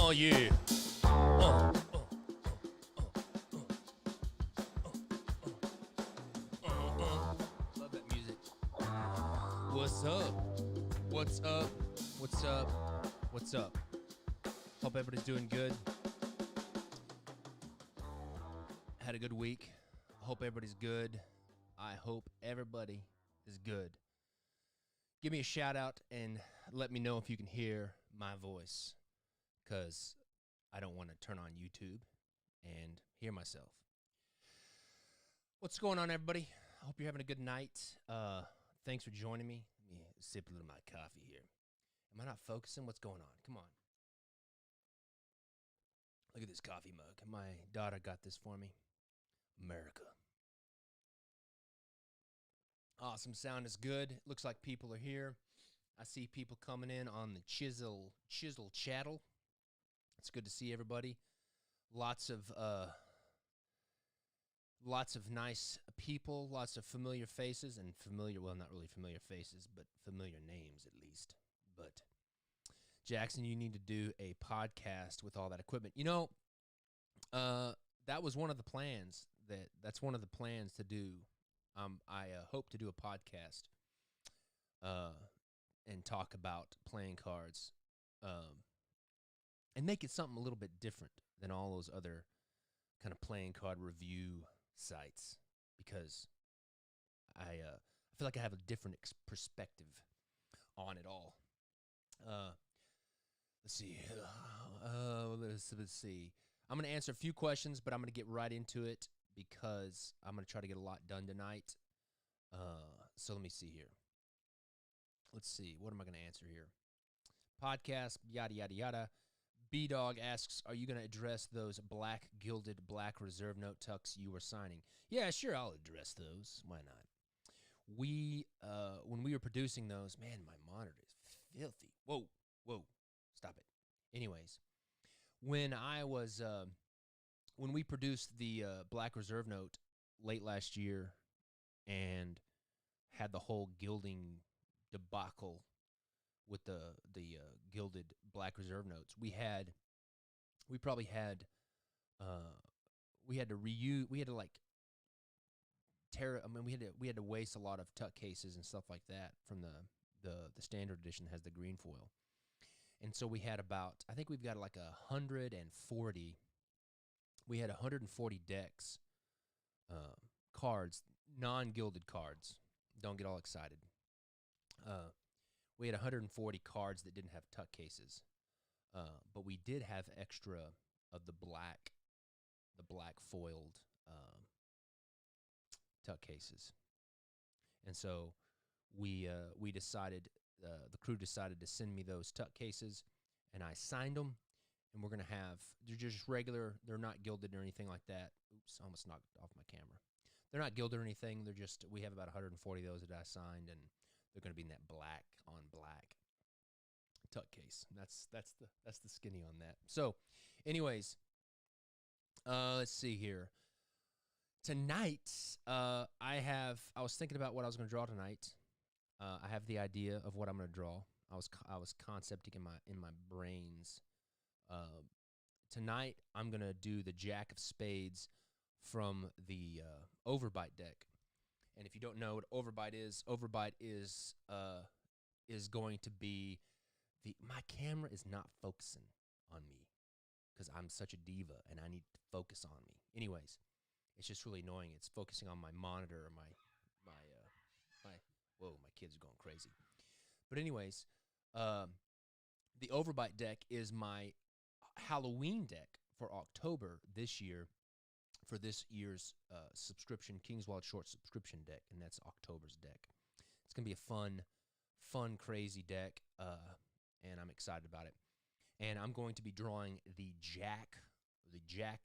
Oh yeah. Uh, Love that music. What's up? What's up? What's up? What's up? Hope everybody's doing good. Had a good week. Hope everybody's good. I hope everybody is good. Give me a shout out and let me know if you can hear my voice, because I don't want to turn on YouTube and hear myself. What's going on, everybody? I hope you're having a good night. Thanks for joining me. Let me sip a little of my coffee here. Am I not focusing? What's going on? Come on. Look at this coffee mug. My daughter got this for me. America. Awesome. Sound is good. Looks like people are here. I see people coming in on the chisel chattel. It's good to see everybody. Lots of nice people, lots of familiar faces, and well, not really familiar faces, but familiar names at least. But Jackson, you need to do a podcast with all that equipment. You know, that was one of the plans. That's one of the plans to do. I hope to do a podcast and talk about playing cards and make it something a little bit different than all those other kind of playing card review sites, because I feel like I have a different perspective on it all. Let's see. Let's see. I'm going to answer a few questions, but I'm going to get right into it because I'm going to try to get a lot done tonight. So let me see here. Let's see. What am I going to answer here? Podcast, yada, yada, yada. B-Dog asks, are you going to address those gilded black reserve note tucks you were signing? Yeah, sure, I'll address those. Why not? When we were producing those, man, my monitor is filthy. Whoa, stop it. Anyways, when we produced the black reserve note late last year and had the whole gilding debacle with the gilded black reserve notes, we had to waste a lot of tuck cases and stuff like that from the standard edition has the green foil. And so we had I think we've got like 140. We had 140 decks, cards, non-gilded cards. Don't get all excited. We had 140 cards that didn't have tuck cases, but we did have extra of the black foiled tuck cases. And so we decided, the crew decided to send me those tuck cases, and I signed them. And we're going to they're just regular, they're not gilded or anything like that. Oops, I almost knocked off my camera. They're not gilded or anything. We have about 140 of those that I signed, and they're going to be in that black on black tuck case. That's the skinny on that. So, anyways, let's see here. Tonight, I was thinking about what I was going to draw tonight. I have the idea of what I'm going to draw. I was concepting in my brains. Tonight, I'm going to do the Jack of Spades from the Overbite deck. And if you don't know what Overbite is going to be my camera is not focusing on me because I'm such a diva and I need to focus on me. Anyways, it's just really annoying. It's focusing on my monitor or whoa, my kids are going crazy. But anyways, the Overbite deck is my Halloween deck for October this year, for this year's subscription, King's Wild Short subscription deck, and that's October's deck. It's going to be a fun, crazy deck, and I'm excited about it. And I'm going to be drawing the Jack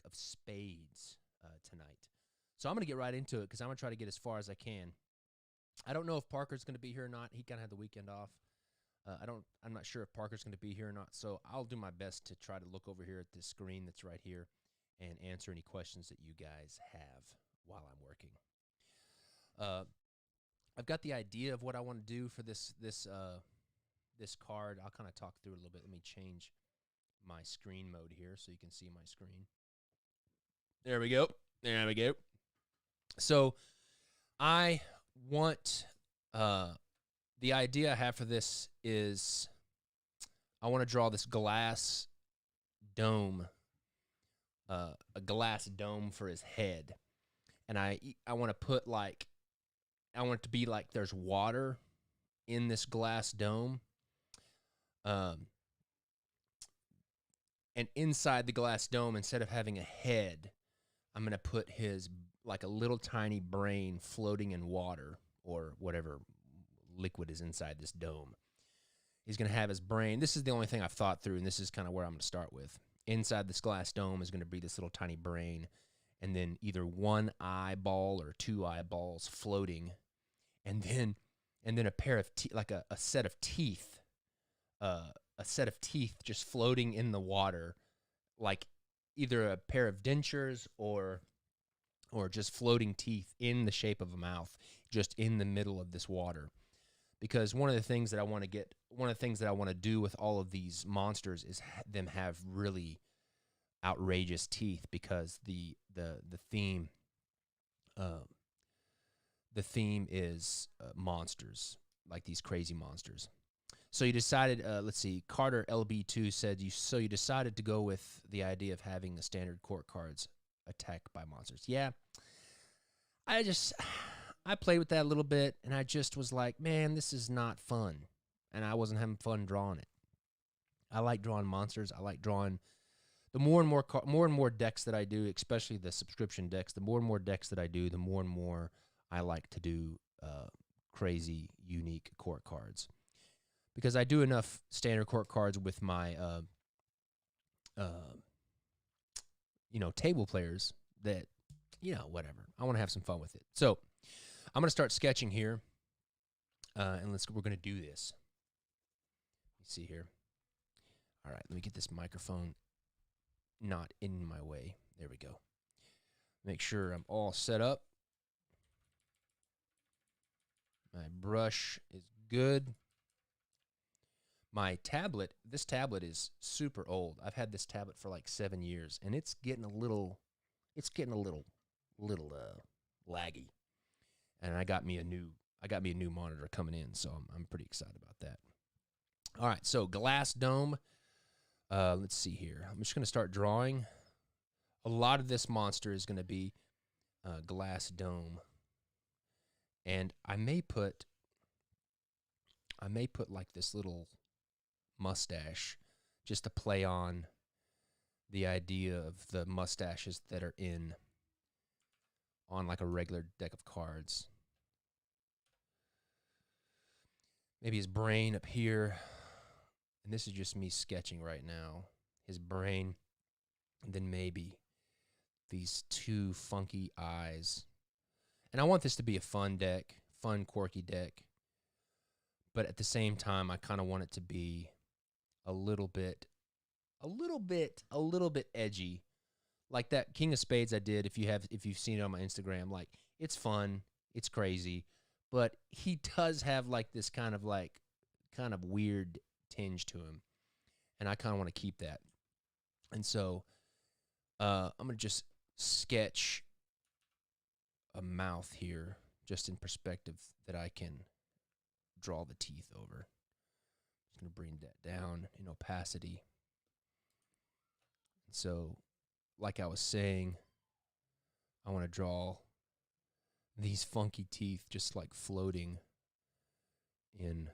of Spades tonight. So I'm going to get right into it because I'm going to try to get as far as I can. I don't know if Parker's going to be here or not. He kind of had the weekend off. I'm not sure if Parker's going to be here or not, so I'll do my best to try to look over here at this screen that's right here and answer any questions that you guys have while I'm working. I've got the idea of what I want to do for this card. I'll kind of talk through it a little bit. Let me change my screen mode here so you can see my screen. There we go. There we go. So I want, the idea I have for this is I want to draw this glass dome, a glass dome for his head. And I want to put like, I want it to be like there's water in this glass dome. And inside the glass dome, instead of having a head, I'm going to put his, like a little tiny brain floating in water or whatever liquid is inside this dome. He's going to have his brain. This is the only thing I've thought through, and this is kind of where I'm going to start with. Inside this glass dome is going to be this little tiny brain, and then either one eyeball or two eyeballs floating, and then a pair of like a set of teeth, just floating in the water, like either a pair of dentures or just floating teeth in the shape of a mouth, just in the middle of this water. Because one of the things that I want to do with all of these monsters is them have really outrageous teeth, because the theme is monsters, like these crazy monsters. So you decided, let's see, Carter LB2 said, you decided to go with the idea of having the standard court cards attack by monsters. Yeah, I played with that a little bit, and I just was like, man, this is not fun. And I wasn't having fun drawing it. I like drawing monsters. I like drawing the more and more decks that I do, especially the subscription decks. The more and more decks that I do, the more and more I like to do crazy, unique court cards. Because I do enough standard court cards with my, table players that, whatever. I want to have some fun with it. So I'm going to start sketching here, and we're going to do this. Let me see here. All right, let me get this microphone not in my way. There we go. Make sure I'm all set up. My brush is good. My tablet, this tablet is super old. I've had this tablet for like 7 years, and it's getting a little laggy. And I got me a new monitor coming in, so I'm pretty excited about that. All right, so glass dome. Let's see here. I'm just going to start drawing. A lot of this monster is going to be glass dome, and I may put like this little mustache just to play on the idea of the mustaches that are on like a regular deck of cards. Maybe his brain up here, and this is just me sketching right now. His brain, and then maybe these two funky eyes. And I want this to be a fun deck, fun, quirky deck. But at the same time, I kind of want it to be a little bit edgy. Like that King of Spades I did, if you've seen it on my Instagram, like it's fun, it's crazy, but he does have like this kind of weird tinge to him. And I kind of want to keep that. And so I'm going to just sketch a mouth here, just in perspective that I can draw the teeth over. Just going to bring that down in opacity. And so, like I was saying, I want to draw these funky teeth just like floating in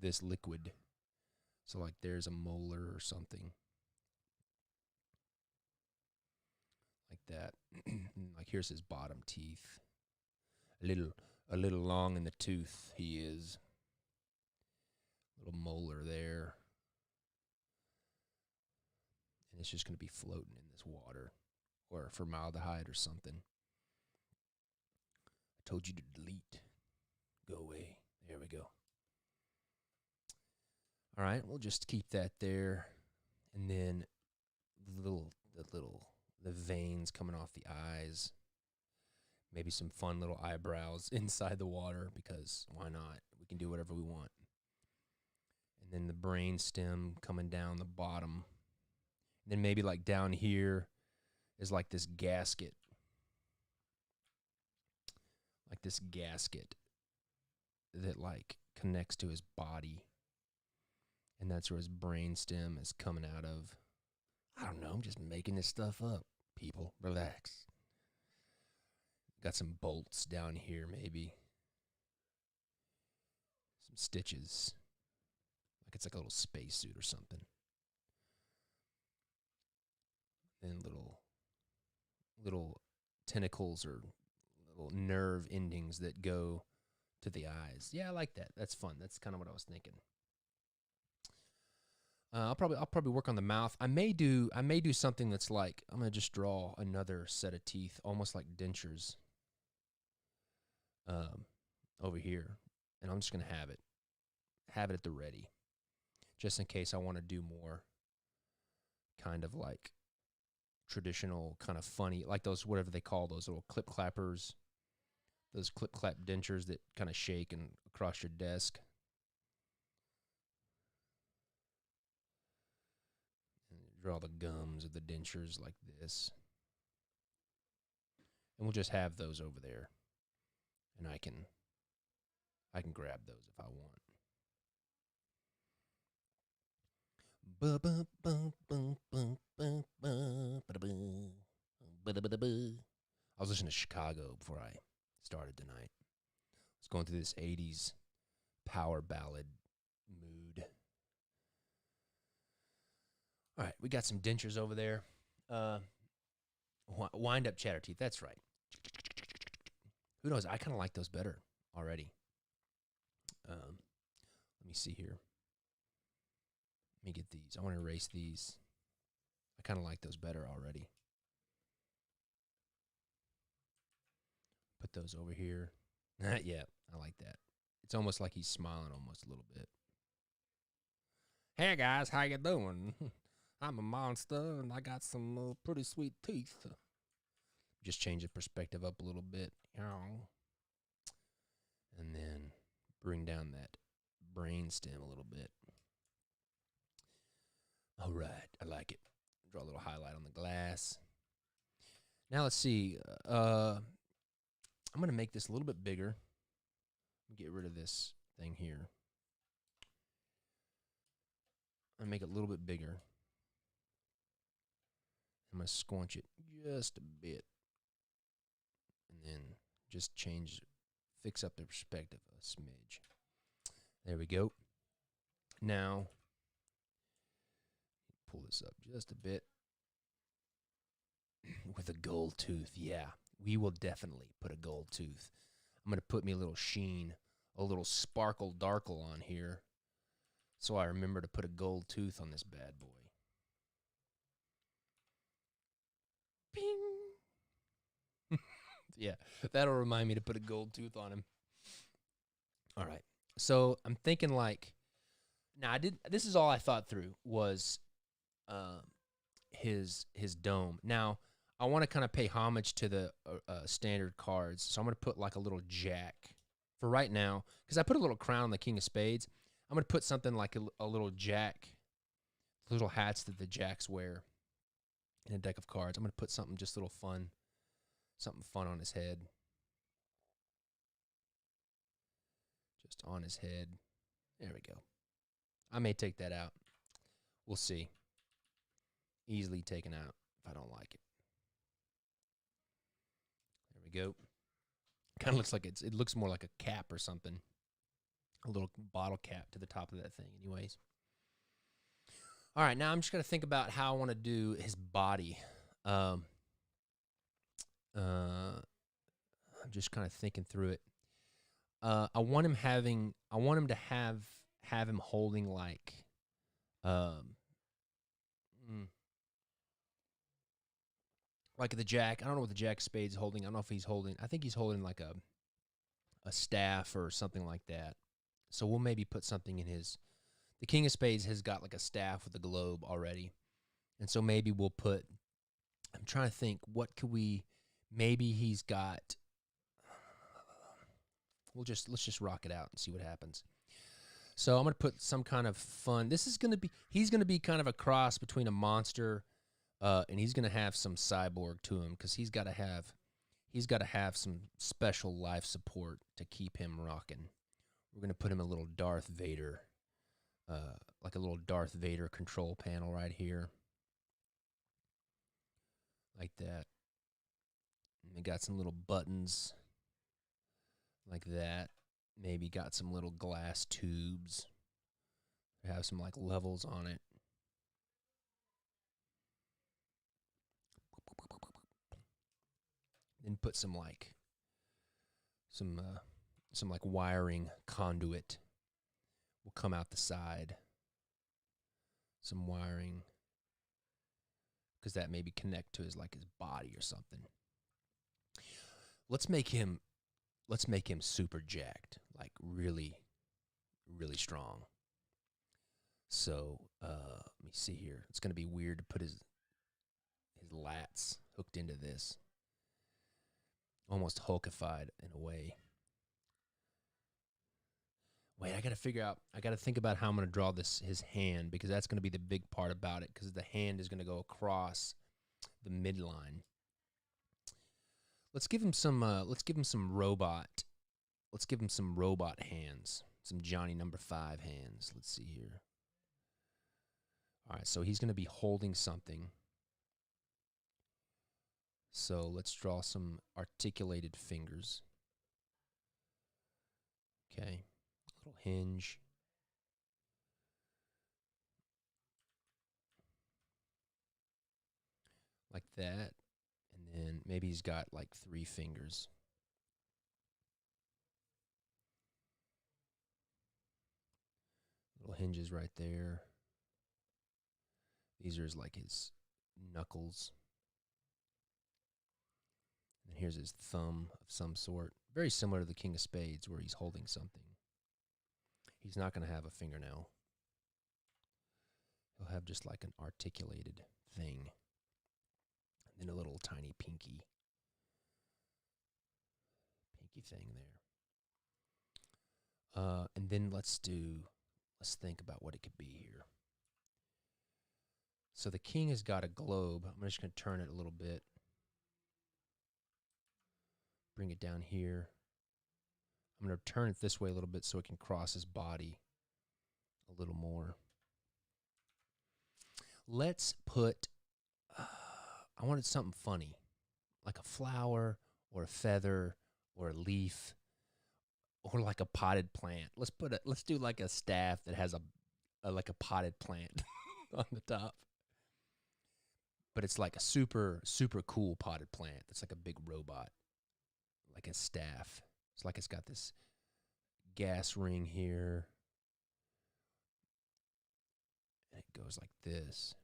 this liquid. So like there's a molar or something. Like that. Like here's his bottom teeth. A little long in the tooth he is. Little molar there. And it's just going to be floating in this water or formaldehyde or something. I told you to delete. Go away. There we go. All right, we'll just keep that there. And then the veins coming off the eyes. Maybe some fun little eyebrows inside the water, because why not? We can do whatever we want. And then the brain stem coming down the bottom. Then maybe like down here is like this gasket. Like this gasket that like connects to his body. And that's where his brainstem is coming out of. I don't know. I'm just making this stuff up. People, relax. Got some bolts down here, maybe. Some stitches. Like it's like a little spacesuit or something. Then little tentacles or little nerve endings that go to the eyes. Yeah, I like that. That's fun. That's kind of what I was thinking. I'll probably work on the mouth. I may do something that's like, I'm gonna just draw another set of teeth, almost like dentures, over here, and I'm just gonna have it at the ready, just in case I want to do more kind of like traditional, kind of funny, like those, whatever they call those little clip clappers, those clip clap dentures that kind of shake and across your desk. And draw the gums of the dentures like this. And we'll just have those over there. And I can grab those if I want. I was listening to Chicago before I started tonight. I was going through this 80s power ballad mood. All right, we got some dentures over there. Wind up chatter teeth, that's right. Who knows? I kind of like those better already. Let me see here. Let me get these. I want to erase these. I kind of like those better already. Put those over here. Yeah, I like that. It's almost like he's smiling almost a little bit. Hey guys, how you doing? I'm a monster and I got some pretty sweet teeth. Just change the perspective up a little bit. And then bring down that brainstem a little bit. All right, I like it. Draw a little highlight on the glass. Now let's see. I'm going to make this a little bit bigger. Get rid of this thing here. I'm going to make it a little bit bigger. I'm going to squinch it just a bit. And then just fix up the perspective a smidge. There we go. Now, pull this up just a bit. With a gold tooth, yeah. We will definitely put a gold tooth. I'm going to put me a little sheen, a little sparkle darkle on here. So I remember to put a gold tooth on this bad boy. Bing. Yeah, that'll remind me to put a gold tooth on him. All right. So I'm thinking like, this is all I thought through was his dome. Now, I want to kind of pay homage to the standard cards. So I'm going to put like a little jack for right now, because I put a little crown on the King of Spades. I'm going to put something like a little jack, little hats that the jacks wear in a deck of cards. I'm going to put something just a little fun, something fun on his head. Just on his head. There we go. I may take that out. We'll see. Easily taken out if I don't like it. There we go. Kind of looks like it looks more like a cap or something. A little bottle cap to the top of that thing anyways. All right, now I'm just going to think about how I want to do his body. I'm just kind of thinking through it. I want him to have him holding like like the jack. I don't know what the Jack of Spades is holding. I don't know if he's holding. I think he's holding like a staff or something like that. So we'll maybe put something in his. The King of Spades has got like a staff with a globe already, and so maybe we'll put. I'm trying to think. What could we? Maybe he's got. Let's just rock it out and see what happens. So I'm gonna put some kind of fun. He's gonna be kind of a cross between a monster And he's gonna have some cyborg to him because he's got to have some special life support to keep him rocking. We're gonna put him a little Darth Vader, like a little Darth Vader control panel right here, like that. And we got some little buttons like that. Maybe got some little glass tubes. Have some like levels on it. Then put some like wiring conduit will come out the side. Some wiring, because that maybe connect to his body or something. Let's make him super jacked, like really, really strong. So let me see here. It's gonna be weird to put his lats hooked into this. Almost Hulkified in a way. Wait, I got to think about how I'm going to draw his hand, because that's going to be the big part about it, because the hand is going to go across the midline. Let's give him some robot hands, some Johnny number 5 hands. Let's see here. All right, so he's going to be holding something. So let's draw some articulated fingers. Okay, little hinge. Like that. And then maybe he's got like 3 fingers. Little hinges right there. These are his knuckles. And here's his thumb of some sort. Very similar to the King of Spades, where he's holding something. He's not going to have a fingernail. He'll have just like an articulated thing. And then a little tiny pinky thing there. And then let's think about what it could be here. So the king has got a globe. I'm just going to turn it a little bit. Bring it down here. I'm going to turn it this way a little bit so it can cross his body a little more. Let's put, I wanted something funny, like a flower or a feather or a leaf or like a potted plant. Let's do like a staff that has like a potted plant on the top. But it's like a super, super cool potted plant. It's like a big robot, like a staff. It's like it's got this gas ring here. And it goes like this.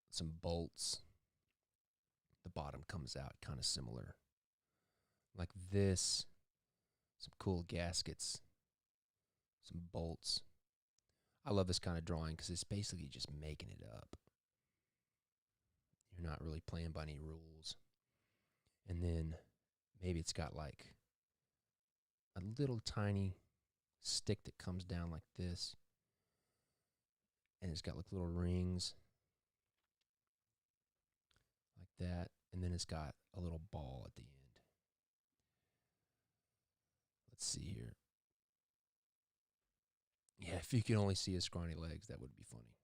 Some bolts. The bottom comes out kind of similar. Like this. Some cool gaskets. Some bolts. I love this kind of drawing because it's basically just making it up. You're not really playing by any rules. And then maybe it's got like a little tiny stick that comes down like this. And it's got like little rings like that. And then it's got a little ball at the end. Let's see here. Yeah, if you could only see his scrawny legs, that would be funny.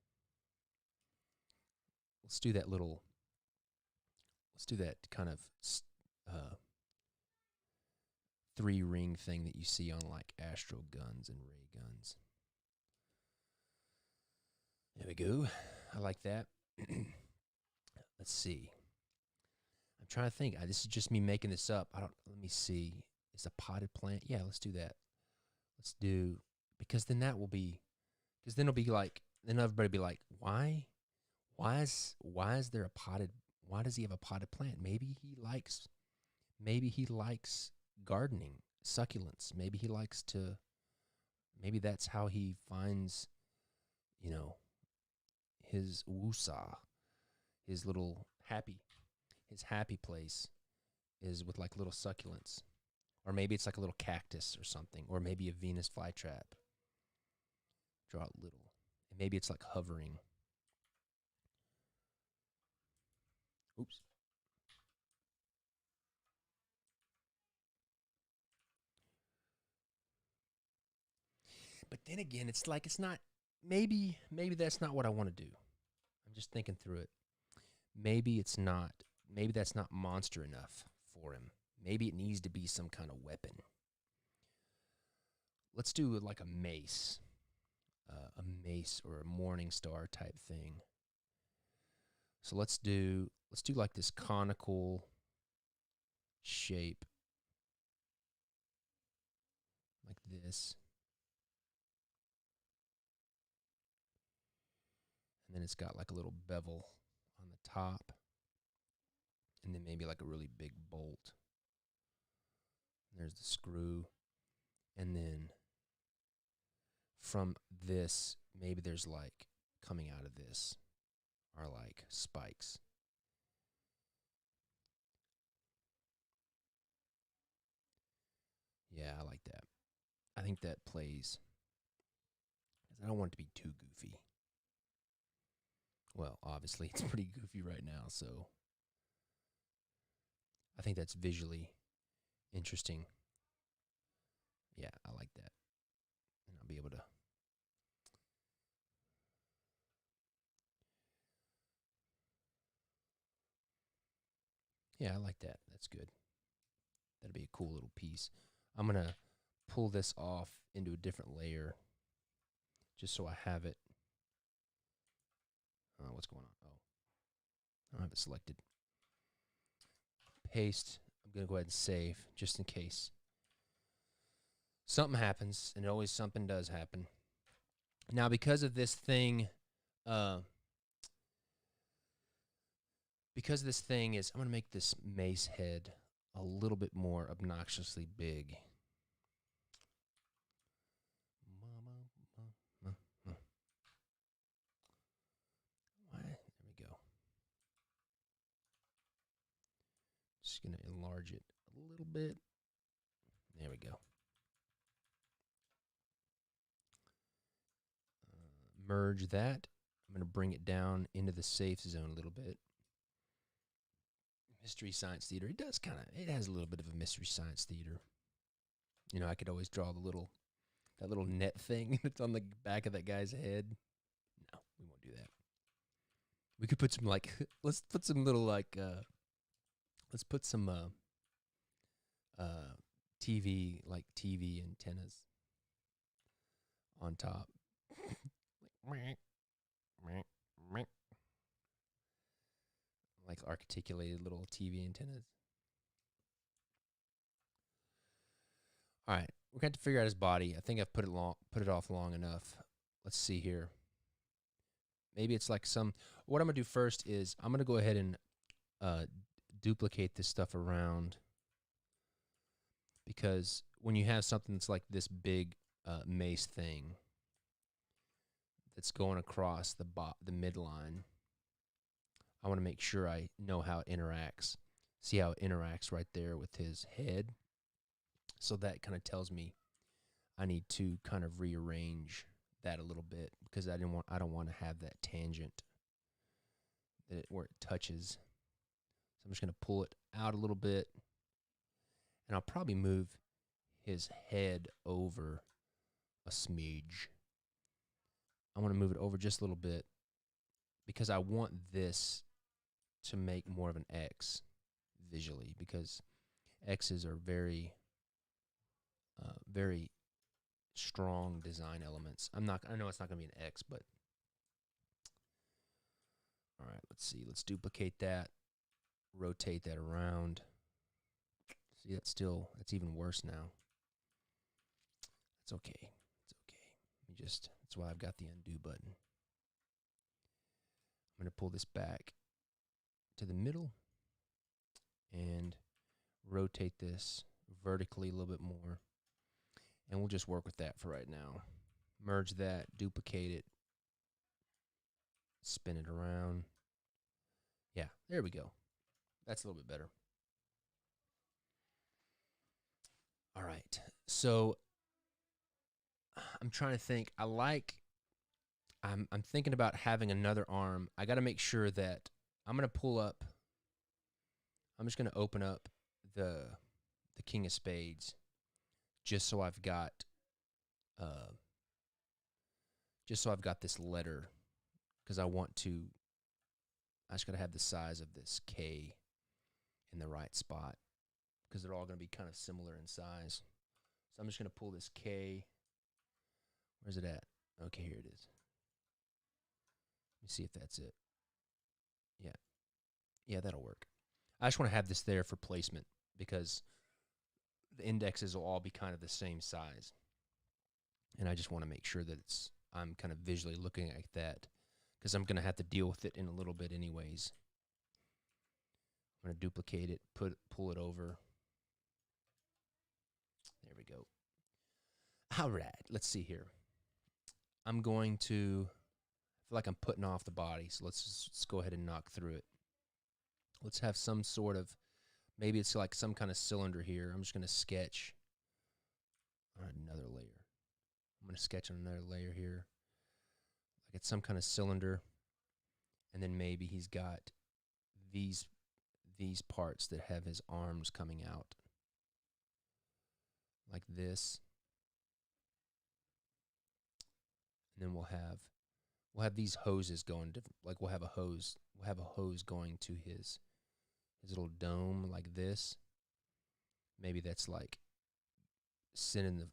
Let's do that kind of 3-ring thing that you see on like astro guns and ray guns. There we go. I like that. Let's see. I'm trying to think. This is just me making this up. Let me see. Is a potted plant? Yeah, let's do that. Because then it'll be like, then everybody be like, why is there a potted, why does he have a potted plant? Maybe he likes gardening, succulents. Maybe that's how he finds, his wusa, his happy place is with like little succulents. Or maybe it's like a little cactus or something. Or maybe a Venus flytrap. Draw it little. And maybe it's like hovering. Oops. But then again, it's like it's not. Maybe that's not what I want to do. I'm just thinking through it. Maybe it's not. Maybe that's not monster enough for him. Maybe it needs to be some kind of weapon. Let's do like a mace or a morning star type thing. So let's do like this conical shape, like this. And then it's got like a little bevel on the top. And then maybe like a really big bolt. There's the screw. And then from this, maybe there's like coming out of this are like spikes. Yeah, I like that. I think that plays. I don't want it to be too goofy. Well, obviously, it's pretty goofy right now, so I think that's visually interesting. Yeah, I like that. And I'll be able to. Yeah, I like that. That's good. That'll be a cool little piece. I'm going to pull this off into a different layer just so I have it. What's going on? Oh, I don't have it selected. Paste. I'm going to go ahead and save just in case something happens, and always something does happen. Now, because of this thing, I'm going to make this mace head a little bit more obnoxiously big. There we go. Just going to enlarge it a little bit. There we go. Merge that. I'm going to bring it down into the safe zone a little bit. Mystery Science Theater. It has a little bit of a Mystery Science Theater. You know, I could always draw that little net thing that's on the back of that guy's head. No, we won't do that. We could put some let's put some TV antennas on top. Like articulated little TV antennas. All right, we're going to figure out his body. I think I've put it off long enough. Let's see here. Maybe it's like what I'm going to do first is I'm going to go ahead and duplicate this stuff around, because when you have something that's like this big mace thing that's going across the midline, I want to make sure I know how it interacts. See how it interacts right there with his head. So that kind of tells me I need to kind of rearrange that a little bit, because I don't want to have that tangent where it touches. So I'm just going to pull it out a little bit, and I'll probably move his head over a smidge. I want to move it over just a little bit, because I want this to make more of an X visually, because X's are very very strong design elements. I know it's not going to be an X, but all right, let's see. Let's duplicate that, rotate that around. See, that's even worse now. It's okay. That's why I've got the undo button. I'm going to pull this back to the middle and rotate this vertically a little bit more. And we'll just work with that for right now. Merge that, duplicate it, spin it around. Yeah, there we go. That's a little bit better. All right. So I'm trying to think. I'm thinking about having another arm. I got to make sure that I'm going to pull up I'm just going to open up the King of Spades just so I've got this letter, because I just got to have the size of this K in the right spot, because they're all going to be kind of similar in size. So I'm just going to pull this K. Where's it at? Okay, here it is. Let me see if that's it. Yeah. Yeah, that'll work. I just want to have this there for placement because the indexes will all be kind of the same size. And I just want to make sure that I'm kind of visually looking at that, because I'm going to have to deal with it in a little bit anyways. I'm going to duplicate it, pull it over. There we go. All right, let's see here. I'm going to, I feel like I'm putting off the body, so let's go ahead and knock through it. Let's have some sort of, maybe it's like some kind of cylinder here. I'm just going to sketch on another layer. I'm going to sketch on another layer here. Like it's some kind of cylinder. And then maybe he's got these parts that have his arms coming out. Like this. And then we'll have these hoses going different. Like we'll have a hose going to his little dome like this. Maybe that's like sending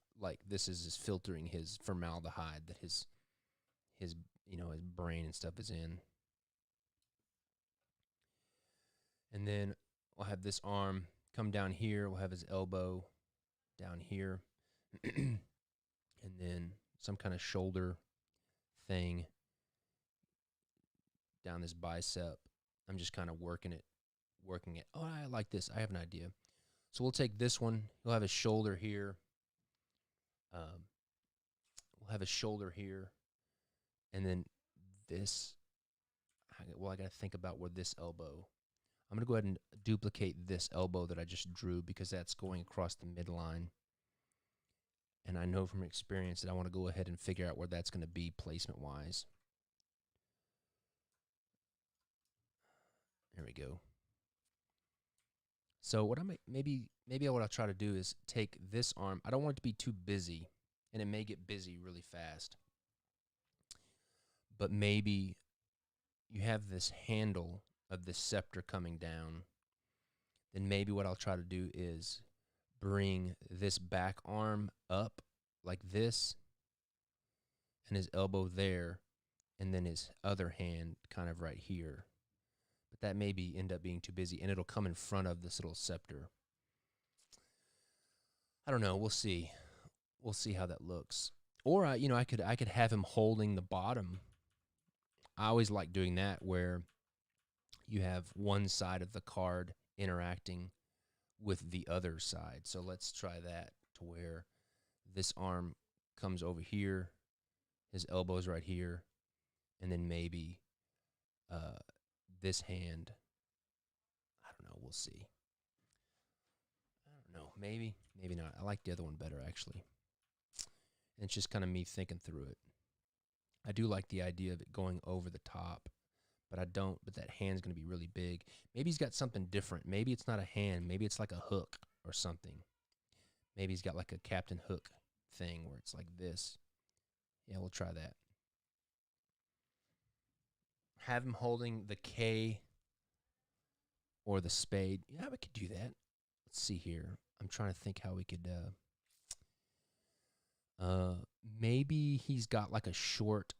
this is filtering his formaldehyde that his brain and stuff is in. And then we'll have this arm come down here. We'll have his elbow down here. And then some kind of shoulder thing down this bicep. I'm just kind of working it. Oh, I like this. I have an idea. So we'll take this one. We'll have a shoulder here. We'll have a shoulder here. And then this. I got to think about where this elbow. I'm going to go ahead and duplicate this elbow that I just drew, because that's going across the midline. And I know from experience that I want to go ahead and figure out where that's going to be placement-wise. There we go. So what maybe what I'll try to do is take this arm. I don't want it to be too busy, and it may get busy really fast. But maybe you have this handle of the scepter coming down. Then maybe what I'll try to do is bring this back arm up like this, and his elbow there, and then his other hand kind of right here. But that maybe end up being too busy, and it'll come in front of this little scepter. I don't know. We'll see. We'll see how that looks. Or I could have him holding the bottom. I always like doing that, where you have one side of the card interacting with the other side. So let's try that, to where this arm comes over here, his elbow's right here, and then maybe this hand. I don't know. We'll see. I don't know. Maybe not. I like the other one better, actually. And it's just kind of me thinking through it. I do like the idea of it going over the top, but that hand's going to be really big. Maybe he's got something different. Maybe it's not a hand. Maybe it's like a hook or something. Maybe he's got like a Captain Hook thing where it's like this. Yeah, we'll try that. Have him holding the K or the spade. Yeah, we could do that. Let's see here. I'm trying to think how we could, maybe he's got like a short.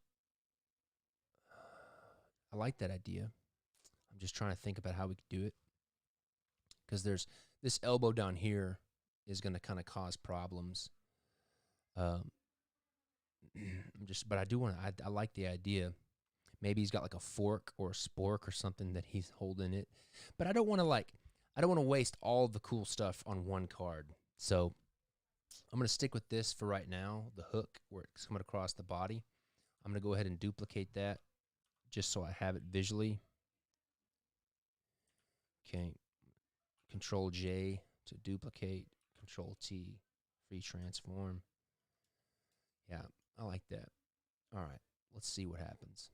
I like that idea. I'm just trying to think about how we could do it, because there's this elbow down here is going to kind of cause problems. But I do want to. I like the idea. Maybe he's got like a fork or a spork or something that he's holding it. But I don't want to waste all the cool stuff on one card. So I'm going to stick with this for right now, the hook where it's coming across the body. I'm going to go ahead and duplicate that just so I have it visually. Okay. Control J to duplicate. Control T, free transform. Yeah, I like that. All right, let's see what happens.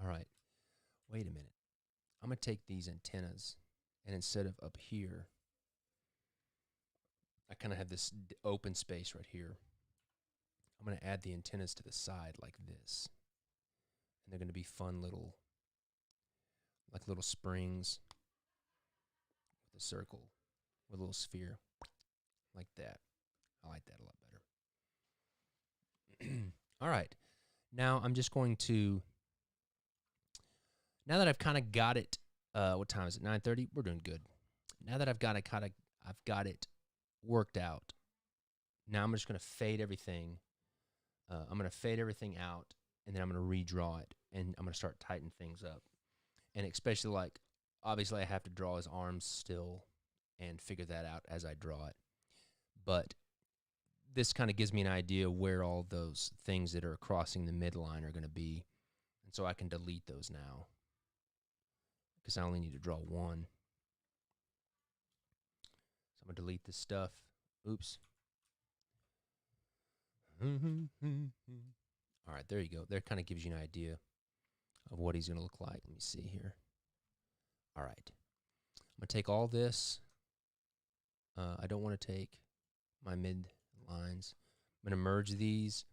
All right, wait a minute. I'm going to take these antennas, and instead of up here, I kind of have this open space right here. I'm going to add the antennas to the side like this. And they're going to be fun little, like little springs with a circle, with a little sphere, like that. I like that a lot better. All right. Now I'm just going to, now that I've kind of got it, what time is it? 9:30? We're doing good. Now that I've got it worked out, now I'm just going to fade everything. I'm going to fade everything out, and then I'm going to redraw it, and I'm going to start tightening things up. And especially, like, obviously I have to draw his arms still and figure that out as I draw it. But this kind of gives me an idea where all those things that are crossing the midline are going to be. And so I can delete those now because I only need to draw one. So I'm going to delete this stuff. Oops. All right, there you go. That kind of gives you an idea of what he's going to look like. Let me see here. All right. I'm going to take all this. I don't want to take my mid lines. I'm going to merge these,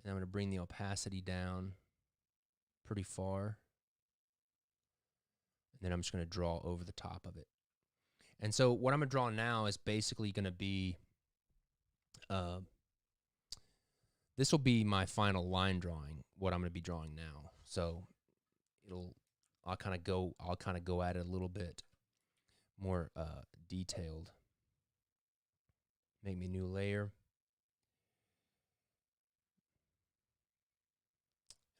and I'm going to bring the opacity down pretty far. And then I'm just going to draw over the top of it. And so what I'm going to draw now is basically going to be, this will be my final line drawing, what I'm going to be drawing now. So I'll kind of go at it a little bit more detailed. Make me a new layer.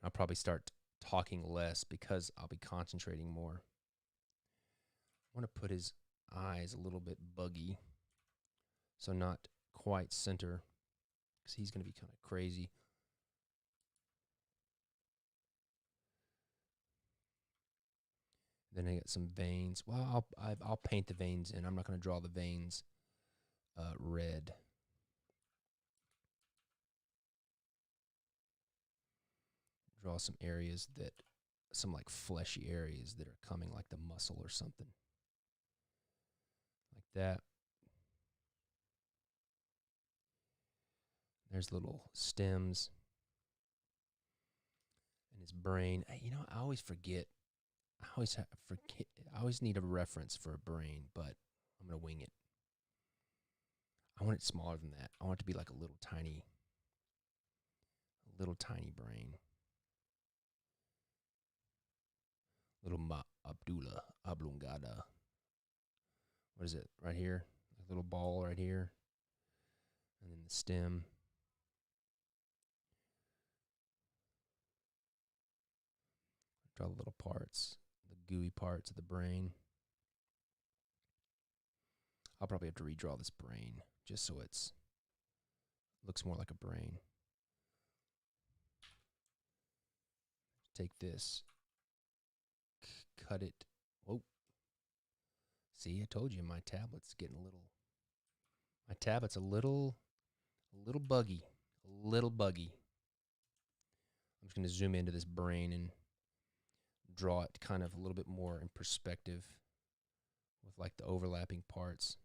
I'll probably start talking less because I'll be concentrating more. I want to put his eyes a little bit buggy, so not quite center, because he's going to be kind of crazy. Then I got some veins. Well, I'll paint the veins in. I'm not going to draw the veins red. Draw some areas some like fleshy areas that are coming, like the muscle or something. Like that. There's little stems. And his brain. You know, I always forget. I always need a reference for a brain, but I'm going to wing it. I want it smaller than that. I want it to be like a little tiny brain. Little Abdullah Ablungada. What is it? Right here? A little ball right here. And then the stem. Draw the little parts, the gooey parts of the brain. I'll probably have to redraw this brain just so it looks more like a brain. Take this, cut it. Whoa. See, I told you my tablet's getting a little. My tablet's a little buggy. A little buggy. I'm just going to zoom into this brain and draw it kind of a little bit more in perspective with like the overlapping parts.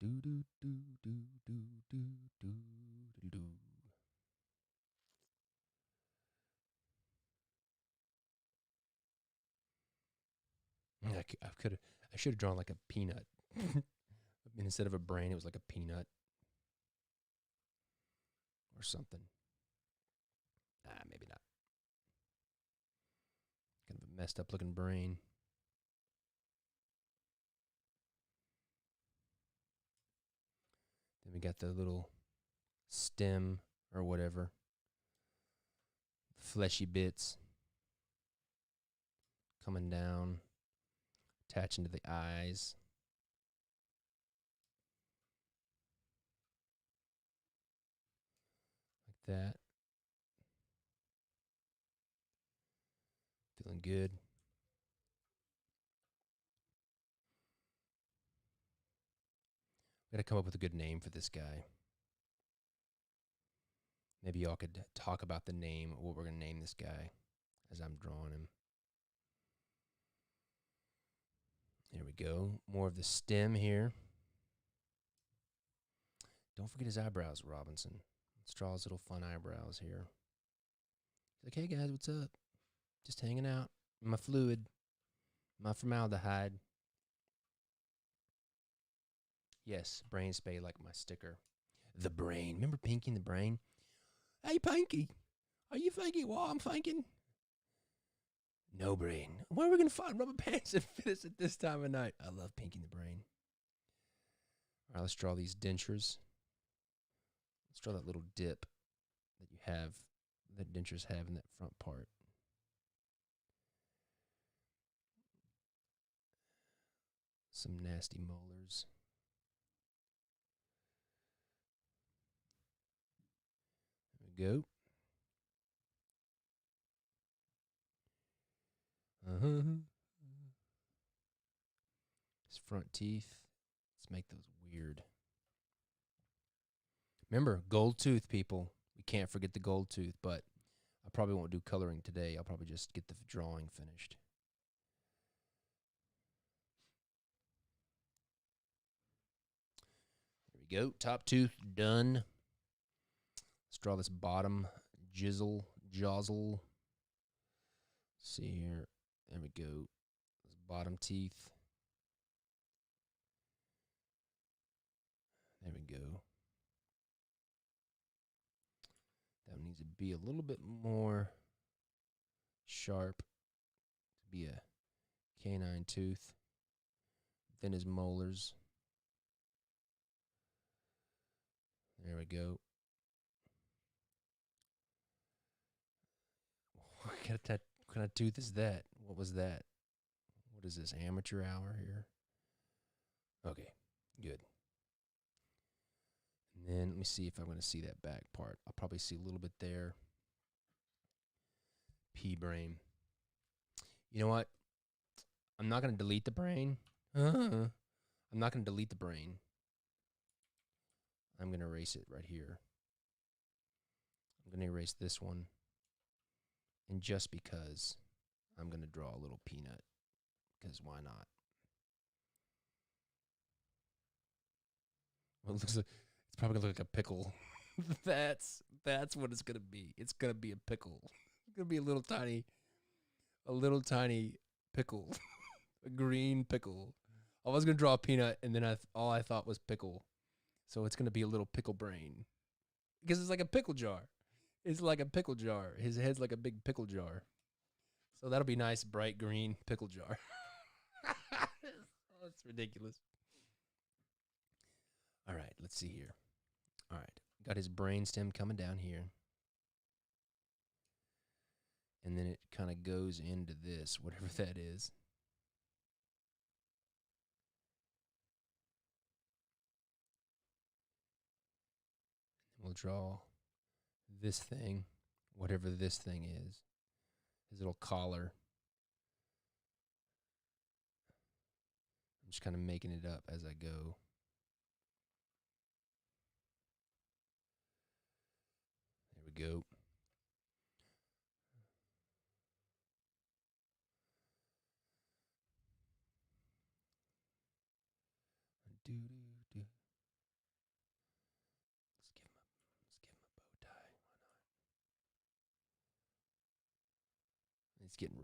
Do do do do do do do do do. I should have drawn like a peanut. Instead of a brain, it was like a peanut or something. Maybe not. Kind of a messed up looking brain. Then we got the little stem or whatever. Fleshy bits coming down, attaching to the eyes. Like that. Feeling good. Got to come up with a good name for this guy. Maybe y'all could talk about the name, what we're going to name this guy as I'm drawing him. There we go. More of the stem here. Don't forget his eyebrows, Robinson. Let's draw his little fun eyebrows here. He's like, hey guys, what's up? Just hanging out. My fluid. My formaldehyde. Yes, brain spade like my sticker. The brain. Remember Pinky and the Brain? Hey, Pinky. Are you thinking while I'm thinking? No brain. Where are we going to find rubber pants and fit us at this time of night? I love Pinky and the Brain. All right, let's draw these dentures. Let's draw that little dip that you have, that dentures have in that front part. Some nasty molars. There we go. His front teeth. Let's make those weird. Remember, gold tooth, people. We can't forget the gold tooth, but I probably won't do coloring today. I'll probably just get the drawing finished. There we go. Top tooth done. Let's draw this bottom jostle. Let's see here. There we go. Those bottom teeth. There we go. That needs to be a little bit more sharp. To be a canine tooth. Then his molars. There we go. What kind of tooth is that? What was that? What is this, amateur hour here? Okay, good. And then let me see if I'm going to see that back part. I'll probably see a little bit there. P-brain. You know what? I'm not going to delete the brain. I'm not going to delete the brain. I'm going to erase it right here. I'm going to erase this one. And just because, I'm going to draw a little peanut. Because why not? Well, it looks like it's probably gonna look like a pickle. That's what it's gonna be. It's gonna be a pickle. It's gonna be a little tiny pickle, a green pickle. I was gonna draw a peanut, and then all I thought was pickle. So it's gonna be a little pickle brain, because it's like a pickle jar. It's like a pickle jar. His head's like a big pickle jar. So that'll be nice, bright green pickle jar. Oh, it's ridiculous. All right, let's see here. All right, got his brain stem coming down here. And then it kind of goes into this, whatever that is. We'll draw this thing, whatever this thing is. His little collar. I'm just kind of making it up as I go. There we go. Let's give him a bow tie. Why not? It's getting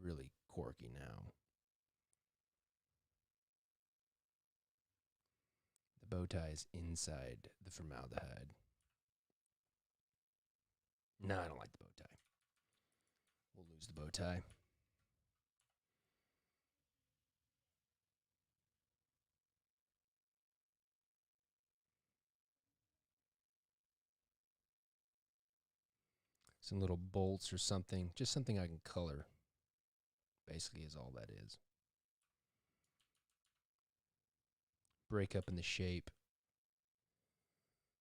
really quirky now. The bow tie is inside the formaldehyde. No, I don't like the bow tie. We'll lose the bow tie. Some little bolts or something. Just something I can color. Basically is all that is. Break up in the shape.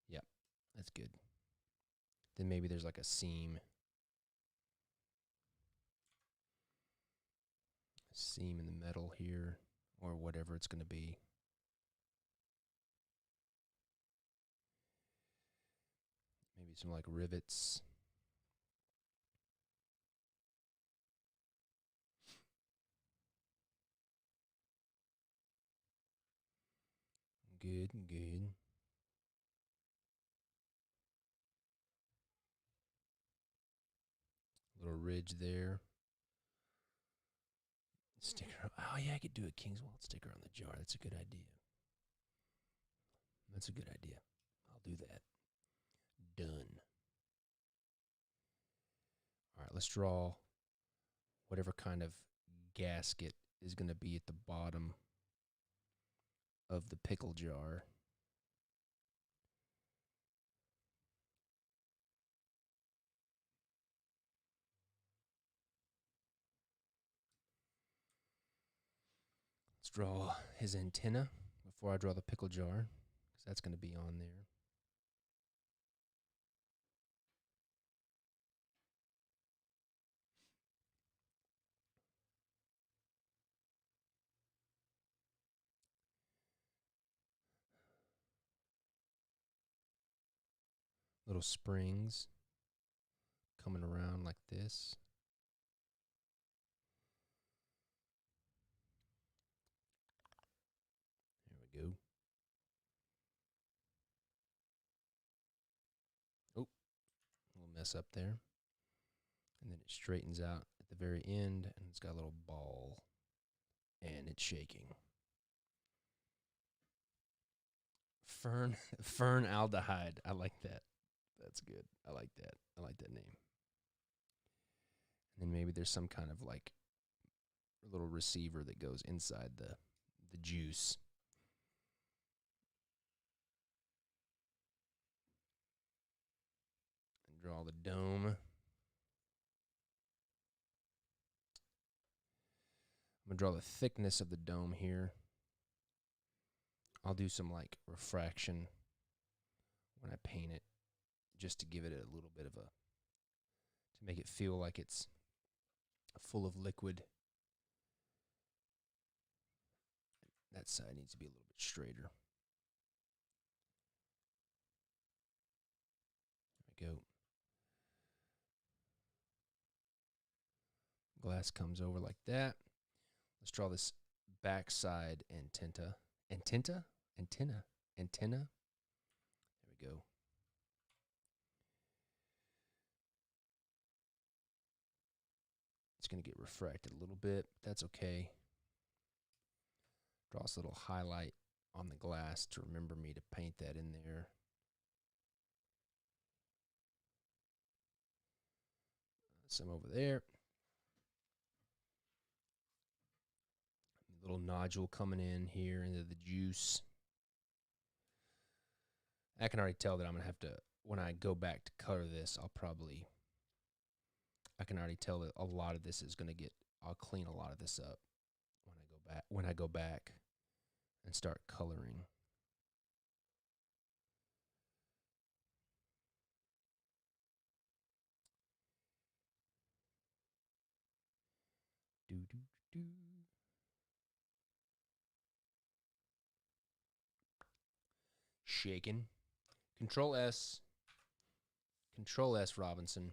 Yep, that's good. Then maybe there's like a seam. Seam in the metal here, or whatever it's going to be. Maybe some like rivets. Good, good. Little ridge there. Sticker. Oh, yeah, I could do a King's Waltz sticker on the jar. That's a good idea. That's a good idea. I'll do that. Done. All right, let's draw whatever kind of gasket is going to be at the bottom of the pickle jar. Let's draw his antenna before I draw the pickle jar, because that's going to be on there. Little springs coming around like this. There we go. Oh, a little mess up there. And then it straightens out at the very end, and it's got a little ball, and it's shaking. Fern aldehyde. I like that. That's good. I like that. I like that name. And then maybe there's some kind of like little receiver that goes inside the juice. And draw the dome. I'm going to draw the thickness of the dome here. I'll do some like refraction when I paint it, just to give it a little bit of a, to make it feel like it's full of liquid. That side needs to be a little bit straighter. There we go. Glass comes over like that. Let's draw this backside antenna. Antenna? There we go. It's going to get refracted a little bit. That's okay. Draw this little highlight on the glass to remember me to paint that in there. Some over there. Little nodule coming in here into the juice. I can already tell that I'm going to have to, when I go back to color this, I can already tell that a lot of this is going to get, I'll clean a lot of this up when I go back and start coloring. Shaking. Control S, Robinson.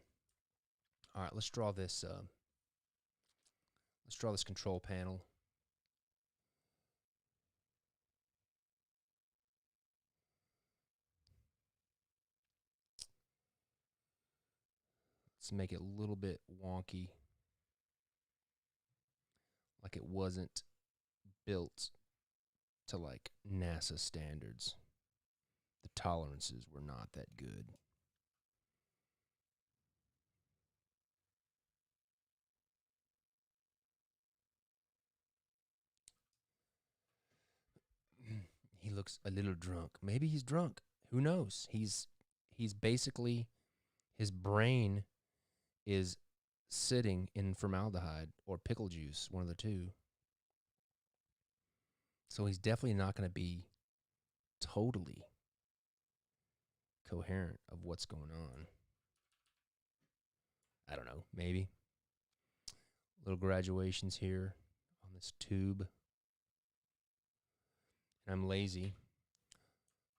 All right, let's draw this. Let's draw this control panel. Let's make it a little bit wonky, like it wasn't built to like NASA standards. The tolerances were not that good. He looks a little drunk. Maybe he's drunk. Who knows? He's basically, his brain is sitting in formaldehyde or pickle juice, one of the two. So he's definitely not going to be totally coherent of what's going on. I don't know, maybe. Little graduations here on this tube. And I'm lazy,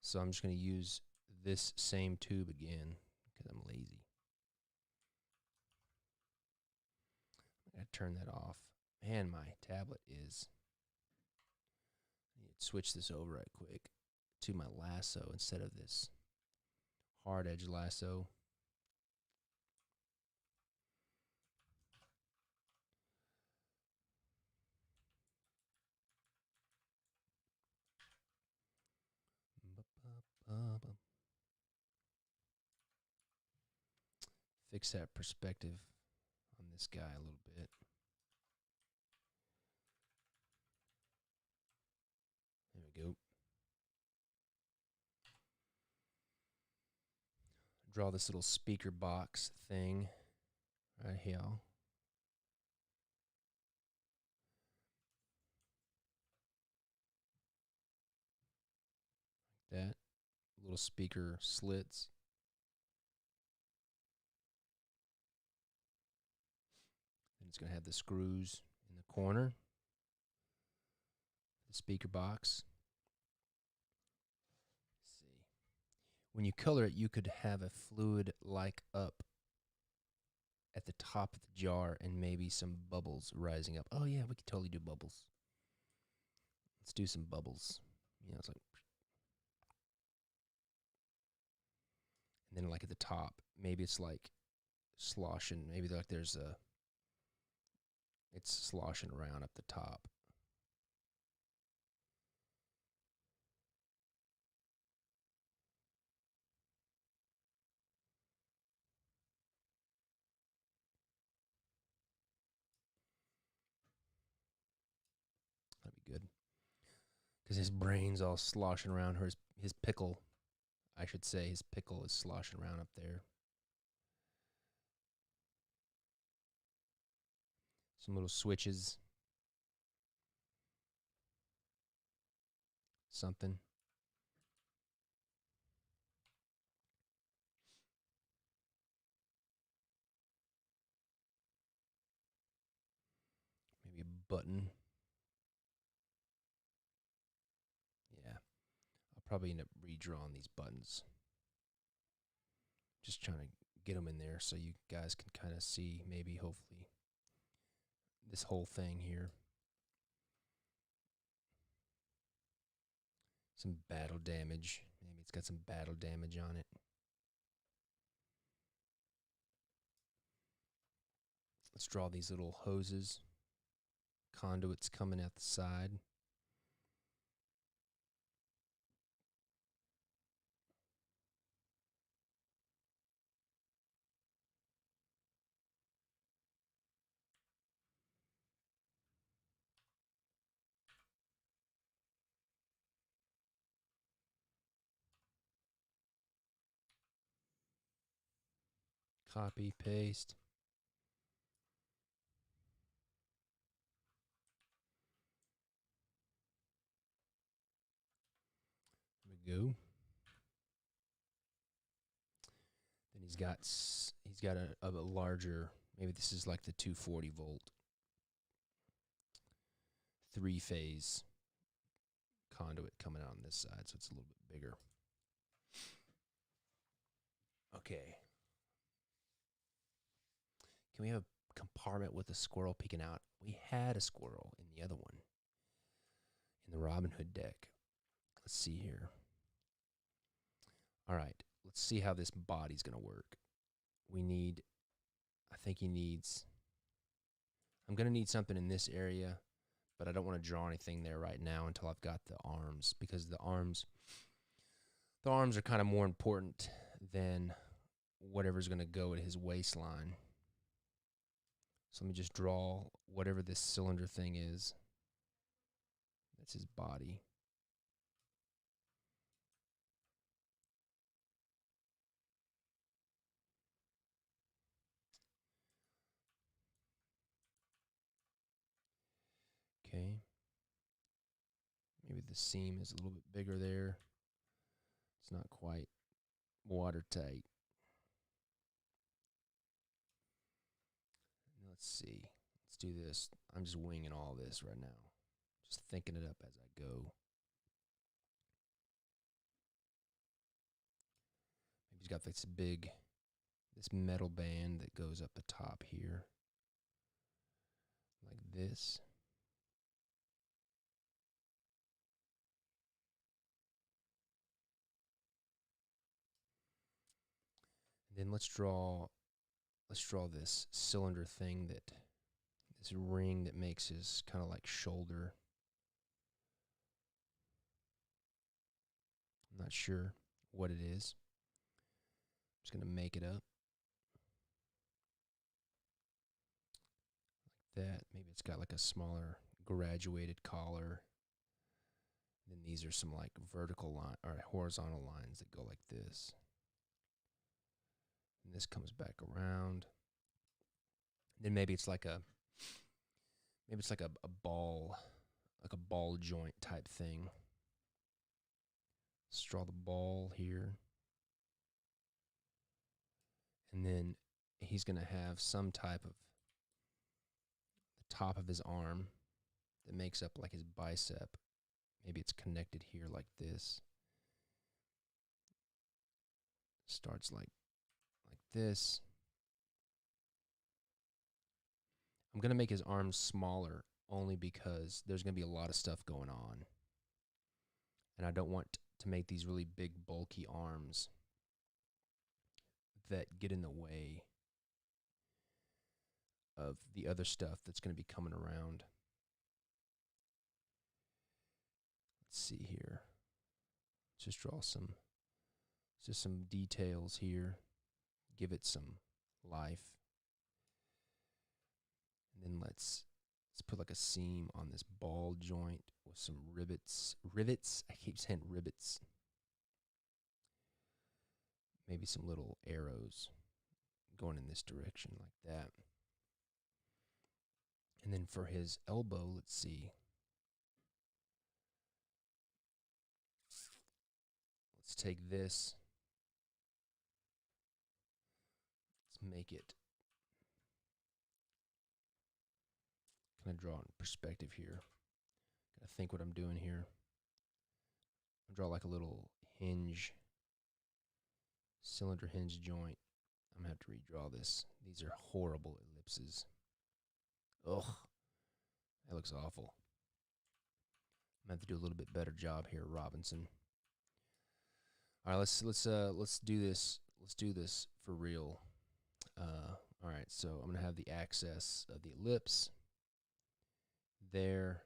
so I'm just going to use this same tube again, I'm lazy. I gotta turn that off. Man, my tablet is. I need to switch this over right quick to my lasso instead of this hard edge lasso. Fix that perspective on this guy a little bit. There we go. Draw this little speaker box thing right here. Like that. Little speaker slits. And it's going to have the screws in the corner. The speaker box. Let's see. When you color it, you could have a fluid like up at the top of the jar and maybe some bubbles rising up. Oh yeah, we could totally do bubbles. Let's do some bubbles. You know, it's like, and then like at the top, maybe it's like sloshing. Maybe like there's a, it's sloshing around up the top. That'd be good. Because his brain's all sloshing around, or his pickle, I should say, his pickle is sloshing around up there. Some little switches. Something. Maybe a button. Yeah. I'll probably end up redrawing these buttons. Just trying to get them in there so you guys can kind of see, maybe, hopefully, this whole thing here. Some battle damage. Maybe it's got some battle damage on it. Let's draw these little hoses. Conduits coming out the side. Copy, paste. There we go. Then he's got a larger, maybe this is like the 240 volt 3-phase conduit coming out on this side, so it's a little bit bigger. Okay. Can we have a compartment with a squirrel peeking out? We had a squirrel in the other one, in the Robin Hood deck. Let's see here. All right, let's see how this body's going to work. We need, I think he needs, I'm going to need something in this area, but I don't want to draw anything there right now until I've got the arms, because the arms are kind of more important than whatever's going to go at his waistline. So let me just draw whatever this cylinder thing is. That's his body. Okay. Maybe the seam is a little bit bigger there. It's not quite watertight. Let's see. Let's do this. I'm just winging all this right now. Just thinking it up as I go. Maybe he's got this big this metal band that goes up the top here, like this. And then let's draw this cylinder thing, this ring that makes his kind of like shoulder. I'm not sure what it is. I'm just going to make it up. Like that. Maybe it's got like a smaller graduated collar. Then these are some like vertical line or horizontal lines that go like this. And this comes back around. Then maybe it's like a ball, like a ball joint type thing. Let's draw the ball here. And then he's going to have some type of the top of his arm that makes up like his bicep. Maybe it's connected here like this. Starts like this. I'm going to make his arms smaller only because there's going to be a lot of stuff going on. And I don't want to make these really big, bulky arms that get in the way of the other stuff that's going to be coming around. Let's see here. Just draw some details here. Give it some life. And then let's put like a seam on this ball joint with some rivets. I keep saying rivets. Maybe some little arrows going in this direction like that. And then for his elbow, let's see. Let's take this. Let's make it kind of draw in perspective here. Gotta think what I'm doing here. I'll draw like a little hinge, cylinder hinge joint. I'm gonna have to redraw this. These are horrible ellipses. Ugh, that looks awful. I'm gonna have to do a little bit better job here, Robinson. All right, let's do this. Let's do this for real. All right, so I'm gonna have the axis of the ellipse there.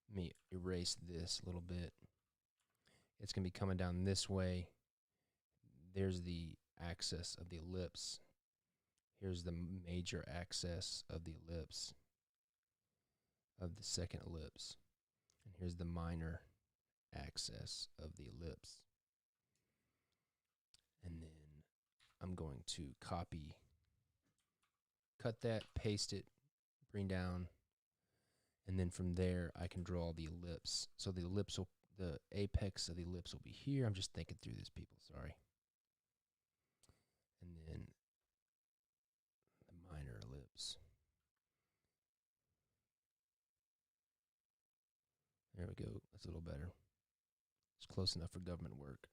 Let me erase this a little bit. It's gonna be coming down this way. There's the axis of the ellipse. Here's the major axis of the ellipse, of the second ellipse. And here's the minor axis of the ellipse. And then I'm going to cut that, paste it, bring down, and then from there I can draw the ellipse. So the apex of the ellipse will be here. I'm just thinking through this, people, sorry. And then the minor ellipse. There we go. That's a little better. It's close enough for government work.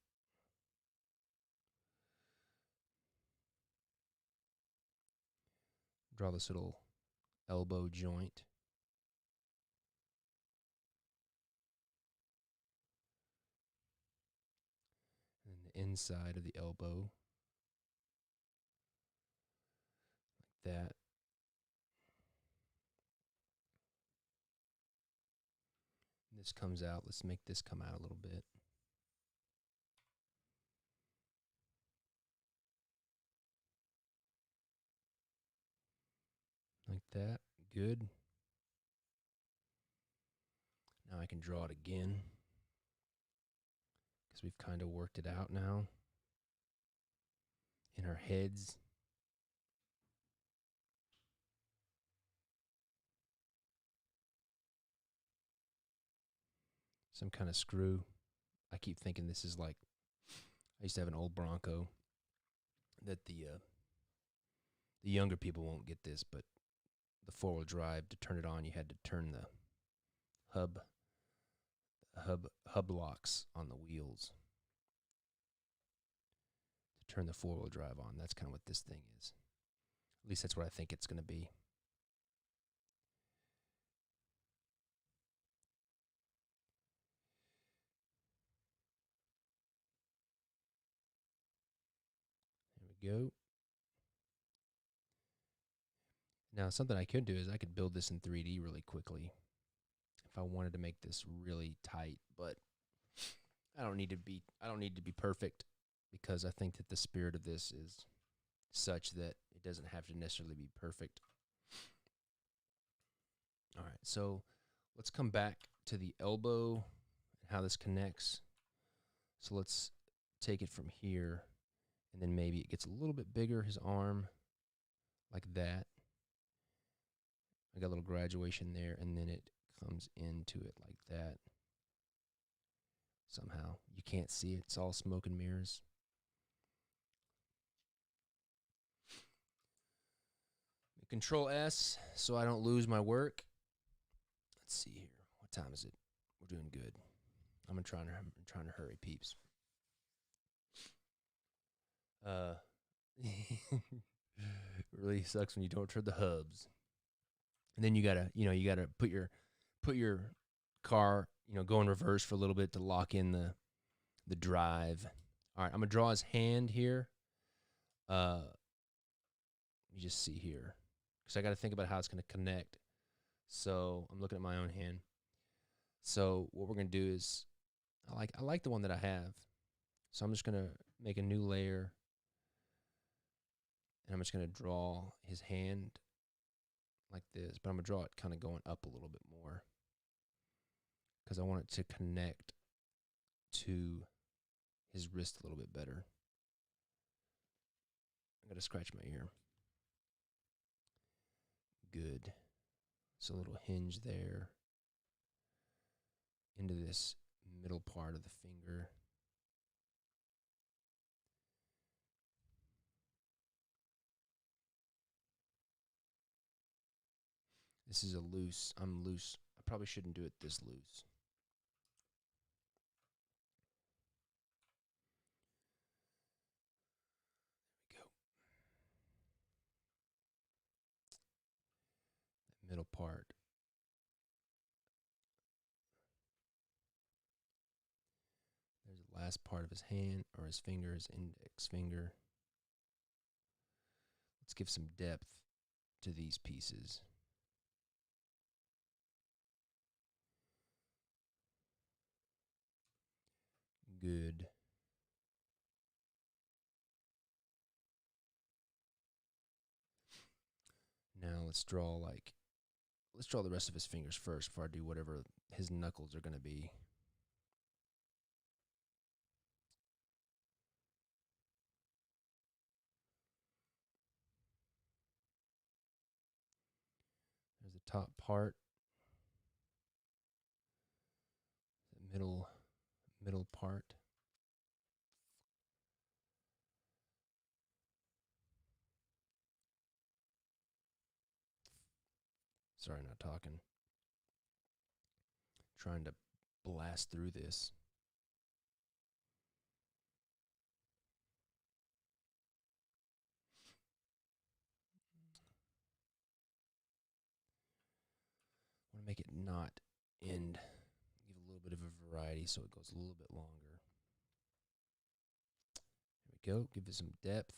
Draw this little elbow joint. And then the inside of the elbow. Like that. And this comes out. Let's make this come out a little bit. Like that. Good. Now I can draw it again, because we've kind of worked it out now in our heads. Some kind of screw. I keep thinking this is like, I used to have an old Bronco that the younger people won't get this, but the four-wheel drive, to turn it on, you had to turn the hub locks on the wheels to turn the four-wheel drive on. That's kind of what this thing is. At least that's what I think it's going to be. There we go. Now, something I could do is I could build this in 3D really quickly if I wanted to make this really tight, but I don't need to be perfect, because I think that the spirit of this is such that it doesn't have to necessarily be perfect. All right, so let's come back to the elbow and how this connects. So let's take it from here, and then maybe it gets a little bit bigger, his arm, like that. I got a little graduation there, and then it comes into it like that. Somehow. You can't see it. It's all smoke and mirrors. Control S so I don't lose my work. Let's see here. What time is it? We're doing good. I'm trying to hurry, peeps. It really sucks when you don't turn the hubs. And then you gotta put your car, go in reverse for a little bit to lock in the drive. All right, I'm gonna draw his hand here. Let me just see here, because I got to think about how it's gonna connect. So I'm looking at my own hand. So what we're gonna do is, I like the one that I have. So I'm just gonna make a new layer, and I'm just gonna draw his hand like this, but I'm gonna draw it kind of going up a little bit more, because I want it to connect to his wrist a little bit better. I gotta scratch my ear. Good. So a little hinge there into this middle part of the finger. This is I'm loose. I probably shouldn't do it this loose. There we go. That middle part. There's the last part of his hand, or his finger, his index finger. Let's give some depth to these pieces. Good. Now let's draw the rest of his fingers first before I do whatever his knuckles are going to be. There's the top part, the middle part. Sorry, not talking. Trying to blast through this. I want to make it not end. Give a little bit of a variety so it goes a little bit longer. There we go. Give it some depth.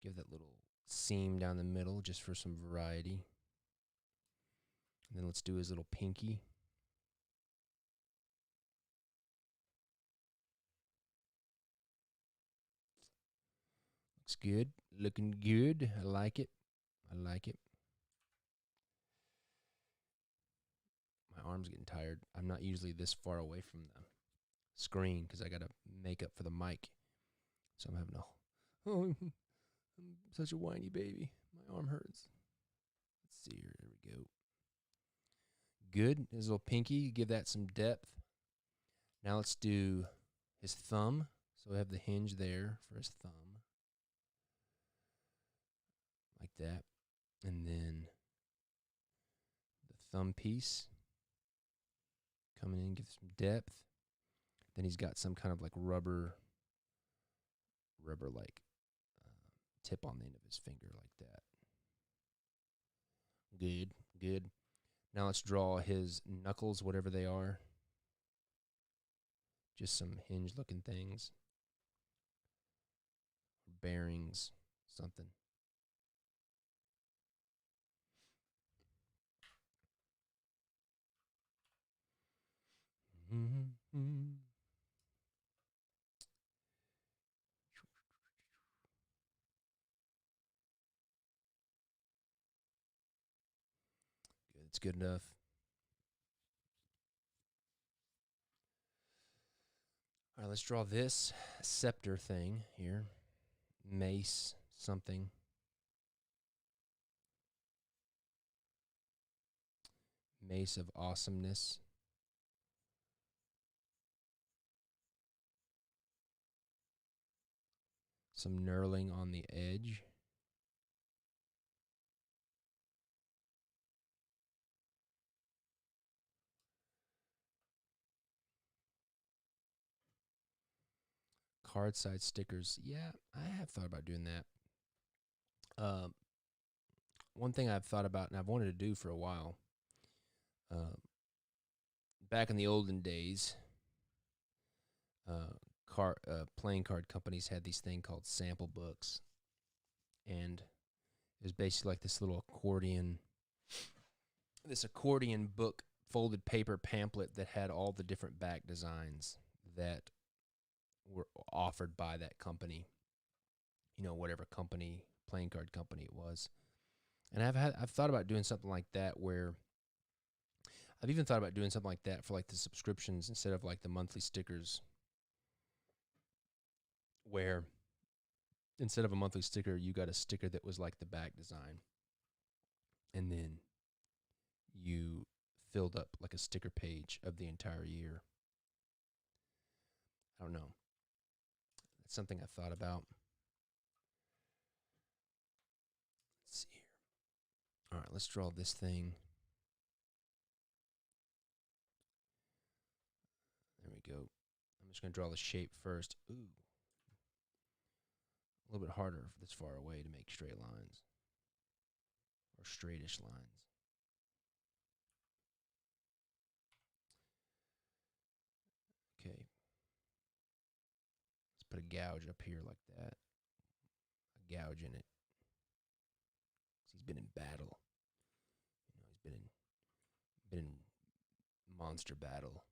Give that little seam down the middle just for some variety. And then let's do his little pinky. Looks good. Looking good. I like it. I like it. My arm's getting tired. I'm not usually this far away from the screen because I got to make up for the mic. So I'm having I'm such a whiny baby. My arm hurts. Let's see here. There we go. Good. His little pinky. Give that some depth. Now let's do his thumb. So we have the hinge there for his thumb. Like that. And then the thumb piece. Coming in, give some depth. Then he's got some kind of like rubber rubber like tip on the end of his finger like that. Good, good. Now let's draw his knuckles, whatever they are. Just some hinge-looking things. Bearings, something. Mm-hmm. Good, it's good enough. All right, let's draw this scepter thing here. Mace, something. Mace of awesomeness. Some knurling on the edge. Card side stickers. Yeah, I have thought about doing that. One thing I've thought about and I've wanted to do for a while, back in the olden days, playing card companies had these thing called sample books, and it was basically like this little accordion book, folded paper pamphlet that had all the different back designs that were offered by that company, whatever company, playing card company it was. And I've thought about doing something like that, where I've even thought about doing something like that for like the subscriptions instead of like the monthly stickers, where instead of a monthly sticker, you got a sticker that was like the back design, and then you filled up like a sticker page of the entire year. I don't know. That's something I've thought about. Let's see here. All right, let's draw this thing. There we go. I'm just going to draw the shape first. Ooh. A little bit harder this far away to make straight lines. Or straightish lines. Okay. Let's put a gouge up here like that. A gouge in it. He's been in battle. He's been in monster battle.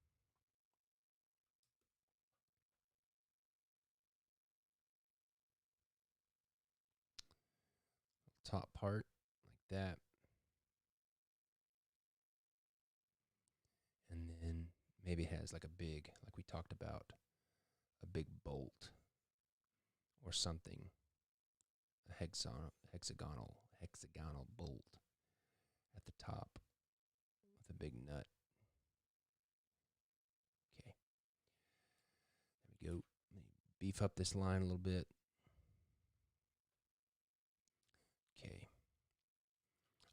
Top part like that. And then maybe it has like a big, like we talked about, a big bolt or something. A hexagonal bolt at the top with a big nut. Okay. There we go. Let me beef up this line a little bit. Okay.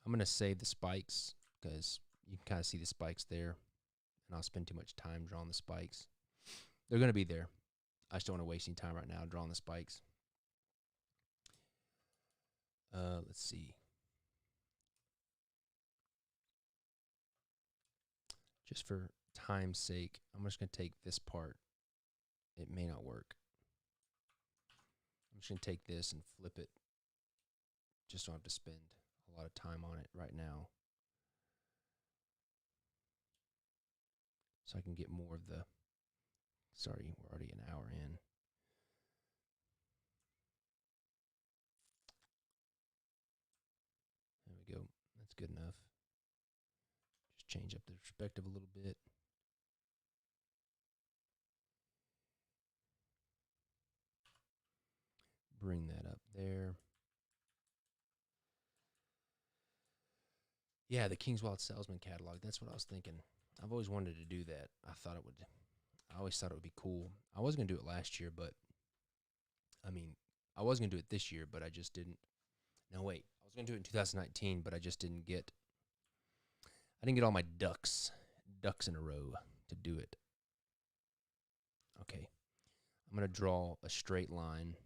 I'm going to save the spikes because you can kind of see the spikes there, and I'll spend too much time drawing the spikes. They're going to be there. I just don't want to waste any time right now drawing the spikes. Let's see. Just for time's sake, I'm just going to take this part. It may not work. I'm just going to take this and flip it. Just don't have to spend a lot of time on it right now. So I can get more of the... Sorry, we're already an hour in. There we go. That's good enough. Just change up the perspective a little bit. Bring that up there. Yeah, the King's Wild Salesman catalog. That's what I was thinking. I've always wanted to do that. I always thought it would be cool. I was going to do it last year, but I was going to do it this year, but I just didn't. No, wait. I was going to do it in 2019, but I just didn't get all my ducks in a row to do it. Okay. I'm going to draw a straight line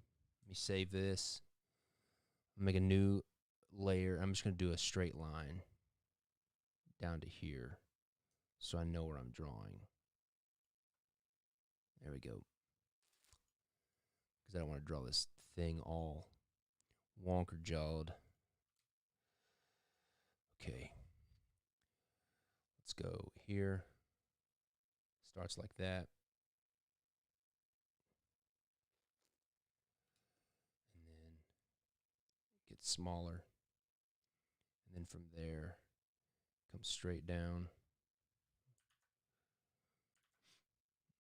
Let me save this. Make a new layer. I'm just going to do a straight line down to here so I know where I'm drawing. There we go. Because I don't want to draw this thing all wonker jawed. Okay. Let's go here. Starts like that. And then gets smaller. And then from there, comes straight down.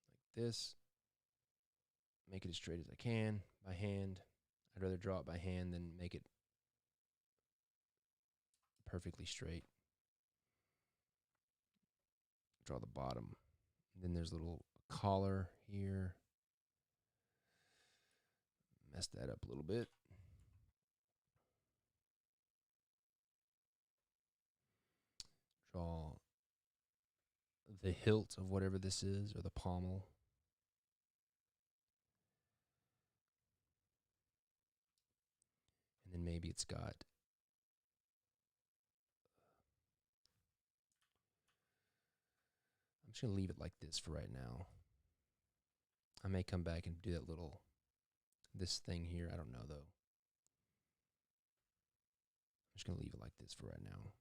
Like this. Make it as straight as I can by hand. I'd rather draw it by hand than make it perfectly straight. Draw the bottom. And then there's a little collar here. Mess that up a little bit. Draw the hilt of whatever this is, or the pommel. And then maybe it's got I'm just going to leave it like this for right now. I may come back and do that this thing here. I don't know, though. I'm just going to leave it like this for right now.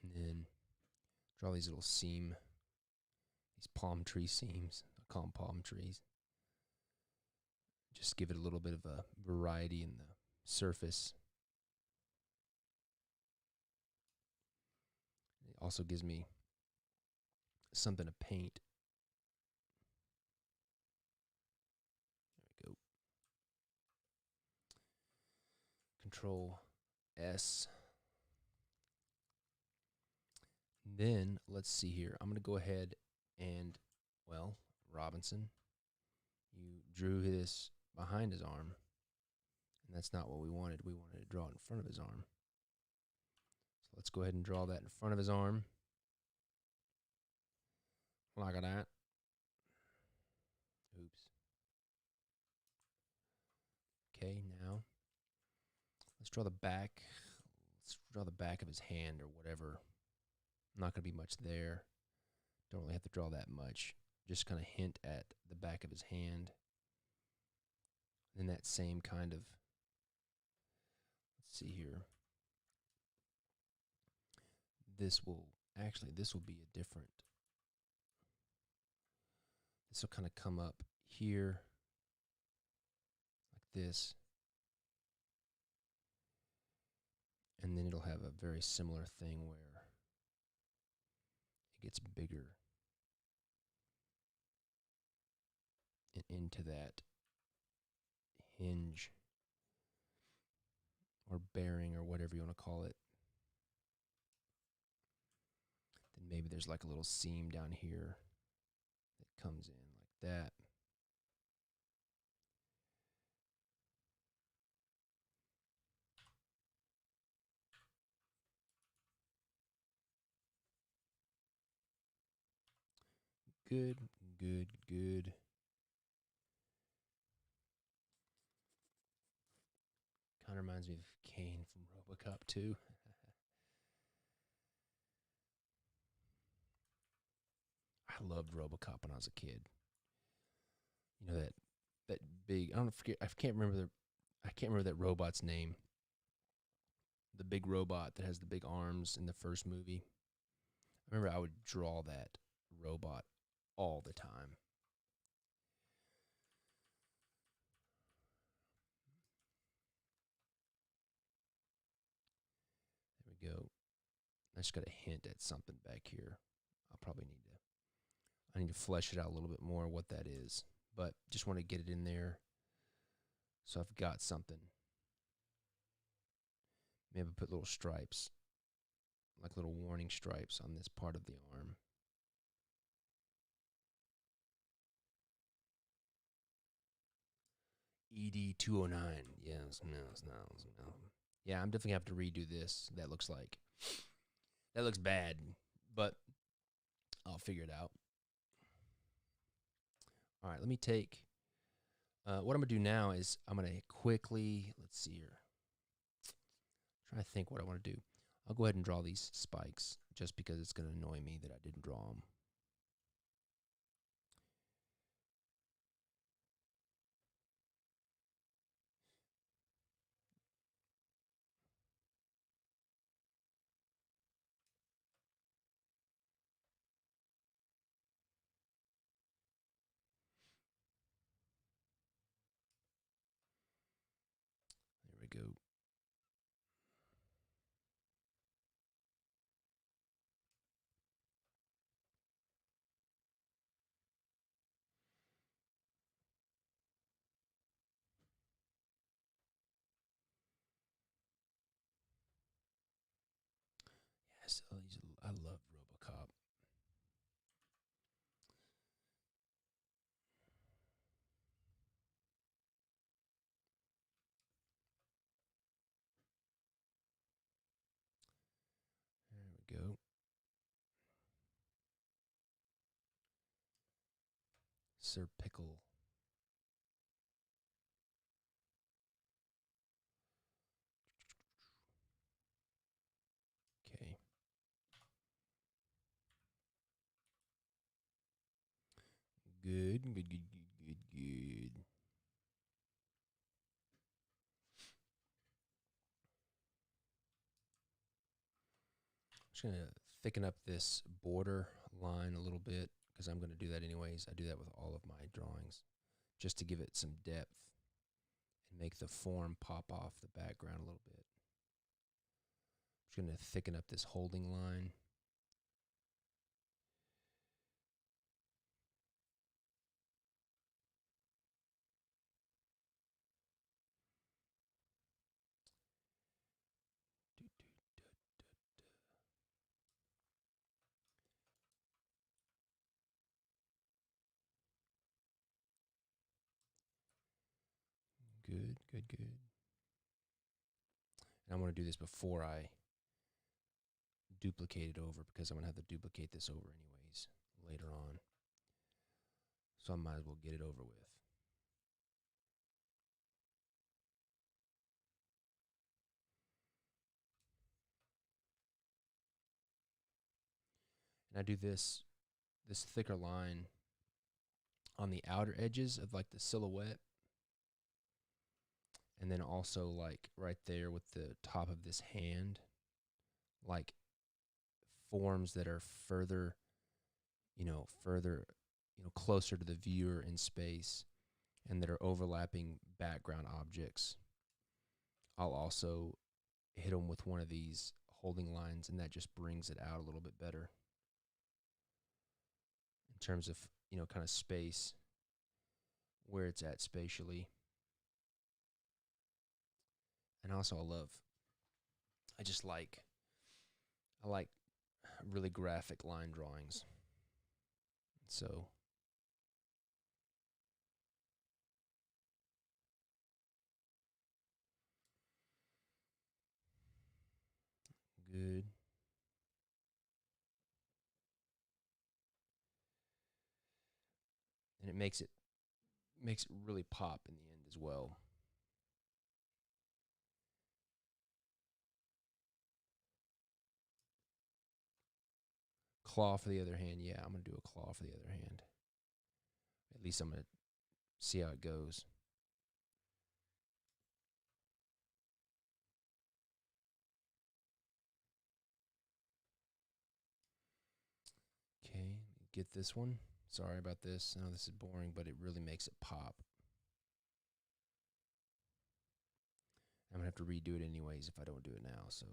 And then draw these little these palm tree seams. I call them palm trees. Just give it a little bit of a variety in the surface. It also gives me something to paint. There we go. Control S. Then let's see here. I'm going to go ahead and, well, Robinson, you drew this behind his arm, and that's not what we wanted. We wanted to draw it in front of his arm. So let's go ahead and draw that in front of his arm. Like that. Oops. Okay, now let's draw the back. Let's draw the back of his hand or whatever. Not going to be much there. Don't really have to draw that much. Just kind of hint at the back of his hand. Then that same kind of, let's see here. This will be a different. This will kind of come up here like this. And then it'll have a very similar thing where it gets bigger and into that hinge or bearing or whatever you want to call it. Then maybe there's like a little seam down here that comes in like that. Good, good, good. Kind of reminds me of Kane from RoboCop too. I loved RoboCop when I was a kid. You know that big. I can't remember that robot's name. The big robot that has the big arms in the first movie. I remember I would draw that robot all the time. There we go. I just got a hint at something back here. I need to flesh it out a little bit more what that is. But just want to get it in there so I've got something. Maybe put little stripes, like little warning stripes on this part of the arm. ED 209. Yes, no. Yeah, I'm definitely have to redo this. That looks bad, but I'll figure it out. All right, let me take, what I'm going to do now is I'm going to quickly, let's see here. Trying to think what I want to do. I'll go ahead and draw these spikes just because it's going to annoy me that I didn't draw them. There we go. Yes, I love RoboCop. There we go. Sir Pickle. Okay. Good, good, good, good, good, good. I'm just going to thicken up this border line a little bit because I'm going to do that anyways. I do that with all of my drawings just to give it some depth and make the form pop off the background a little bit. I'm just going to thicken up this holding line. Good, good, good. And I'm going to do this before I duplicate it over because I'm going to have to duplicate this over anyways later on. So I might as well get it over with. And I do this thicker line on the outer edges of like the silhouette. And then also like right there with the top of this hand, like forms that are further, closer to the viewer in space and that are overlapping background objects. I'll also hit them with one of these holding lines, and that just brings it out a little bit better in terms of, kind of space, where it's at spatially. And also I like really graphic line drawings. So good. And it makes it really pop in the end as well. Claw for the other hand. Yeah, I'm going to do a claw for the other hand. At least I'm going to see how it goes. Okay, get this one. Sorry about this. I know this is boring, but it really makes it pop. I'm going to have to redo it anyways if I don't do it now, so.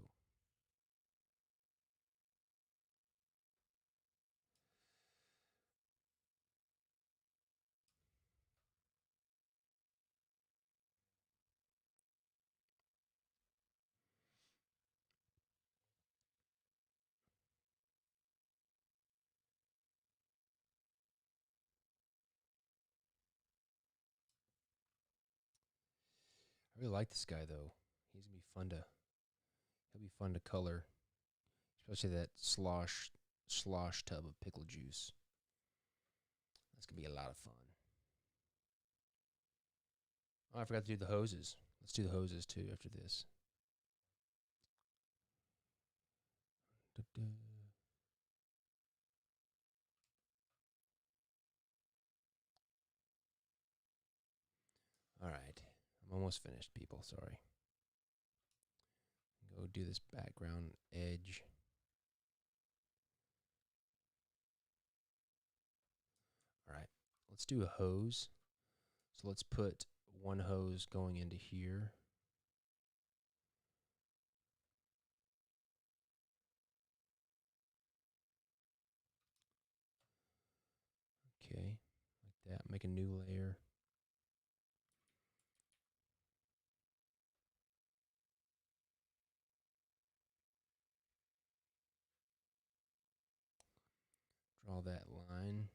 I really like this guy though. He'll be fun to color, especially that slosh tub of pickle juice. That's gonna be a lot of fun. Oh, I forgot to do the hoses. Let's do the hoses too after this. Da-da. All right. I'm almost finished, people. Sorry. Go do this background edge. All right. Let's do a hose. So let's put one hose going into here. Okay. Like that. Make a new layer. Draw that line.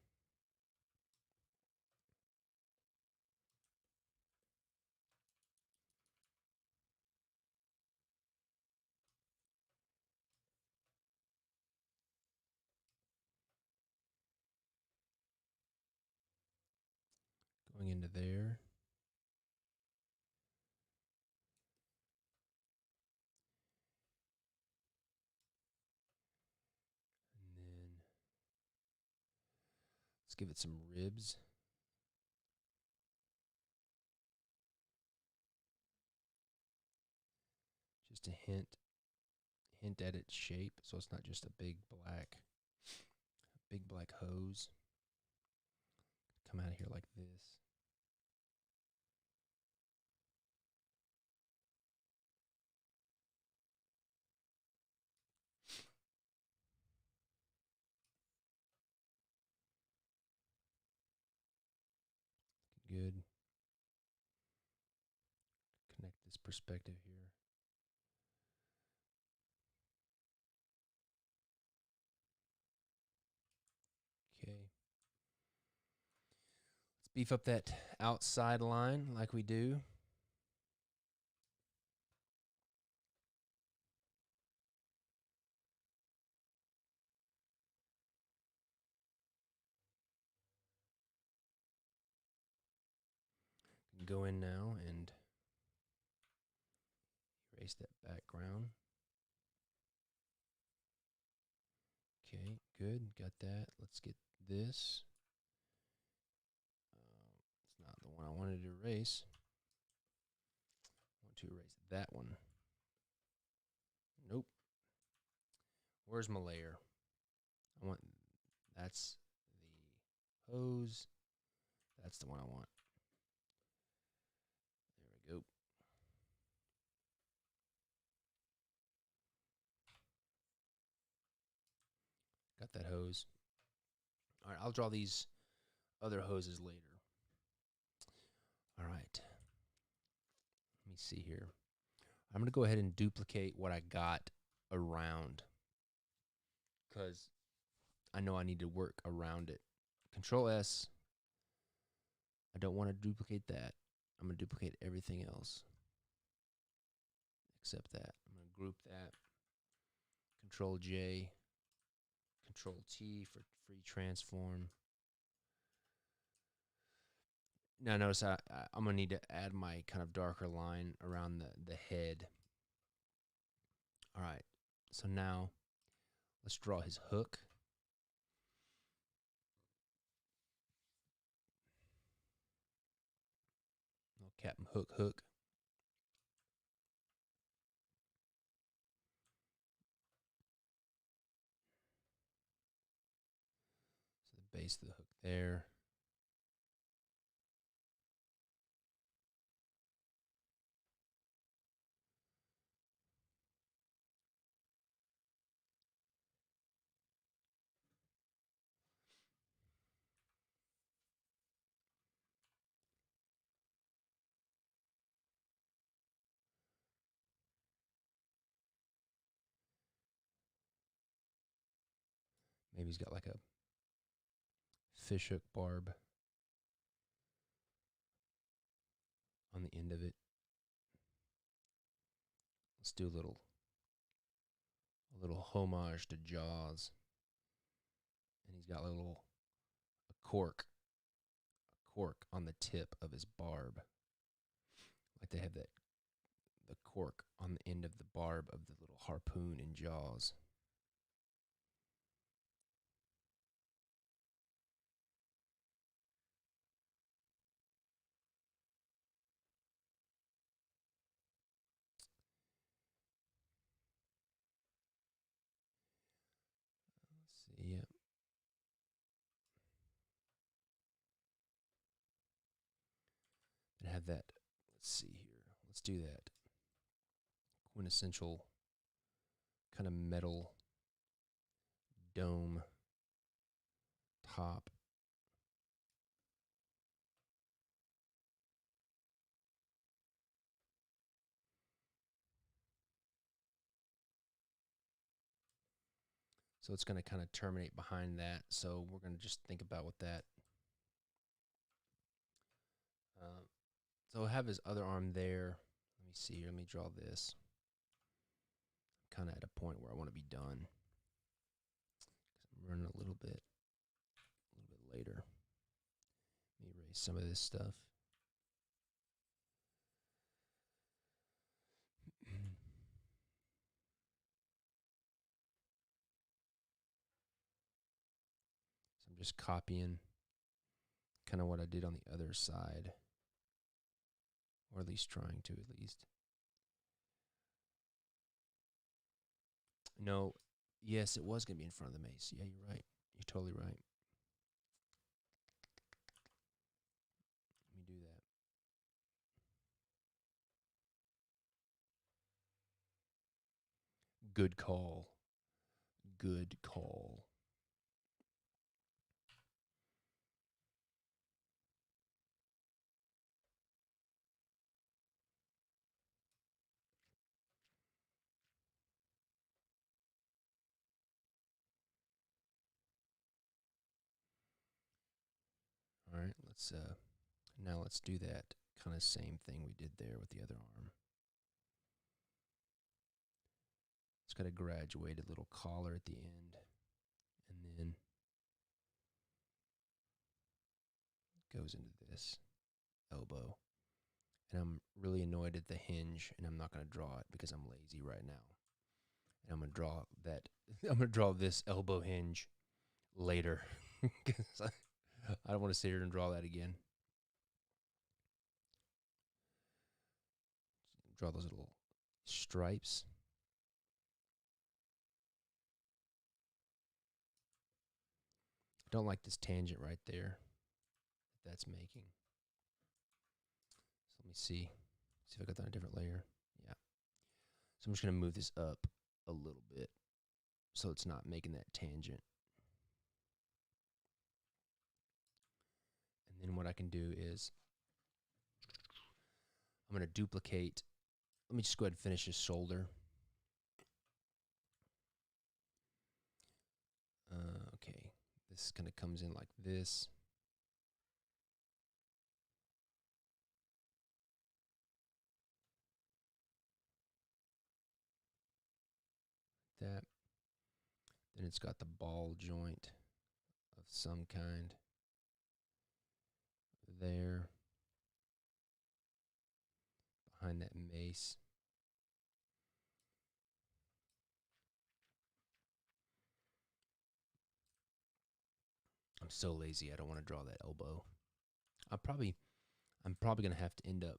Going into there. And then let's give it some ribs. Just a hint at its shape, so it's not just a big black hose. Come out of here like this. Good. Connect this perspective here. Okay. Let's beef up that outside line like we do. Go in now and erase that background. Okay, good. Got that. Let's get this. It's not the one I wanted to erase. I want to erase that one. Nope. Where's my layer? That's the hose. That's the one I want. There we go. Got that hose. All right, I'll draw these other hoses later. All right. Let me see here. I'm going to go ahead and duplicate what I got around, because I know I need to work around it. Control S. I don't want to duplicate that. I'm going to duplicate everything else except that. I'm going to group that. Control J. Control T for free transform. Now notice I'm going to need to add my kind of darker line around the head. All right. So now let's draw his hook. Little Captain Hook hook. So the base of the hook there. Maybe he's got like a fishhook barb on the end of it. Let's do a little homage to Jaws. And he's got a cork on the tip of his barb. Like they have the cork on the end of the barb of the little harpoon in Jaws. Let's see, yeah. And have that. Let's see here. Let's do that quintessential kind of metal dome top. So it's going to kind of terminate behind that. So we're going to just think about what that. So I have his other arm there. Let me see here. Let me draw this. I'm kind of at a point where I want to be done. I'm running a little bit later. Let me erase some of this stuff. So I'm just copying kind of what I did on the other side, or at least trying to at least. No, yes, it was going to be in front of the mace. Yeah, you're right. You're totally right. Let me do that. Good call. Good call. All right, now let's do that kind of same thing we did there with the other arm. It's got a graduated little collar at the end, and then goes into this elbow. And I'm really annoyed at the hinge, and I'm not going to draw it because I'm lazy right now. And I'm going to draw that. I'm going to draw this elbow hinge later because I don't want to sit here and draw that again. Draw those little stripes. I don't like this tangent right there that that's making. So let me see. See if I got that on a different layer. Yeah. So I'm just going to move this up a little bit so it's not making that tangent. And then what I can do is I'm going to duplicate. Let me just go ahead and finish his shoulder. Okay. This kind of comes in like this. That. Then it's got the ball joint of some kind there behind that mace. I'm so lazy. I don't want to draw that elbow. I'm probably going to have to end up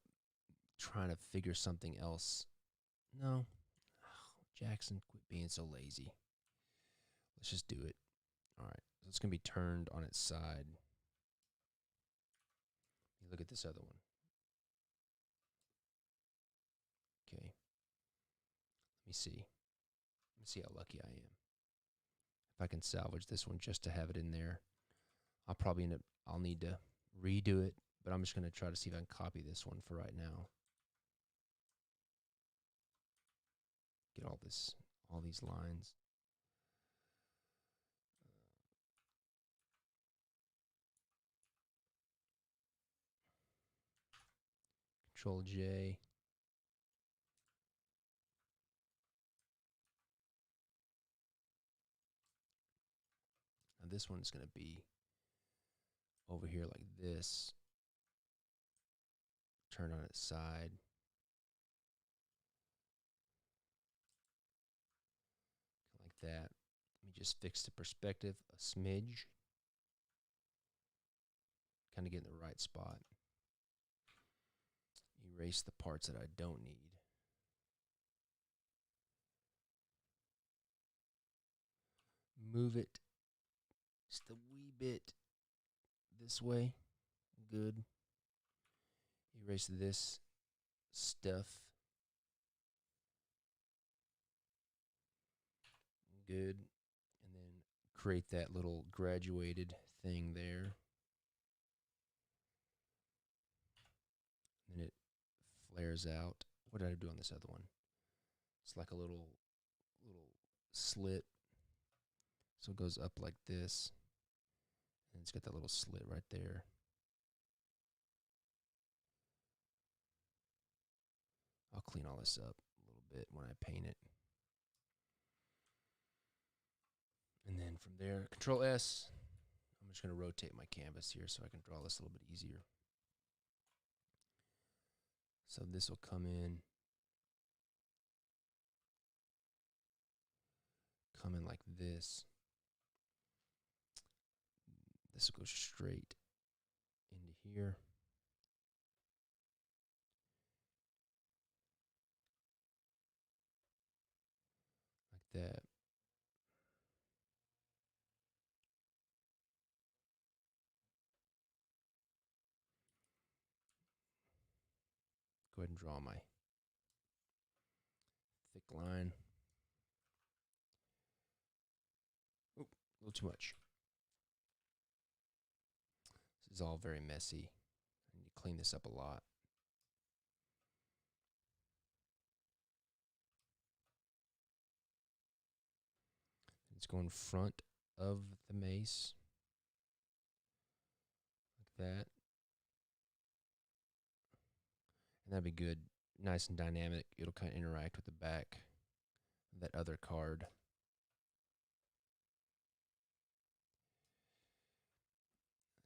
trying to figure something else. No. Oh, Jackson, quit being so lazy. Let's just do it. All right. So it's going to be turned on its side. Look at this other one. Okay. Let me see. Let me see how lucky I am. If I can salvage this one just to have it in there. I'll need to redo it, but I'm just going to try to see if I can copy this one for right now. Get all these lines. Control J. Now this one's going to be over here like this. Turn on its side. that. Let me just fix the perspective a smidge. Kind of get in the right spot. Erase the parts that I don't need. Move it just a wee bit this way. Good. Erase this stuff. Good. And then create that little graduated thing there. And it flares out. What did I do on this other one? It's like a little slit. So it goes up like this. And it's got that little slit right there. I'll clean all this up a little bit when I paint it. And then from there, Control S. I'm just going to rotate my canvas here so I can draw this a little bit easier. So this will come in like this. This will go straight into here. Like that. Go ahead and draw my thick line. Oop, a little too much. This is all very messy. I need to clean this up a lot. It's going in front of the mace. Like that. And that'd be good. Nice and dynamic. It'll kind of interact with the back of that other card.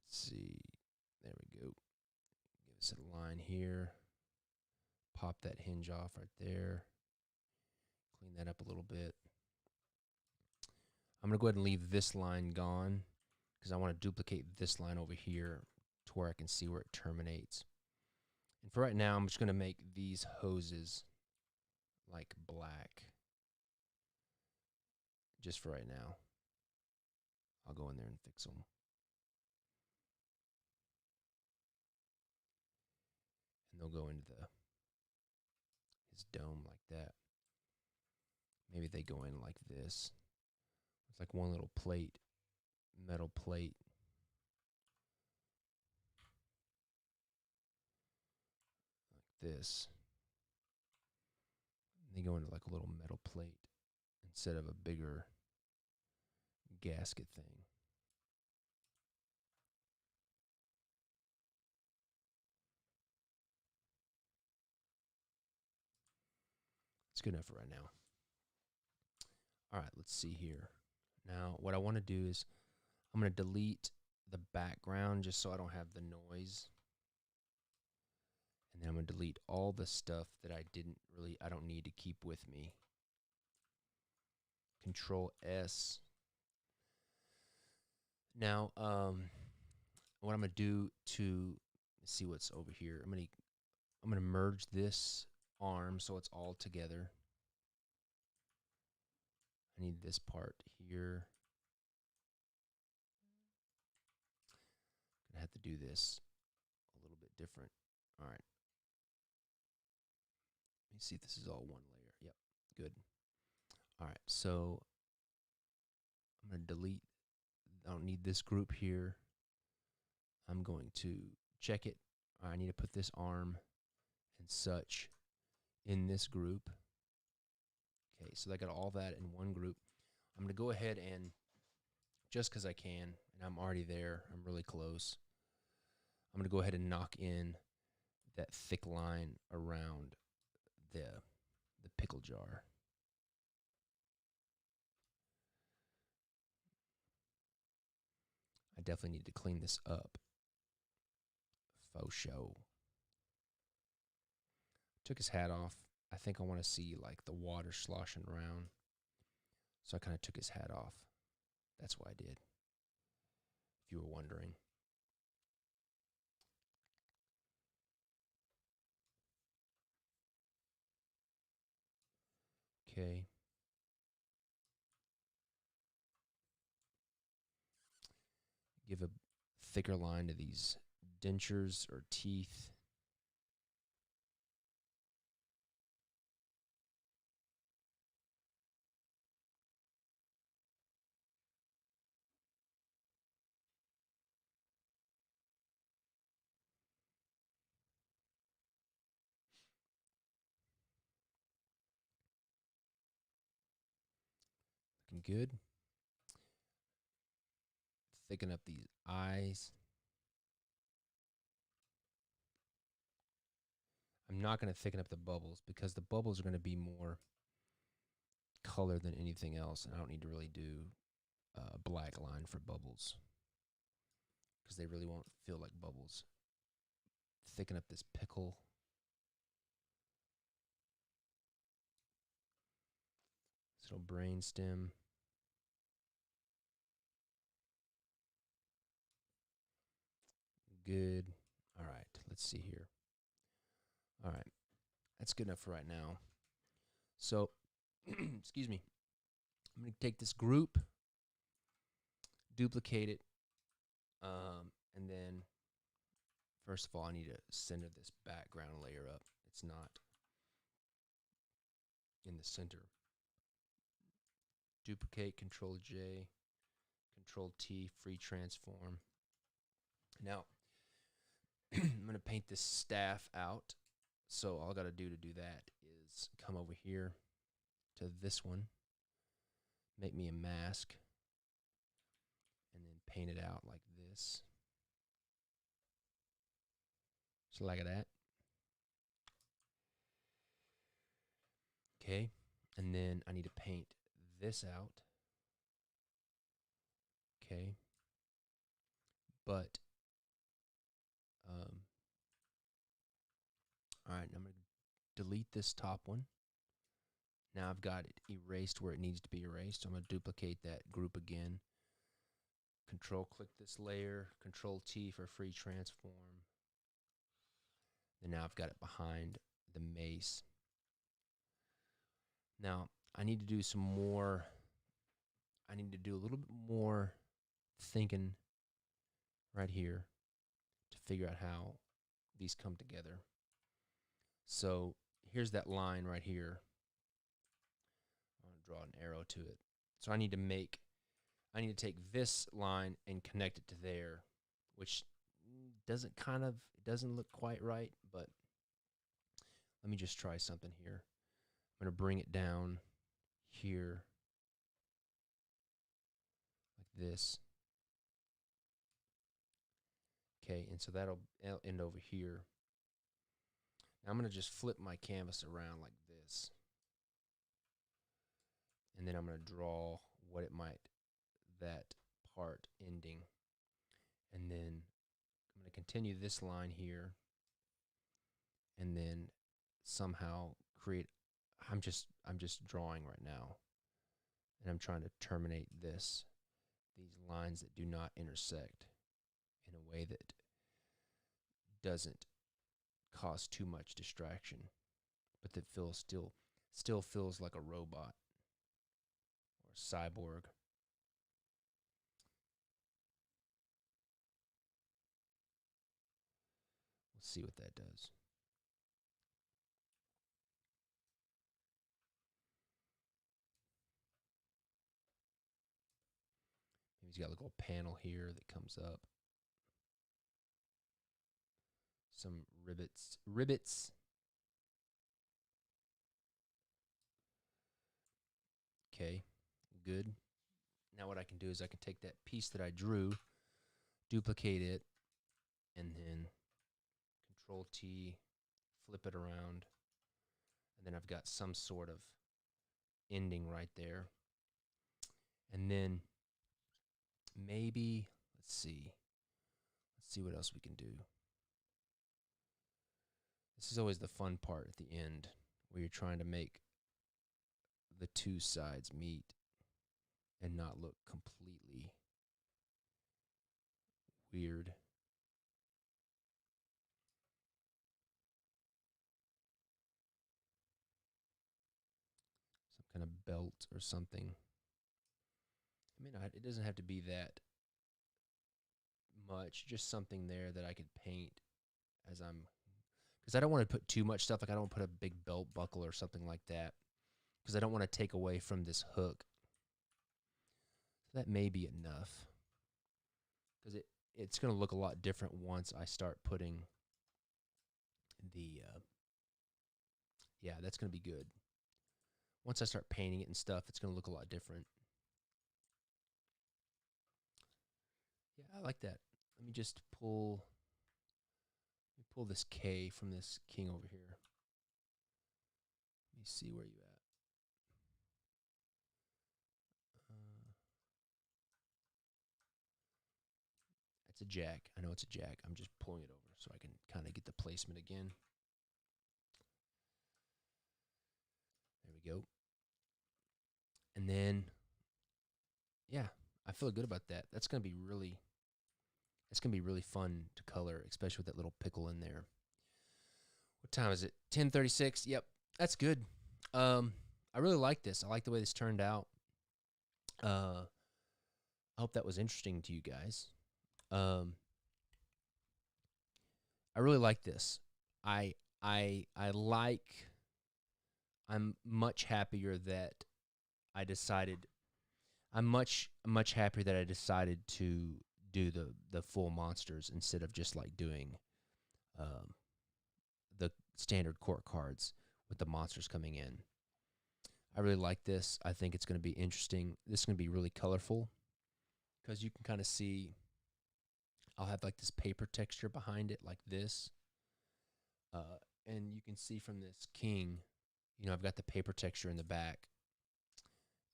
Let's see. There we go. Give us a line here. Pop that hinge off right there. Clean that up a little bit. I'm going to go ahead and leave this line gone because I want to duplicate this line over here to where I can see where it terminates. And for right now, I'm just going to make these hoses like black. Just for right now. I'll go in there and fix them. And they'll go into his dome like that. Maybe they go in like this. It's like one little plate, metal plate. Like this. And they go into like a little metal plate instead of a bigger gasket thing. It's good enough for right now. All right, let's see here. Now, what I want to do is I'm going to delete the background just so I don't have the noise. And then I'm going to delete all the stuff that I don't need to keep with me. Control S. Now, what I'm going to do to see what's over here, I'm going to merge this arm so it's all together. I need this part here. I have to do this a little bit different. All right. Let me see if this is all one layer. Yep, good. All right, so I'm going to delete. I don't need this group here. I'm going to check it. I need to put this arm and such in this group. Okay, so I got all that in one group. I'm going to go ahead and, just because I can, and I'm already there, I'm really close, I'm going to go ahead and knock in that thick line around the pickle jar. I definitely need to clean this up. Faux show. Took his hat off. I think I want to see like the water sloshing around. So I kind of took his hat off. That's what I did, if you were wondering. Okay. Give a thicker line to these dentures or teeth. Looking good. Thicken up these eyes. I'm not going to thicken up the bubbles because the bubbles are going to be more color than anything else, and I don't need to really do a black line for bubbles because they really won't feel like bubbles. Thicken up this pickle. This little brain stem. Good. All right, let's see here. All right, that's good enough for right now. So, excuse me. I'm going to take this group, duplicate it, and then, first of all, I need to center this background layer up. It's not in the center. Duplicate, Control J, Control T, free transform. Now, I'm going to paint this staff out. So all I got to do that is come over here to this one, make me a mask, and then paint it out like this. So like that. Okay, and then I need to paint this out. Okay, but all right, I'm going to delete this top one. Now I've got it erased where it needs to be erased. So I'm going to duplicate that group again. Control click this layer, Control T for free transform. And now I've got it behind the mace. Now I need to do some more. I need to do a little bit more thinking right here to figure out how these come together. So here's that line right here. I'm going to draw an arrow to it. So I need to take this line and connect it to there, which doesn't look quite right, but let me just try something here. I'm going to bring it down here like this. Okay, and so that'll end over here. Now I'm going to just flip my canvas around like this. And then I'm going to draw that part ending. And then I'm going to continue this line here. And then somehow create, I'm just drawing right now. And I'm trying to terminate these lines that do not intersect in a way that doesn't cause too much distraction, but that still feels like a robot or a cyborg. We'll see what that does. Maybe he's got like a little panel here that comes up. Some rivets. Okay, good. Now what I can do is I can take that piece that I drew, duplicate it, and then Control T, flip it around, and then I've got some sort of ending right there. And then maybe, let's see what else we can do. This is always the fun part at the end, where you're trying to make the two sides meet. and not look completely weird. Some kind of belt or something. I mean, it doesn't have to be that much. Just something there that I could paint as I'm, because I don't want to put too much stuff. Like I don't put a big belt buckle or something like that, because I don't want to take away from this hook. So that may be enough, because it's going to look a lot different once I start putting the, yeah, that's going to be good. Once I start painting it and stuff, it's going to look a lot different. Yeah, I like that. Let me just pull this K from this king over here. Let me see where you at. It's a jack. I know it's a jack. I'm just pulling it over so I can kind of get the placement again. There we go. And then, yeah, I feel good about that. That's going to be really, it's going to be really fun to color, especially with that little pickle in there. What time is it? 10:36. Yep, that's good. I really like this. I like the way this turned out. I hope that was interesting to you guys. I really like this. I'm much happier that I decided. I'm much happier that I decided to do the full monsters instead of just like doing the standard court cards with the monsters coming in. I really like this. I think it's going to be interesting. This is going to be really colorful because you can kind of see. I'll have like this paper texture behind it like this. And you can see from this king, you know, I've got the paper texture in the back.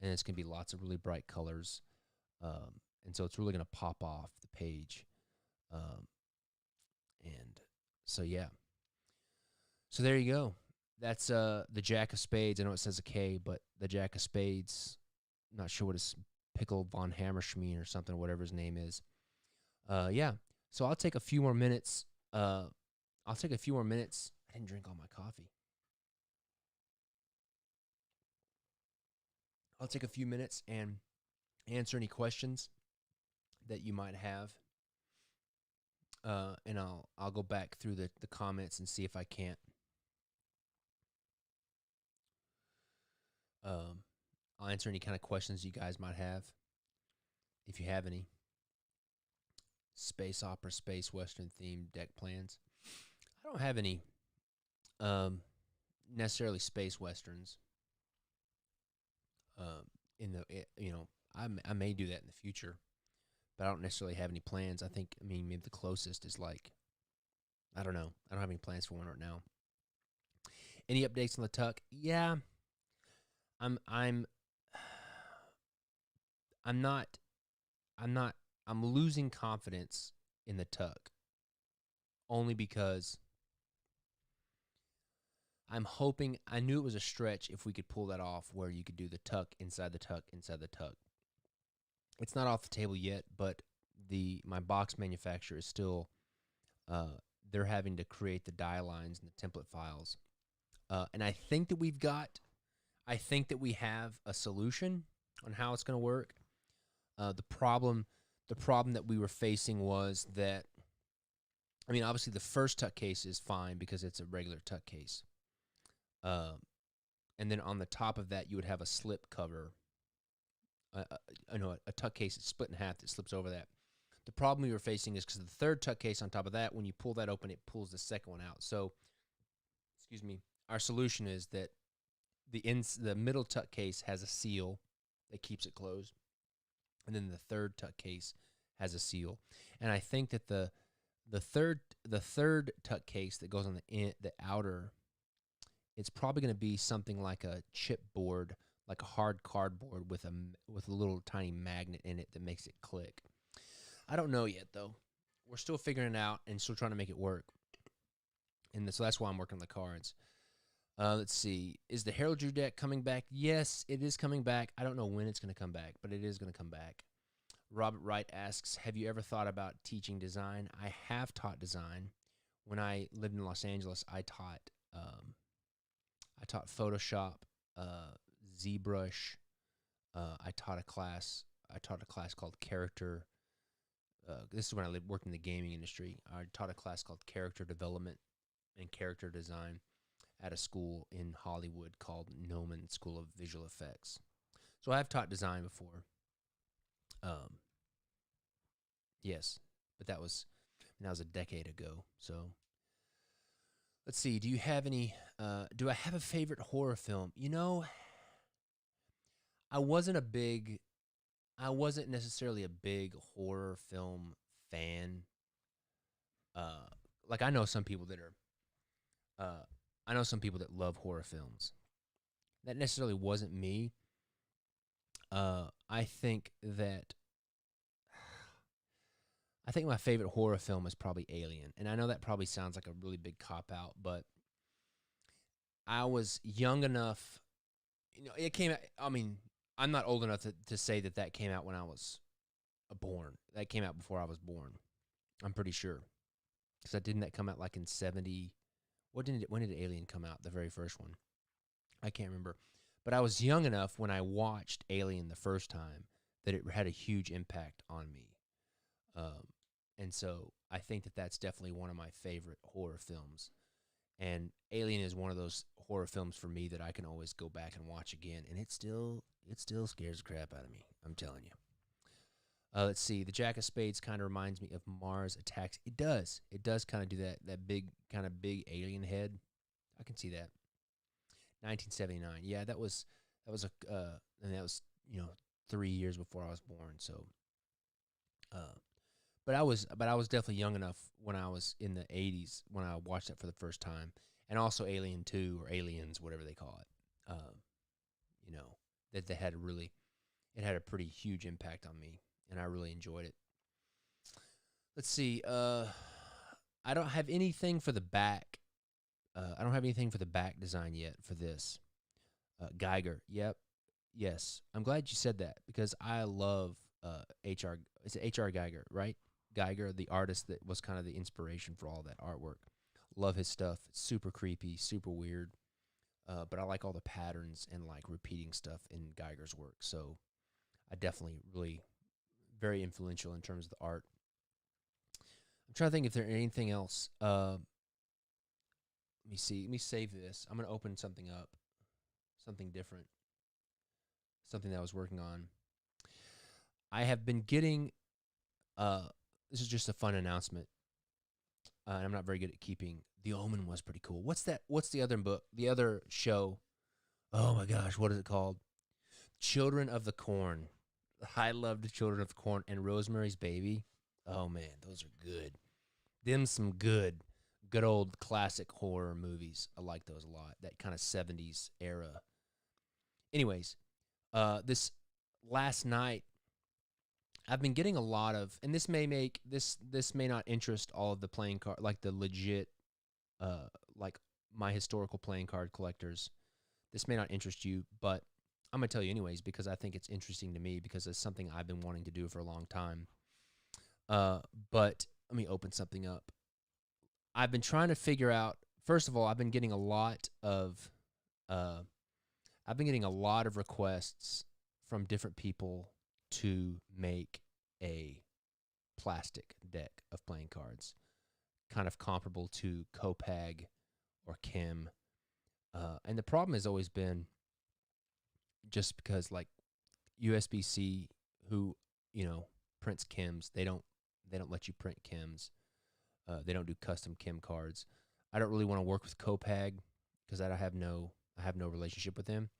And it's going to be lots of really bright colors. And so it's really going to pop off the page. And so, yeah. So there you go. That's the Jack of Spades. I know it says a K, but the Jack of Spades. I'm not sure what his Pickle von Hammerschmied or something, whatever his name is. Yeah. So I'll take a few more minutes. I didn't drink all my coffee. I'll take a few minutes and answer any questions that you might have. And I'll go back through the comments and see if I can't. I'll answer any kind of questions you guys might have, if you have any. Space opera, space western themed deck plans. I don't have any necessarily space westerns. I may do that in the future, but I don't necessarily have any plans. I mean, maybe the closest is like, I don't know. I don't have any plans for one right now. Any updates on the tuck? Yeah. I'm losing confidence in the tuck only because I'm hoping, I knew it was a stretch if we could pull that off where you could do the tuck inside the tuck inside the tuck. It's not off the table yet, but my box manufacturer is still, they're having to create the die lines and the template files. And I think that we have a solution on how it's going to work. The problem that we were facing was that, I mean, obviously the first tuck case is fine because it's a regular tuck case. And then on the top of that, you would have a slip cover. A tuck case that's split in half that slips over that. The problem we were facing is because the third tuck case on top of that, when you pull that open, it pulls the second one out. So, our solution is that the middle tuck case has a seal that keeps it closed. And then the third tuck case has a seal. And I think that the third tuck case that goes on the outer, it's probably going to be something like a chipboard, like a hard cardboard with a little tiny magnet in it that makes it click. I don't know yet though. We're still figuring it out and still trying to make it work. And so that's why I'm working on the cards. Let's see. Is the Heraldry deck coming back? Yes, it is coming back. I don't know when it's going to come back, but it is going to come back. Robert Wright asks, have you ever thought about teaching design? I have taught design. When I lived in Los Angeles, I taught Photoshop, ZBrush. I taught a class called Character. This is when I worked in the gaming industry. I taught a class called Character Development and Character Design at a school in Hollywood called Noman School of Visual Effects. So I've taught design before. Yes, but that was a decade ago. So let's see. Do you have any? Do I have a favorite horror film? You know, I wasn't necessarily a big horror film fan. Like I know some people that love horror films. That necessarily wasn't me. I think my favorite horror film is probably Alien. And I know that probably sounds like a really big cop-out, but I was young enough, it came out, I'm not old enough to say that came out when I was born. That came out before I was born, I'm pretty sure. Because didn't that come out like in 70? When did Alien come out, the very first one? I can't remember. But I was young enough when I watched Alien the first time that it had a huge impact on me. And so I think that's definitely one of my favorite horror films. And Alien is one of those horror films for me that I can always go back and watch again. And it still scares the crap out of me, I'm telling you. Let's see. The Jack of Spades kind of reminds me of Mars Attacks. It does. It does kind of do that big alien head. I can see that. 1979. Yeah, that was 3 years before I was born. So, but I was definitely young enough when I was in the 80s when I watched that for the first time, and also Alien 2 or Aliens, whatever they call it. That it had a pretty huge impact on me, and I really enjoyed it. Let's see. I don't have anything for the back. I don't have anything for the back design yet for this. Geiger. Yep. Yes. I'm glad you said that because I love H.R. Is it H.R. Geiger, right? Geiger, the artist that was kind of the inspiration for all that artwork. Love his stuff. It's super creepy, super weird. But I like all the patterns and like repeating stuff in Geiger's work. So I definitely really very influential in terms of the art. I'm trying to think if there's anything else. Let me see. Let me save this. I'm going to open something up, something different, something that I was working on. I have been getting, this is just a fun announcement. And I'm not very good at keeping. The Omen was pretty cool. What's that? What's the other book? The other show? Oh my gosh, what is it called? Children of the Corn. I love the Children of the Corn and Rosemary's Baby. Oh man, those are good. Them some good old classic horror movies. I like those a lot. That kind of 70s era. Anyways, this last night, I've been getting a lot of, and this may not interest all of the playing card, like the legit, like my historical playing card collectors. This may not interest you, but I'm going to tell you anyways because I think it's interesting to me because it's something I've been wanting to do for a long time. But let me open something up. I've been trying to figure out, first of all, I've been getting a lot of requests from different people to make a plastic deck of playing cards, kind of comparable to Copag or Kim. And the problem has always been just because like USBC, who, prints Kims, they don't let you print Kims. They don't do custom Kim cards. I don't really want to work with Copag because I have no relationship with them.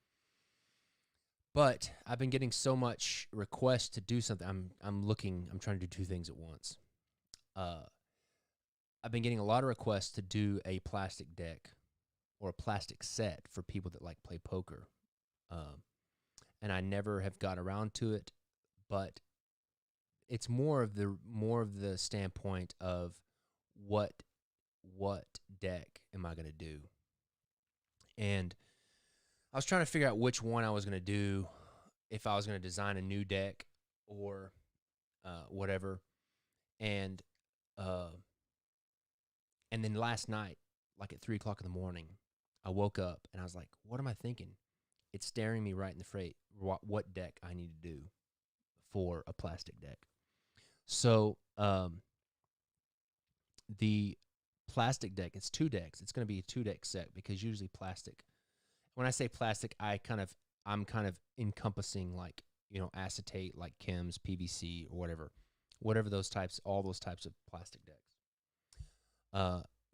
But I've been getting so much requests to do something. I'm trying to do two things at once. I've been getting a lot of requests to do a plastic deck or a plastic set for people that like play poker. And I never have got around to it, but it's more of the standpoint of what deck am I going to do? And I was trying to figure out which one I was going to do, if I was going to design a new deck or whatever. And uh, and then last night, like at 3 o'clock in the morning, I woke up and I was like, what am I thinking? It's staring me right in the face what deck I need to do for a plastic deck. So the plastic deck, it's 2 decks. It's going to be a 2-deck set, because usually plastic, when I say plastic, I'm kind of encompassing, like, acetate, like chems, PVC, or whatever those types, all those types of plastic decks.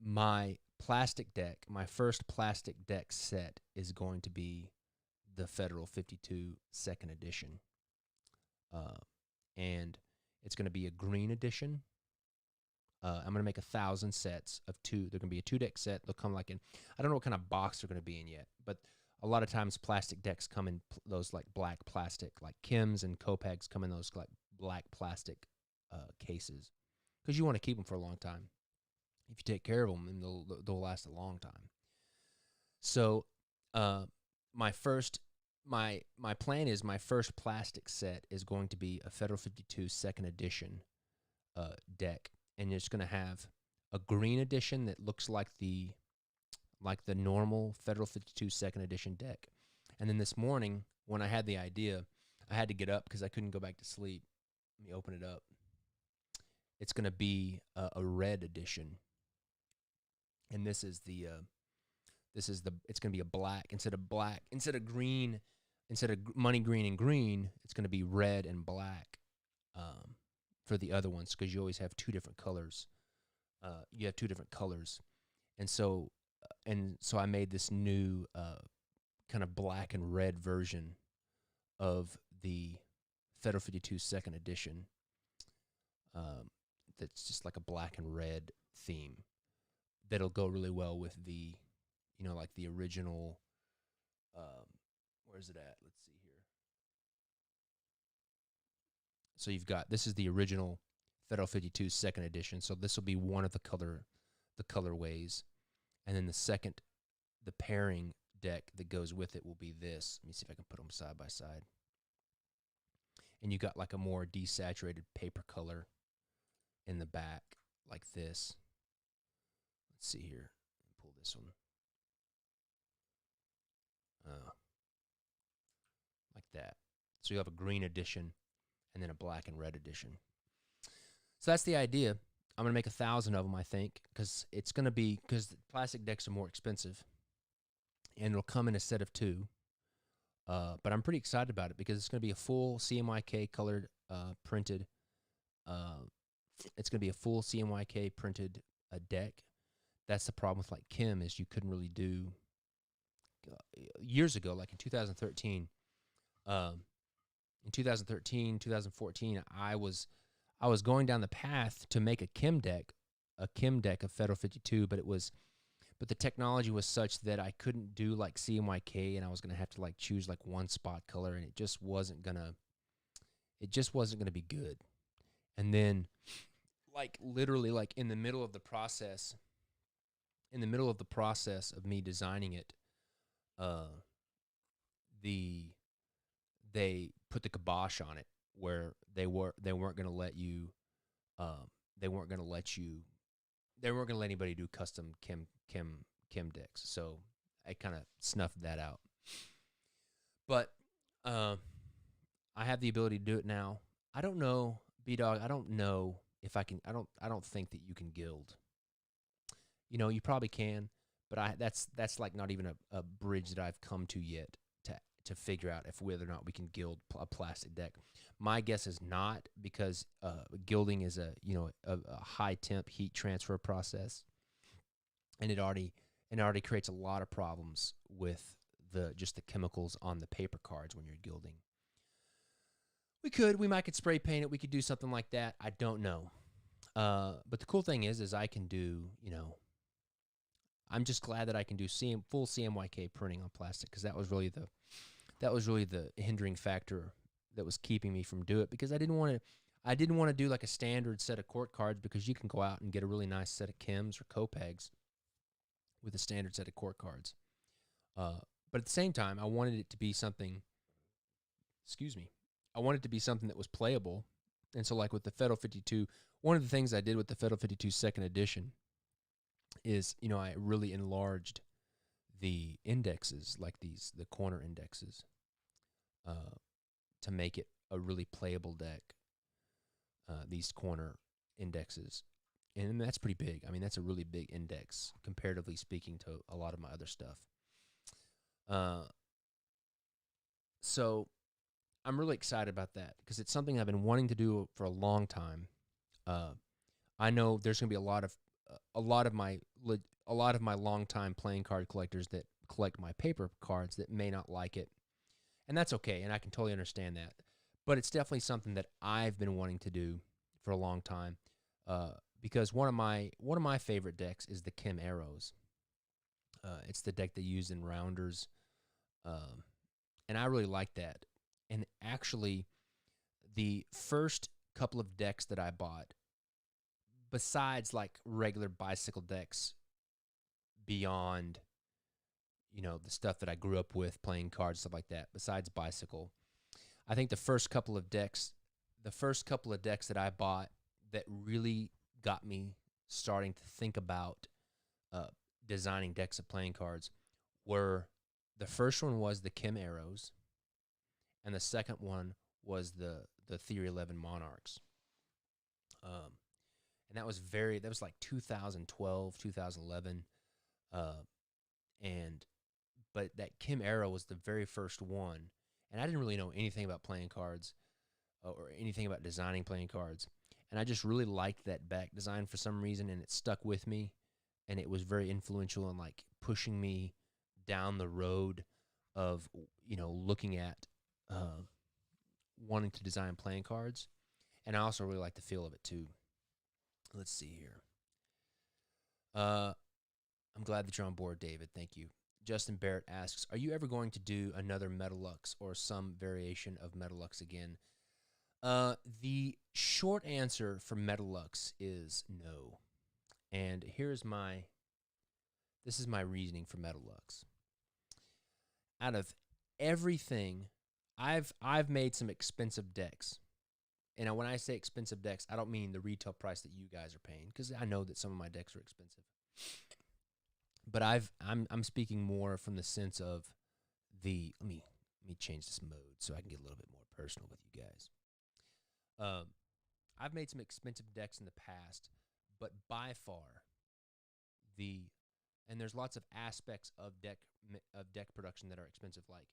My plastic deck, my first plastic deck set is going to be the Federal 52 2nd edition. And it's going to be a green edition. I'm going to make 1,000 sets of 2. They're going to be a 2-deck set. They'll come like in, I don't know what kind of box they're going to be in yet, but a lot of times plastic decks come in those like black plastic, like chems and Copags come in those like black plastic cases, because you want to keep them for a long time. If you take care of them, then they'll last a long time. So my plan is, my first plastic set is going to be a Federal 52 2nd edition deck, and it's going to have a green edition that looks like the normal Federal 52 2nd edition deck. And then this morning, when I had the idea, I had to get up because I couldn't go back to sleep. Let me open it up. It's going to be a red edition, and it's going to be a black instead of green, instead of money green and green. It's going to be red and black for the other ones, because you always have 2 different colors. You have 2 different colors, and so I made this new kind of black and red version of the Federal 52 2nd edition. That's just like a black and red theme that'll go really well with the, like the original. Where's it at? Let's see here. So you've got, this is the original Federal 52 2nd edition. So this will be one of the colorways, and then the pairing deck that goes with it will be this. Let me see if I can put them side by side. And you got like a more desaturated paper color in the back, like this. Let's see here. Pull this one. Like that. So you have a green edition and then a black and red edition. So that's the idea. I'm going to make 1,000 of them, I think, because the plastic decks are more expensive, and it'll come in a set of 2. But I'm pretty excited about it, because it's going to be a full CMYK colored printed. It's going to be a full CMYK printed deck. That's the problem with like chem, is you couldn't really do years ago, like in 2013. In 2014, I was going down the path to make a chem deck of Federal 52, but the technology was such that I couldn't do like CMYK, and I was going to have to like choose like one spot color, and it just wasn't going to be good. And then like literally like in the middle of the process of me designing it, they put the kibosh on it, where they weren't going to let you they weren't going to let anybody do custom chem decks. So I kind of snuffed that out. But I have the ability to do it now. I don't know, B-Dog, I don't know if I can. I don't think that you can gild. You probably can, but that's like not even a bridge that I've come to yet to figure out whether or not we can gild a plastic deck. My guess is not, because gilding is a high temp heat transfer process, and it already creates a lot of problems with the chemicals on the paper cards when you're gilding. We might could spray paint it. We could do something like that. I don't know. But the cool thing is I can do, I'm just glad that I can do full CMYK printing on plastic, because that was really the hindering factor that was keeping me from doing it, because I didn't want to do like a standard set of court cards, because you can go out and get a really nice set of chems or Copags with a standard set of court cards. But at the same time, I wanted it to be something, excuse me, I wanted it to be something that was playable. And so, like with the Federal 52, one of the things I did with the Federal 52 second edition is, I really enlarged the indexes, like the corner indexes, uh, to make it a really playable deck. These corner indexes, and that's pretty big. I mean, that's a really big index comparatively speaking to a lot of my other stuff. So I'm really excited about that because it's something I've been wanting to do for a long time. I know there's going to be a lot of my longtime playing card collectors that collect my paper cards that may not like it, and that's okay, and I can totally understand that. But it's definitely something that I've been wanting to do for a long time, because one of my favorite decks is the Kim Arrows. It's the deck they use in Rounders, and I really like that. And actually, the first couple of decks that I bought, besides like regular bicycle decks, beyond the stuff that I grew up with playing cards, stuff like that, besides bicycle, I think the first couple of decks that I bought that really got me starting to think about designing decks of playing cards were, the first one was the Kim Arrows, and the second one was the Theory 11 Monarchs. And that was like 2012, 2011. But that Kim Arrow was the very first one, and I didn't really know anything about playing cards or anything about designing playing cards. And I just really liked that back design for some reason, and it stuck with me, and it was very influential in like pushing me down the road of looking at wanting to design playing cards. And I also really like the feel of it too. Let's see here. I'm glad that you're on board, David. Thank you. Justin Barrett asks, are you ever going to do another Metalux or some variation of Metalux again? The short answer for Metalux is no. And this is my reasoning for Metalux. Out of everything, I've made some expensive decks. And when I say expensive decks, I don't mean the retail price that you guys are paying, because I know that some of my decks are expensive. But I'm speaking more from the sense of let me change this mode so I can get a little bit more personal with you guys. I've made some expensive decks in the past, but by far and there's lots of aspects of deck production that are expensive. Like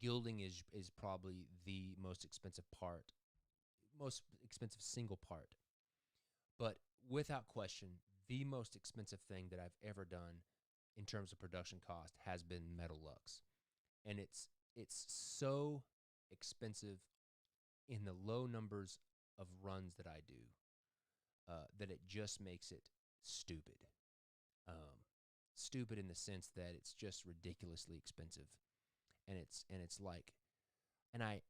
gilding is probably the most expensive single part. But without question, the most expensive thing that I've ever done in terms of production cost has been Metalux. And it's so expensive in the low numbers of runs that I do that it just makes it stupid. Stupid in the sense that it's just ridiculously expensive. And it's like, I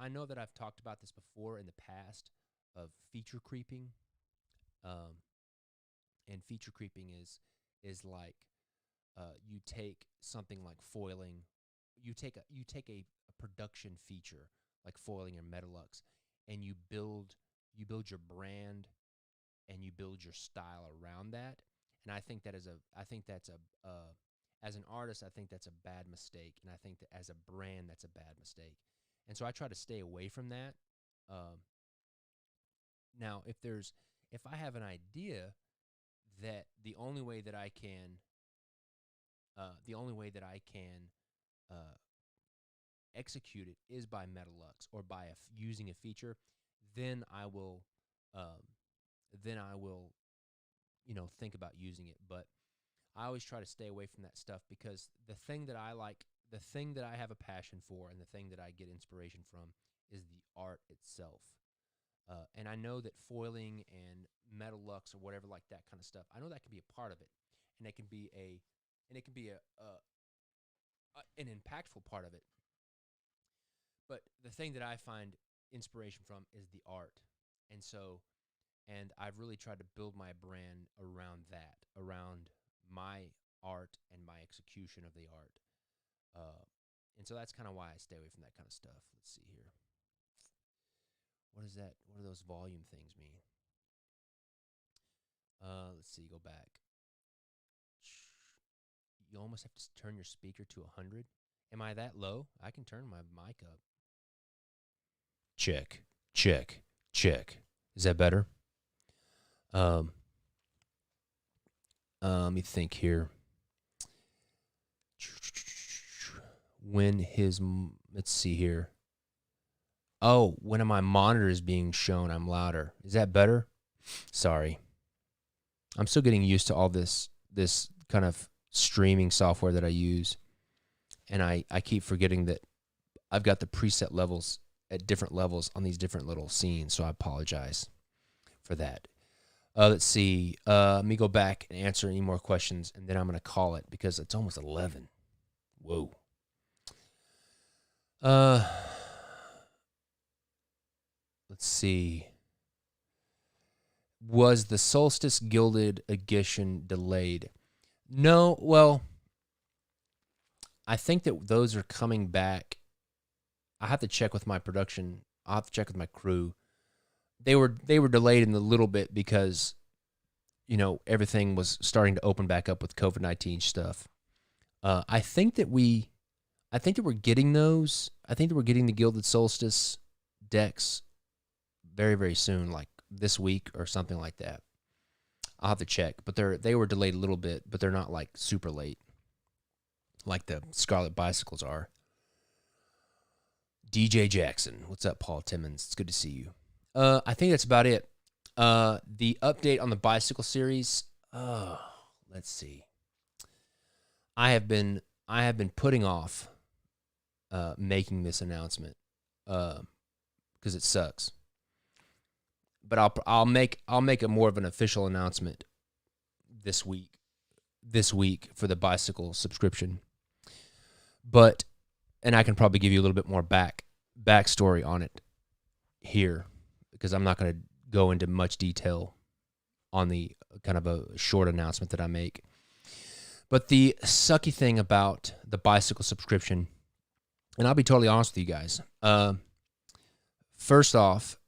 know that I've talked about this before in the past of feature creeping. And feature creeping is like you take something like foiling, you take a production feature like foiling or Metalux, and you build your brand and you build your style around that. And I think that's as an artist, I think that's a bad mistake, and I think that as a brand, that's a bad mistake. And so I try to stay away from that. Now, if I have an idea that the only way that I can execute it is by Metalux or by using a feature, then I will think about using it. But I always try to stay away from that stuff, because the thing that I like, the thing that I have a passion for, and the thing that I get inspiration from is the art itself. And I know that foiling and Metalux or whatever like that kind of stuff, I know that can be a part of it, and it can be an impactful part of it. But the thing that I find inspiration from is the art. And I've really tried to build my brand around that, around my art and my execution of the art. And so that's kind of why I stay away from that kind of stuff. Let's see here. What is that? What do those volume things mean? Let's see. Go back. You almost have to turn your speaker to 100. Am I that low? I can turn my mic up. Check, check, check. Is that better? Let me think here. Let's see here. Oh, when my monitor is being shown, I'm louder. Is that better? Sorry. I'm still getting used to all this kind of streaming software that I use. And I keep forgetting that I've got the preset levels at different levels on these different little scenes, so I apologize for that. Let's see. Let me go back and answer any more questions, and then I'm going to call it because it's almost 11. Whoa. Let's see. Was the Solstice Gilded Edition delayed? No, well, I think that those are coming back. I have to check with my production. I'll have to check with my crew. They were delayed in a little bit because, everything was starting to open back up with COVID-19 stuff. I think that we're getting those. I think that we're getting the Gilded Solstice decks very, very soon, like this week or something like that. I'll have to check, but they were delayed a little bit, but they're not like super late, like the Scarlet Bicycles are. DJ Jackson, what's up, Paul Timmons? It's good to see you. I think that's about it. The update on the bicycle series. Let's see. I have been putting off making this announcement because it sucks. But I'll make a more of an official announcement this week for the bicycle subscription. And I can probably give you a little bit more backstory on it here because I'm not going to go into much detail on the kind of a short announcement that I make. But the sucky thing about the bicycle subscription, and I'll be totally honest with you guys. First off,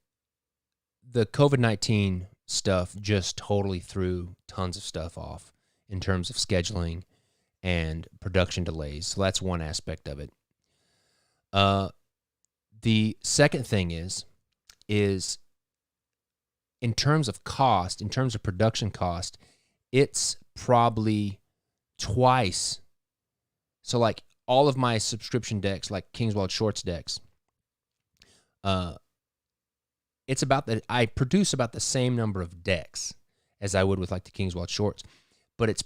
the COVID-19 stuff just totally threw tons of stuff off in terms of scheduling and production delays. So that's one aspect of it. The second thing is in terms of cost, in terms of production cost, it's probably twice. So like all of my subscription decks, like King's Wild Shorts decks, it's about that I produce about the same number of decks as I would with like the King's Wild Shorts, but it's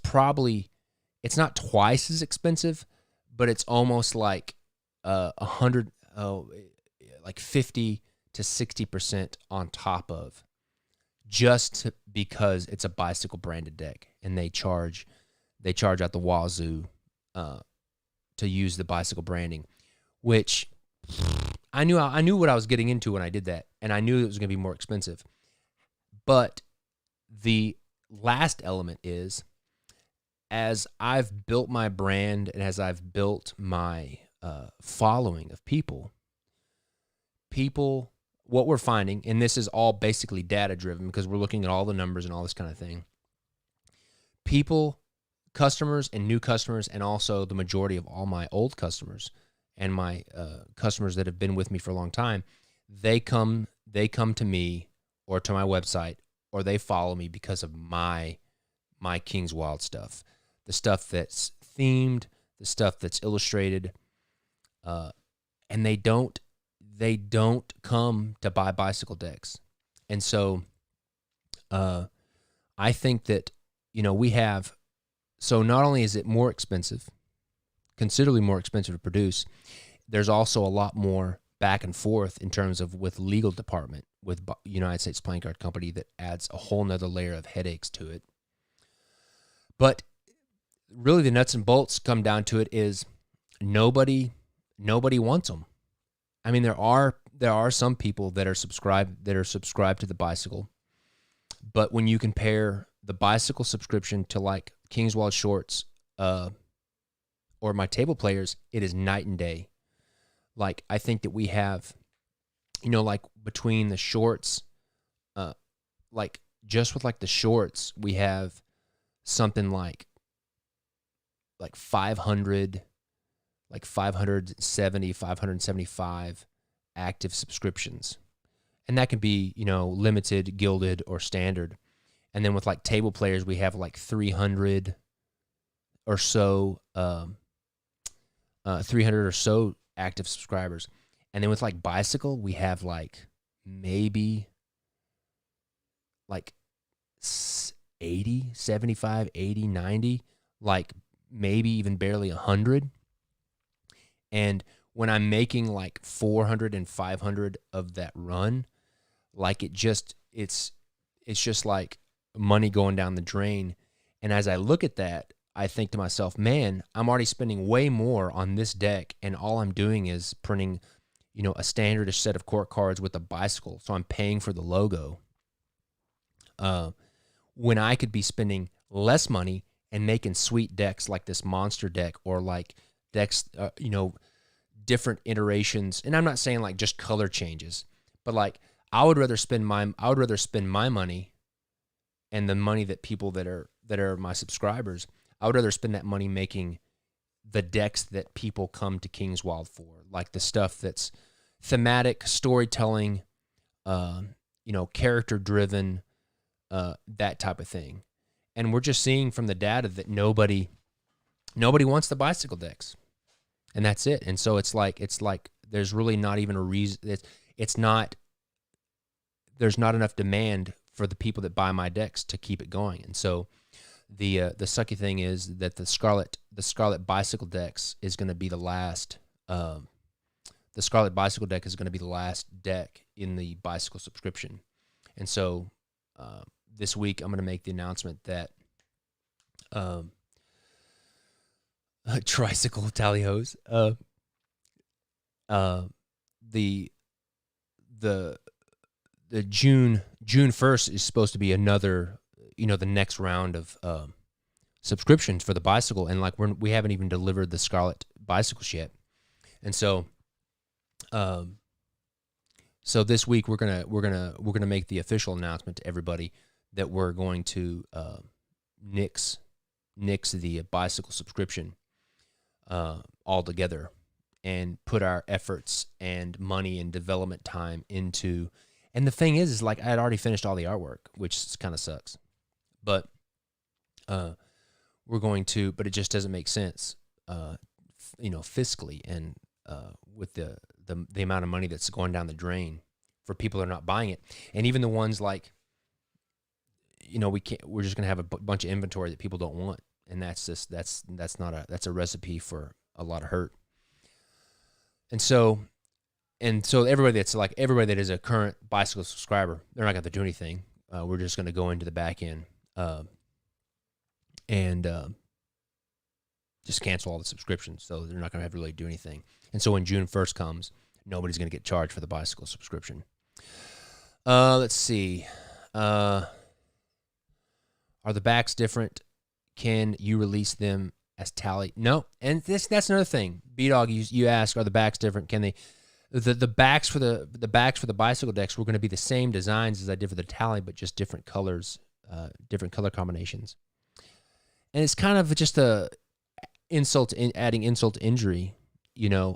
not twice as expensive, but it's almost like 50 to 60% on top of, because it's a bicycle branded deck and they charge out the wazoo to use the bicycle branding, which I knew what I was getting into when I did that, and I knew it was going to be more expensive. But the last element is, as I've built my brand and as I've built my following of people, what we're finding, and this is all basically data-driven because we're looking at all the numbers and all this kind of thing, customers and new customers, and also the majority of all my old customers and my customers that have been with me for a long time, they come to me or to my website, or they follow me because of my King's Wild stuff, the stuff that's themed, the stuff that's illustrated, and they don't come to buy bicycle decks. And so I think that we have, so not only is it more expensive, considerably more expensive to produce, there's also a lot more back and forth in terms of with legal department, with United States Playing Card Company, that adds a whole nother layer of headaches to it. But really the nuts and bolts come down to it is nobody wants them. I mean, there are some people that are subscribed to the bicycle, but when you compare the bicycle subscription to like King's Wild Shorts, or my table players, it is night and day. Like, I think that we have, like between the shorts, like just with like the shorts, we have something like 500, like 570, 575 active subscriptions. And that can be, limited, gilded, or standard. And then with like table players, we have like 300 or so, 300 or so active subscribers. And then with like bicycle, we have like maybe like 80, 75, 80, 90, like maybe even barely 100. And when I'm making like 400 and 500 of that run, like it's just like money going down the drain. And as I look at that, I think to myself, man, I'm already spending way more on this deck, and all I'm doing is printing, a standardish set of court cards with a bicycle. So I'm paying for the logo. When I could be spending less money and making sweet decks like this monster deck, or like decks, different iterations. And I'm not saying like just color changes, but like I would rather spend my money and the money that people that are my subscribers, I would rather spend that money making the decks that people come to Kingswild for, like the stuff that's thematic, storytelling, character driven, that type of thing. And we're just seeing from the data that nobody wants the bicycle decks, and that's it. And so it's like there's really not even a reason. There's not enough demand for the people that buy my decks to keep it going. And so the sucky thing is that the Scarlet Bicycle decks is going to be the last. The Scarlet Bicycle deck is going to be the last deck in the bicycle subscription. And so this week I'm going to make the announcement that tricycle tally-hos. The June 1st is supposed to be another, the next round of subscriptions for the bicycle, and like we haven't even delivered the Scarlet bicycles yet. And so this week we're gonna make the official announcement to everybody that we're going to nix the bicycle subscription altogether, and put our efforts and money and development time into. And the thing is like I had already finished all the artwork, which kind of sucks, but we're going to. But it just doesn't make sense, fiscally, and with the amount of money that's going down the drain for people that are not buying it, and even the ones like, we're just gonna have a bunch of inventory that people don't want, and that's a recipe for a lot of hurt. And so everybody that is a current bicycle subscriber, they're not going to do anything. We're just going to go into the back end and just cancel all the subscriptions. So they're not going to have to really do anything. And so when June 1st comes, nobody's going to get charged for the bicycle subscription. Let's see. Are the backs different? Can you release them as tally? No. And that's another thing. B-Dog, you ask, are the backs different? Can they? The backs for the bicycle decks were going to be the same designs as I did for the tally, but just different colors, different color combinations. And it's kind of just adding insult to injury.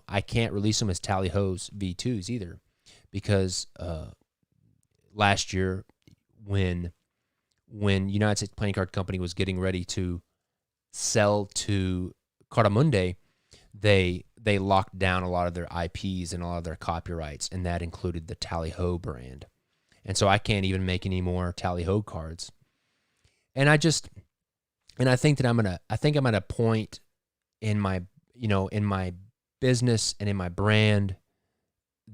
I can't release them as tally-hos V2s either, because last year when United States Playing Card Company was getting ready to sell to Cardamundi, they locked down a lot of their IPs and a lot of their copyrights, and that included the Tally-Ho brand. And so I can't even make any more Tally-Ho cards. And I think that I'm at a point in my business and in my brand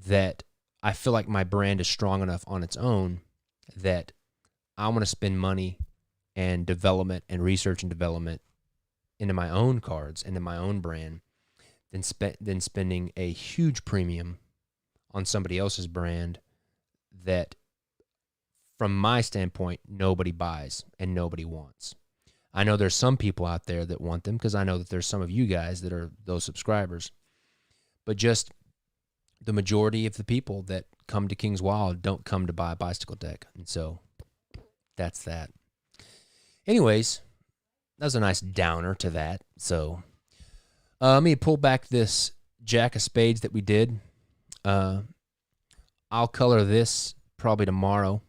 that I feel like my brand is strong enough on its own that I want to spend money and development and research and development into my own cards and in my own brand than spending a huge premium on somebody else's brand that, from my standpoint, nobody buys and nobody wants. I know there's some people out there that want them because I know that there's some of you guys that are those subscribers. But just the majority of the people that come to King's Wild don't come to buy a bicycle deck. And so that's that. Anyways, that was a nice downer to that. So let me pull back this Jack of Spades that we did. I'll color this probably tomorrow.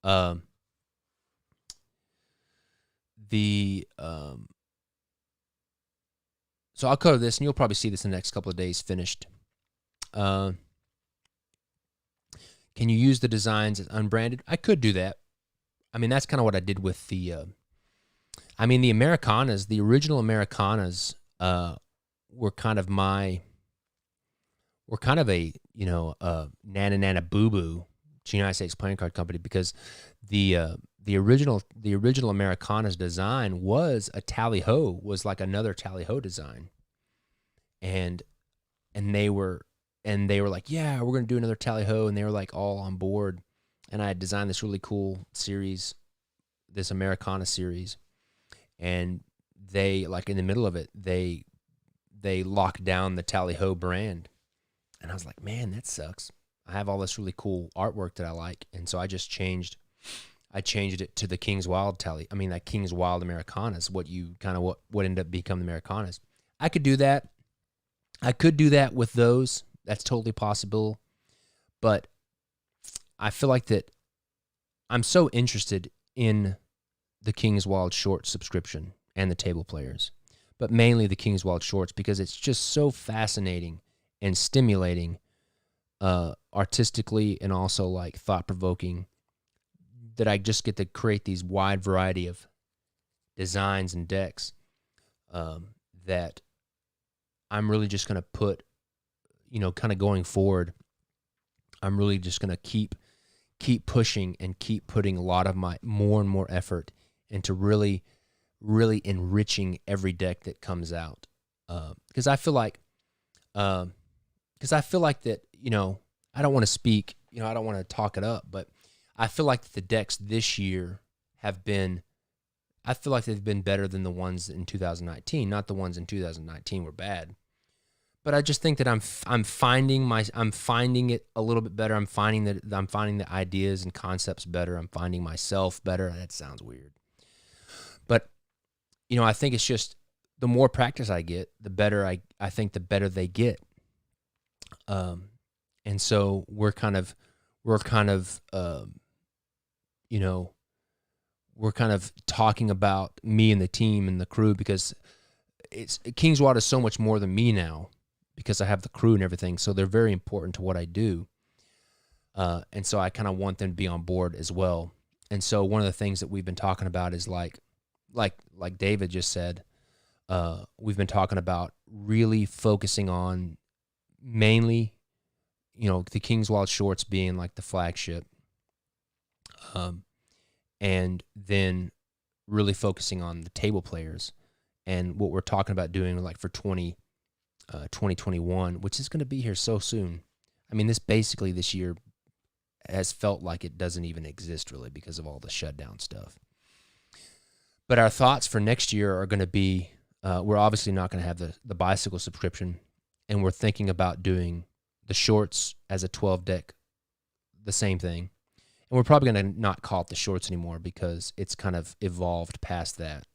So I'll color this, and you'll probably see this in the next couple of days finished. Can you use the designs as unbranded? I could do that. I mean, that's kind of what I did with the Americanas, the original Americanas were kind of a, Nana Nana Boo Boo to United States Playing Card Company, because the original Americanas design was a tally-ho, was like another tally-ho design. And they were like, yeah, we're going to do another tally-ho, and they were like all on board. And I had designed this really cool series, this Americana series. And they, like in the middle of it, they locked down the tally-ho brand. And I was like, man, that sucks. I have all this really cool artwork that I like. And so I changed it to the King's Wild that King's Wild Americanas, what ended up becoming the Americanas. I could do that. I could do that with those. That's totally possible. But I feel like that I'm so interested in the King's Wild Shorts subscription and the table players, but mainly the King's Wild Shorts, because it's just so fascinating and stimulating, artistically and also like thought-provoking, that I just get to create these wide variety of designs and decks that I'm really just going to put, kind of going forward, I'm really just going to keep pushing and keep putting a lot of my more and more effort into really, really enriching every deck that comes out. Because I feel like that, I don't want to speak, I don't want to talk it up, but I feel like the decks this year they've been better than the ones in 2019. Not the ones in 2019 were bad, but I just think that I'm finding it a little bit better. I'm finding the ideas and concepts better. I'm finding myself better. That sounds weird, but I think it's just the more practice I get, the better I think the better they get. And so we're kind of talking about me and the team and the crew, because King's Wild is so much more than me now, because I have the crew and everything. So they're very important to what I do. And so I kind of want them to be on board as well. And so one of the things that we've been talking about is like David just said, we've been talking about really focusing on mainly, the King's Wild Shorts being like the flagship. And then really focusing on the table players and what we're talking about doing like for 2021, which is going to be here so soon. I mean, this year has felt like it doesn't even exist really because of all the shutdown stuff. But our thoughts for next year are going to be, we're obviously not going to have the bicycle subscription, and we're thinking about doing the shorts as a 12 deck, the same thing. And we're probably going to not call it the shorts anymore because it's kind of evolved past that.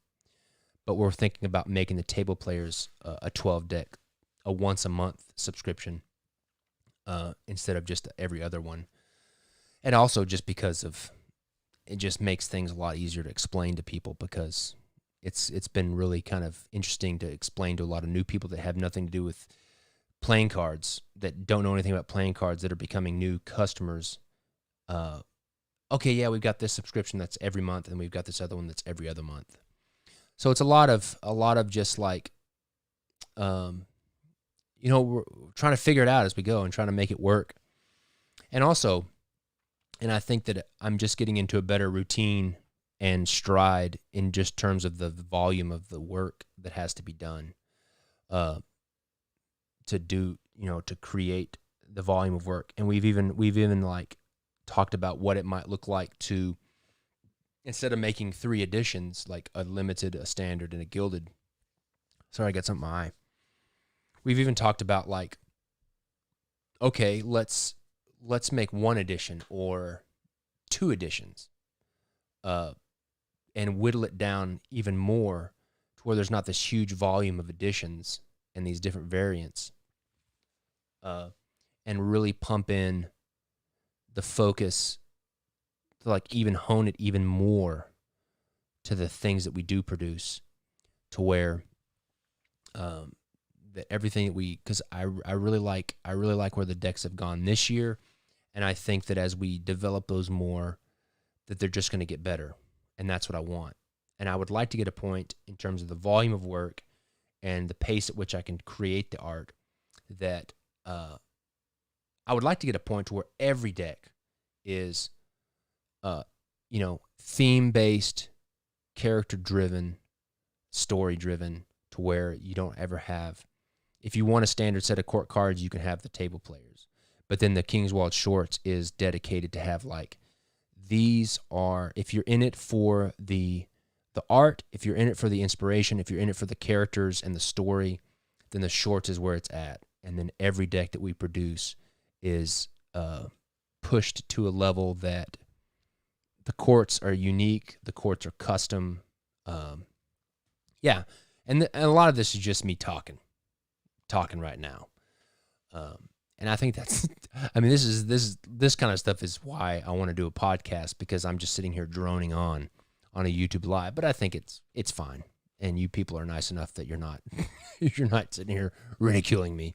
But we're thinking about making the table players a 12 deck, a once a month subscription, instead of just every other one. And also just because it just makes things a lot easier to explain to people, because it's been really kind of interesting to explain to a lot of new people that have nothing to do with playing cards, that don't know anything about playing cards, that are becoming new customers. Okay, yeah, we've got this subscription that's every month, and we've got this other one that's every other month. So it's a lot of just like, we're trying to figure it out as we go and trying to make it work. And also, and I think that I'm just getting into a better routine and stride in just terms of the volume of the work that has to be done, to create the volume of work. And we've even like talked about what it might look like to instead of making 3 editions, like a limited, a standard, and a gilded. Sorry, I got something in my eye. We've even talked about like, okay, let's make 1 edition or 2 editions, and whittle it down even more to where there's not this huge volume of editions and these different variants, and really pump in the focus to like even hone it even more to the things that we do produce, to where that everything that we, because I really like where the decks have gone this year, and I think that as we develop those more, that they're just going to get better, and that's what I want. And I would like to get a point in terms of the volume of work and the pace at which I can create the art, that I would like to get a point to where every deck is, theme-based, character-driven, story-driven, to where you don't ever have, if you want a standard set of court cards, you can have the table players. But then the Kingswald Shorts is dedicated to have like, these are, if you're in it for the art, if you're in it for the inspiration, if you're in it for the characters and the story, then the Shorts is where it's at. And then every deck that we produce is pushed to a level that the courts are unique, the courts are custom. Yeah, and a lot of this is just me talking right now. And I think that's, I mean, this kind of stuff is why I want to do a podcast, because I'm just sitting here droning on a YouTube Live. But I think it's fine, and you people are nice enough that you're not you're not sitting here ridiculing me.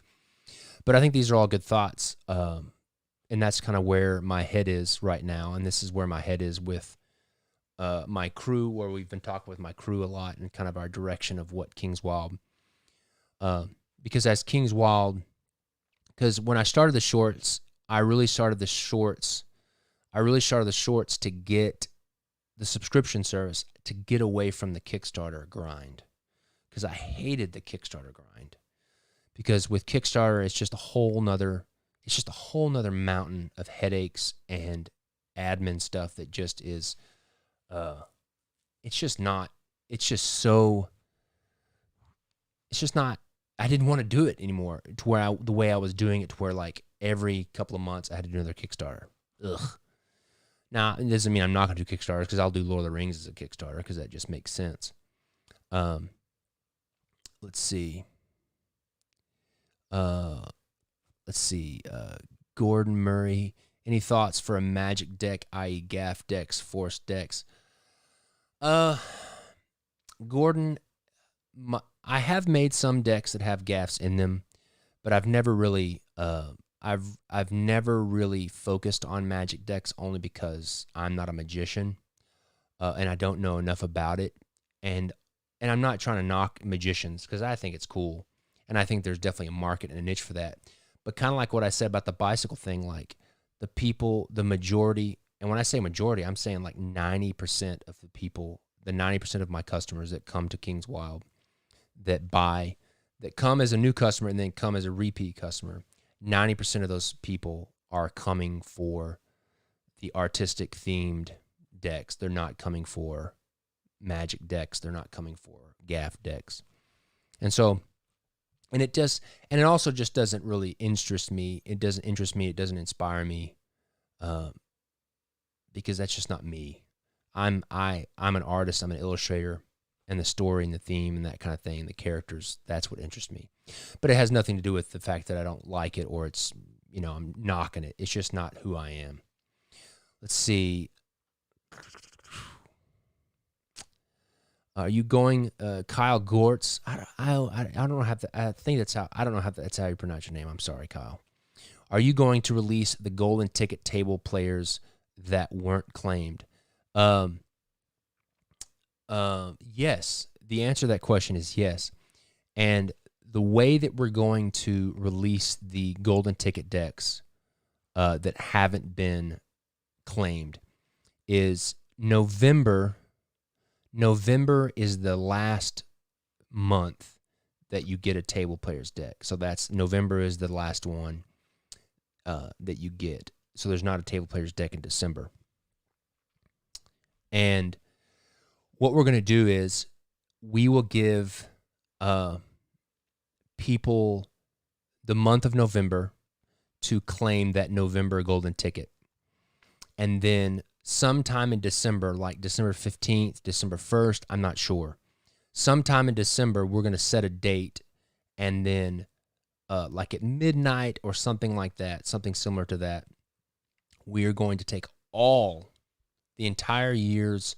But I think these are all good thoughts, and that's kind of where my head is right now, and this is where my head is with my crew, where we've been talking with my crew a lot, and kind of our direction of what Kingswald. Because as Kingswald, because when I started the shorts, I really started the shorts to get the subscription service, to get away from the Kickstarter grind, because I hated the Kickstarter grind. Because with Kickstarter, it's just a whole nother mountain of headaches and admin stuff that just is, it's just not, I didn't want to do it anymore, to where the way I was doing it, to where like every couple of months I had to do another Kickstarter. Ugh. Now, it doesn't mean I'm not going to do Kickstarters, because I'll do Lord of the Rings as a Kickstarter, because that just makes sense. Let's see. Gordon Murray, any thoughts for a Magic deck, i.e. gaff decks, force decks? Gordon, I have made some decks that have gaffs in them, but I've never really I've never really focused on Magic decks, only because I'm not a magician, and I don't know enough about it, and I'm not trying to knock magicians, because I think it's cool, and I think there's definitely a market and a niche for that. But kind of like what I said about the bicycle thing, like the people, the majority, and when I say majority, I'm saying like 90% of the people, the 90% of my customers that come to Kingswald, that buy, that come as a new customer and then come as a repeat customer, 90% of those people are coming for the artistic themed decks. They're not coming for Magic decks. They're not coming for gaff decks. And so, and it also just doesn't really interest me. It doesn't interest me. It doesn't inspire me, because that's just not me. I'm an artist. I'm an illustrator, and the story and the theme and that kind of thing, and the characters, that's what interests me. But it has nothing to do with the fact that I don't like it, or it's, I'm knocking it. It's just not who I am. Let's see. Are you going, Kyle Gortz? I don't know how I think that's how, I don't know how that's how you pronounce your name. I'm sorry, Kyle. Are you going to release the golden ticket table players that weren't claimed? Yes. The answer to that question is yes. And the way that we're going to release the golden ticket decks that haven't been claimed is November. November is the last month that you get a table players deck. So that's November is the last one that you get. So there's not a table players deck in December. And what we're going to do is we will give people the month of November to claim that November golden ticket. And then sometime in December, like December 15th, December 1st, I'm not sure. Sometime in December, we're going to set a date, and then like at midnight or something like that, something similar to that, we are going to take the entire year's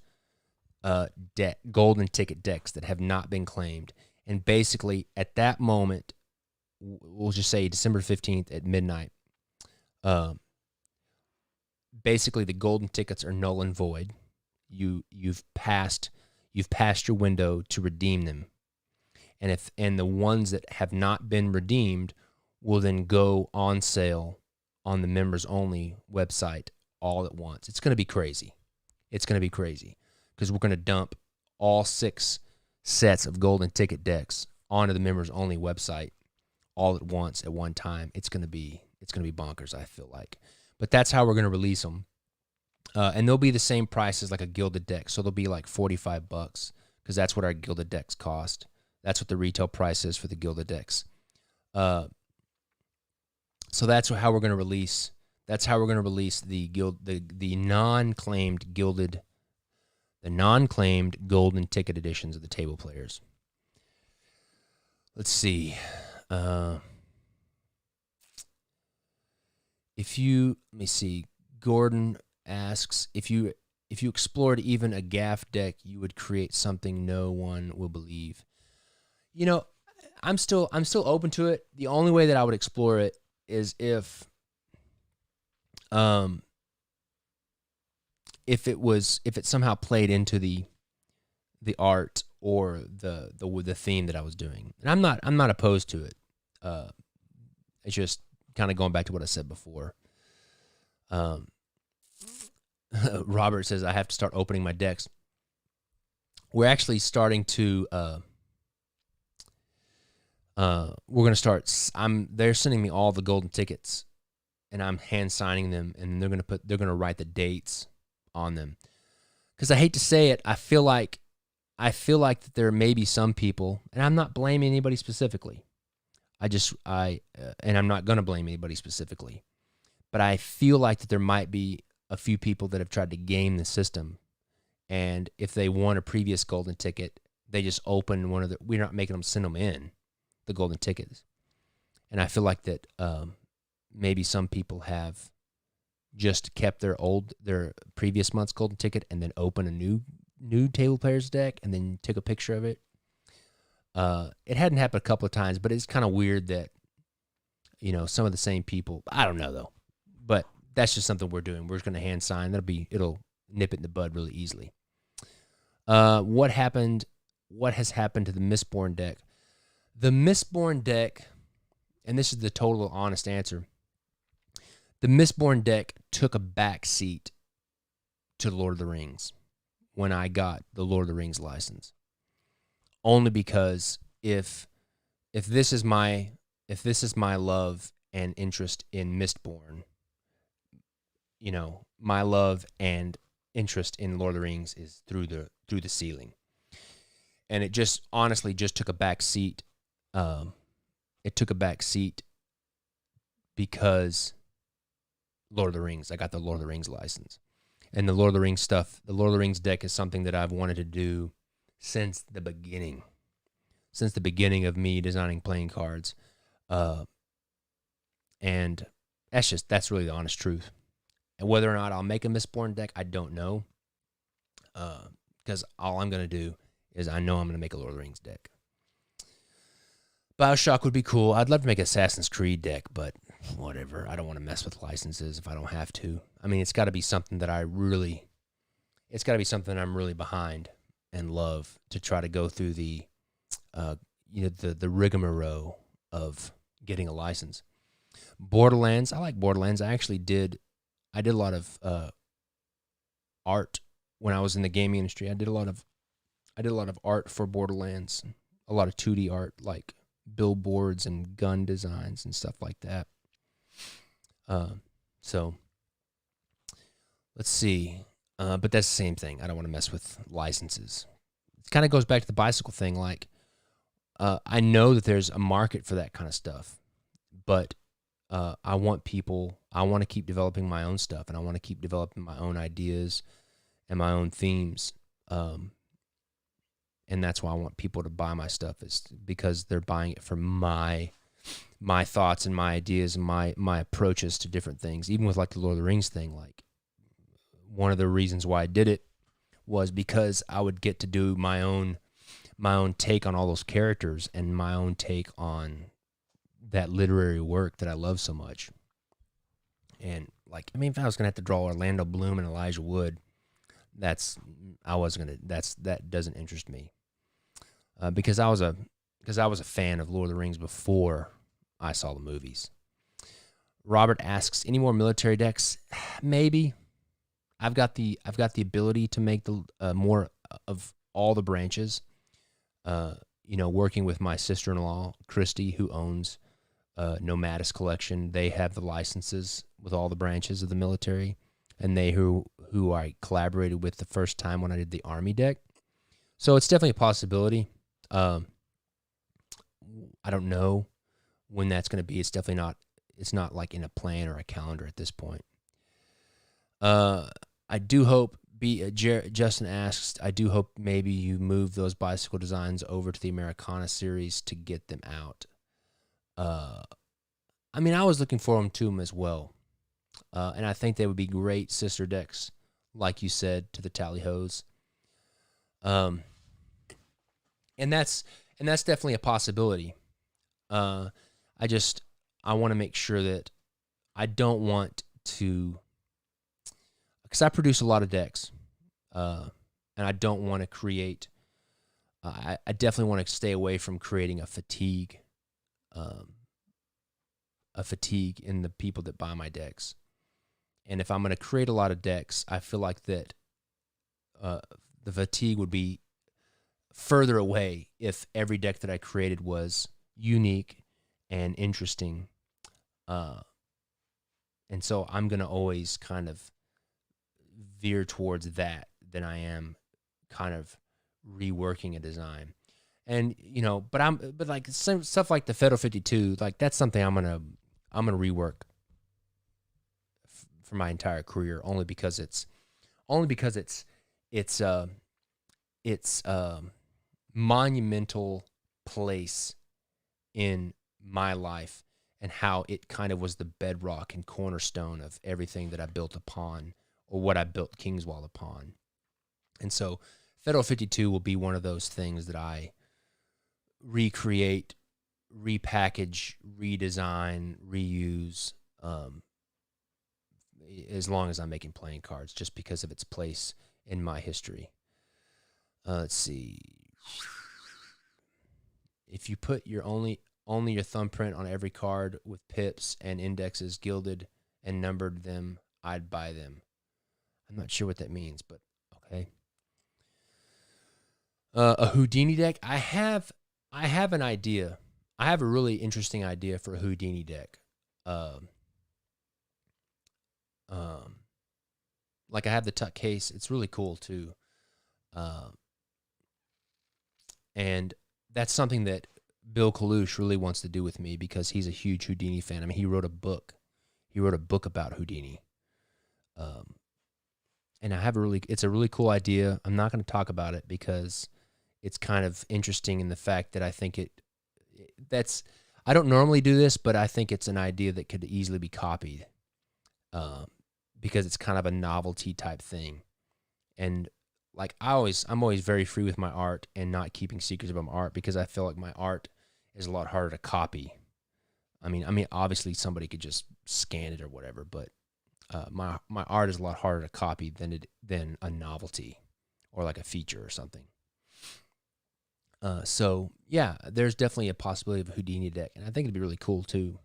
golden ticket decks that have not been claimed. And basically, at that moment, we'll just say December 15th at midnight, basically the golden tickets are null and void. You've passed your window to redeem them. And the ones that have not been redeemed will then go on sale on the members only website all at once. It's going to be crazy. It's going to be crazy because we're going to dump all 6 sets of golden ticket decks onto the members only website all at once at one time. It's going to be bonkers, I feel like. But that's how we're going to release them. And they'll be the same price as like a gilded deck. So they'll be like $45 because that's what our gilded decks cost. That's what the retail price is for the gilded decks. So that's how we're going to release. That's how we're going to release the non-claimed golden ticket editions of the table players. Let's see. Let me see. Gordon asks if you explored even a gaff deck, you would create something no one will believe. You know, I'm still open to it. The only way that I would explore it is if it somehow played into the art or the theme that I was doing. And I'm not opposed to it. It's just kind of going back to what I said before. Robert says I have to start opening my decks. We're actually starting to we're going to start. They're sending me all the golden tickets, and I'm hand signing them, and they're going to write the dates on them. Because I hate to say it, I feel like that there may be some people, and I'm not blaming anybody specifically. And I'm not going to blame anybody specifically, but I feel like that there might be a few people that have tried to game the system, and if they won a previous golden ticket, they just open we're not making them send them in the golden tickets. And I feel like that maybe some people have just kept their previous month's golden ticket and then open a new table players deck and then took a picture of it. It hadn't happened a couple of times, but it's kind of weird that, some of the same people, I don't know though, but that's just something we're doing. We're just going to hand sign. It'll nip it in the bud really easily. What has happened to the Mistborn deck? The Mistborn deck, and this is the total honest answer, the Mistborn deck took a back seat to Lord of the Rings when I got the Lord of the Rings license. Only because if this is my love and interest in Mistborn, my love and interest in Lord of the Rings is through the ceiling. And it just honestly just took a back seat. It took a back seat because Lord of the Rings. I got the Lord of the Rings license. And the Lord of the Rings stuff, the Lord of the Rings deck is something that I've wanted to do since the beginning. Since the beginning of me designing playing cards. And that's really the honest truth. And whether or not I'll make a Mistborn deck, I don't know. Because all I'm going to do is I know I'm going to make a Lord of the Rings deck. BioShock would be cool. I'd love to make an Assassin's Creed deck, but whatever. I don't want to mess with licenses if I don't have to. I mean, it's got to be something that I'm really behind and love to try to go through the rigmarole of getting a license. Borderlands, I like Borderlands. I did a lot of art when I was in the gaming industry. I did a lot of art for Borderlands, a lot of 2D art, like billboards and gun designs and stuff like that. So let's see. But that's the same thing. I don't want to mess with licenses. It kind of goes back to the bicycle thing. Like, I know that there's a market for that kind of stuff, but I want to keep developing my own stuff, and I want to keep developing my own ideas and my own themes. And that's why I want people to buy my stuff, is because they're buying it for my thoughts and my ideas and my approaches to different things. Even with like the Lord of the Rings thing, like one of the reasons why I did it was because I would get to do my own take on all those characters and my own take on that literary work that I love so much. And like, I mean, if I was gonna have to draw Orlando Bloom and Elijah Wood, that doesn't interest me. Because I was a fan of Lord of the Rings before I saw the movies. Robert asks, any more military decks? Maybe. I've got the ability to make the more of all the branches. Working with my sister-in-law Christy, who owns Nomadis Collection, they have the licenses with all the branches of the military, and they who I collaborated with the first time when I did the Army deck. So it's definitely a possibility. I don't know when that's going to be. It's definitely not. It's not like in a plan or a calendar at this point. I do hope. Justin asks, I do hope maybe you move those bicycle designs over to the Americana series to get them out. I mean, I was looking forward to them as well, and I think they would be great sister decks, like you said, to the Tally Hoes. And that's definitely a possibility. I want to make sure that I don't want to, because I produce a lot of decks, and I don't want to create. I definitely want to stay away from creating a fatigue in the people that buy my decks. And if I'm going to create a lot of decks, I feel like that the fatigue would be further away if every deck that I created was unique and interesting. And so I'm going to always kind of veer towards that than I am kind of reworking a design. And, but like some stuff like the Federal 52, like that's something I'm going to rework for my entire career, only because it's monumental place in my life, and how it kind of was the bedrock and cornerstone of everything that I built upon, or what I built Kingswall upon. And so Federal 52 will be one of those things that I recreate, repackage, redesign, reuse, as long as I'm making playing cards, just because of its place in my history. Let's see. If you put only your thumbprint on every card with pips and indexes, gilded and numbered them, I'd buy them. I'm not sure what that means, but okay. A Houdini deck. I have an idea. I have a really interesting idea for a Houdini deck. Like I have the tuck case. It's really cool too. And that's something that Bill Kalush really wants to do with me, because he's a huge Houdini fan. I mean, he wrote a book. He wrote a book about Houdini. And it's a really cool idea. I'm not going to talk about it because it's kind of interesting in the fact that I think I don't normally do this, but I think it's an idea that could easily be copied, because it's kind of a novelty type thing. And like I'm always very free with my art and not keeping secrets about my art, because I feel like my art is a lot harder to copy. I mean, obviously somebody could just scan it or whatever, but my art is a lot harder to copy than a novelty or like a feature or something. So yeah, there's definitely a possibility of a Houdini deck, and I think it'd be really cool too,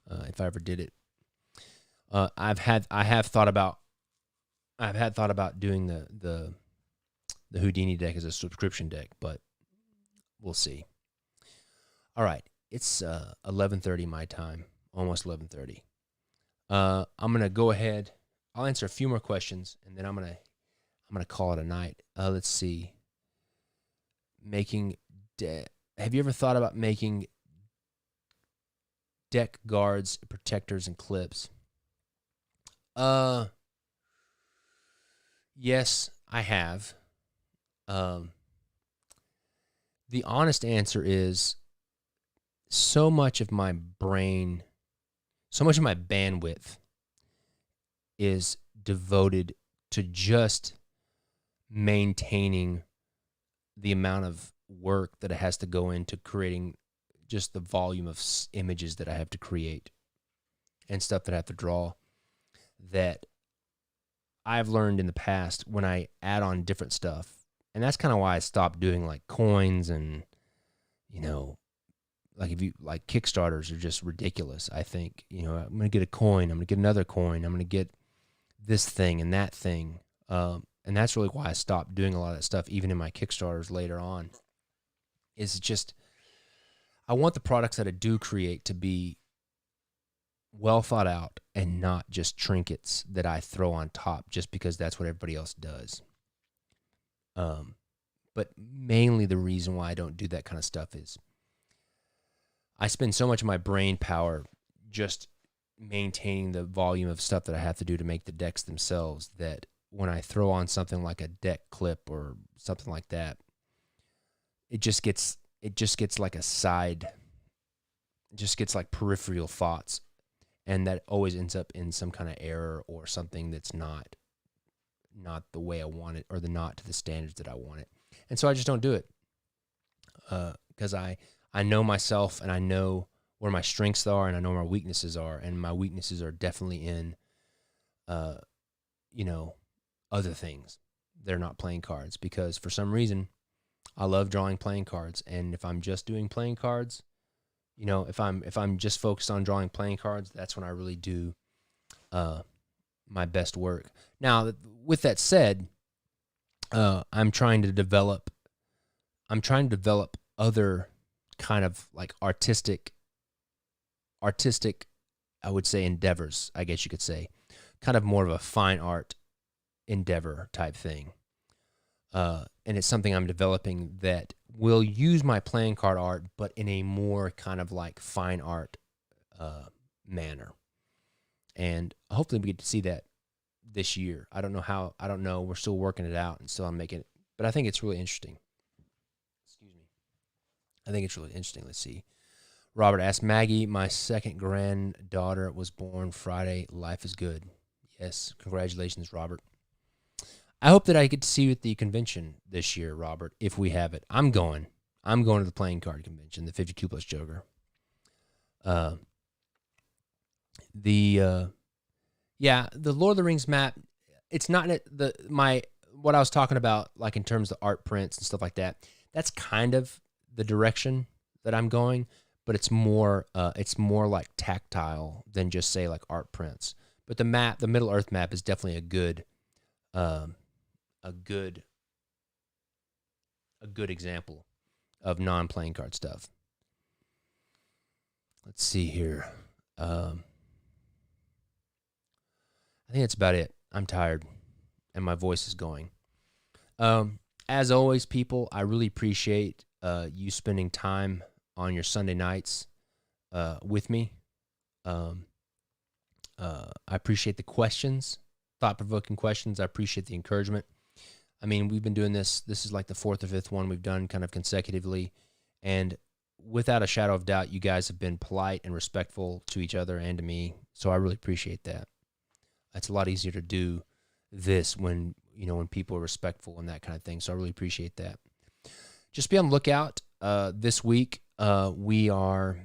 if I ever did it. I have thought about doing the Houdini deck as a subscription deck, but we'll see. All right, it's 11:30 my time, almost 11:30. I'm gonna go ahead. I'll answer a few more questions, and then I'm gonna I'm going to call it a night. Let's see. Have you ever thought about making deck guards, protectors, and clips? Yes, I have. The honest answer is so much of my brain, so much of my bandwidth is devoted to just maintaining the amount of work that it has to go into creating just the volume of images that I have to create and stuff that I have to draw, that I've learned in the past when I add on different stuff. And that's kind of why I stopped doing like coins and, like if you like Kickstarters are just ridiculous. I think, I'm going to get a coin. I'm going to get another coin. I'm going to get this thing and that thing. And that's really why I stopped doing a lot of that stuff, even in my Kickstarters later on. Is just, I want the products that I do create to be well thought out and not just trinkets that I throw on top just because that's what everybody else does. But mainly the reason why I don't do that kind of stuff is I spend so much of my brain power just maintaining the volume of stuff that I have to do to make the decks themselves, that when I throw on something like a deck clip or something like that, it just gets like a side, it just gets like peripheral thoughts, and that always ends up in some kind of error or something that's not the way I want it, or not to the standards that I want it. And so I just don't do it because I know myself, and I know where my strengths are, and I know where my weaknesses are, and my weaknesses are definitely in other things. They're not playing cards, because for some reason I love drawing playing cards, and if I'm just doing playing cards, if I'm just focused on drawing playing cards, that's when I really do my best work. Now, with that said, I'm trying to develop other kind of like artistic, I would say, endeavors, I guess you could say, kind of more of a fine art endeavor type thing. And it's something I'm developing that will use my playing card art, but in a more kind of like fine art manner. And hopefully we get to see that this year. I don't know how. I don't know. We're still working it out and still I'm making it. But I think it's really interesting. Excuse me. I think it's really interesting. Let's see. Robert asked, Maggie, my second granddaughter was born Friday. Life is good. Yes. Congratulations, Robert. I hope that I get to see you at the convention this year, Robert, if we have it. I'm going to the playing card convention, the 52 plus Joker. The Lord of the Rings map, it's not what I was talking about, like in terms of art prints and stuff like that. That's kind of the direction that I'm going, but it's more like tactile than just say like art prints. But the Middle Earth map is definitely a good example of non-playing card stuff. Let's see here. I think that's about it. I'm tired, and my voice is going. As always, people, I really appreciate you spending time on your Sunday nights with me. I appreciate the questions, thought-provoking questions. I appreciate the encouragement. I mean, we've been doing this. This is like the fourth or fifth one we've done kind of consecutively, and without a shadow of doubt, you guys have been polite and respectful to each other and to me, so I really appreciate that. It's a lot easier to do this when people are respectful and that kind of thing. So I really appreciate that. Just be on the lookout. This week, we're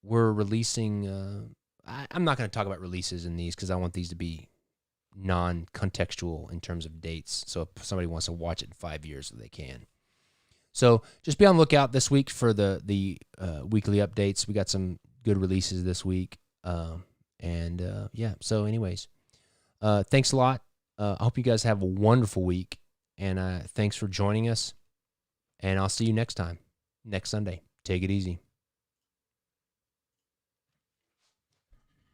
releasing. I'm not going to talk about releases in these because I want these to be non-contextual in terms of dates. So if somebody wants to watch it in 5 years, they can. So just be on the lookout this week for the weekly updates. We got some good releases this week. So anyways. Thanks a lot. I hope you guys have a wonderful week, and thanks for joining us, and I'll see you next time, next Sunday. Take it easy.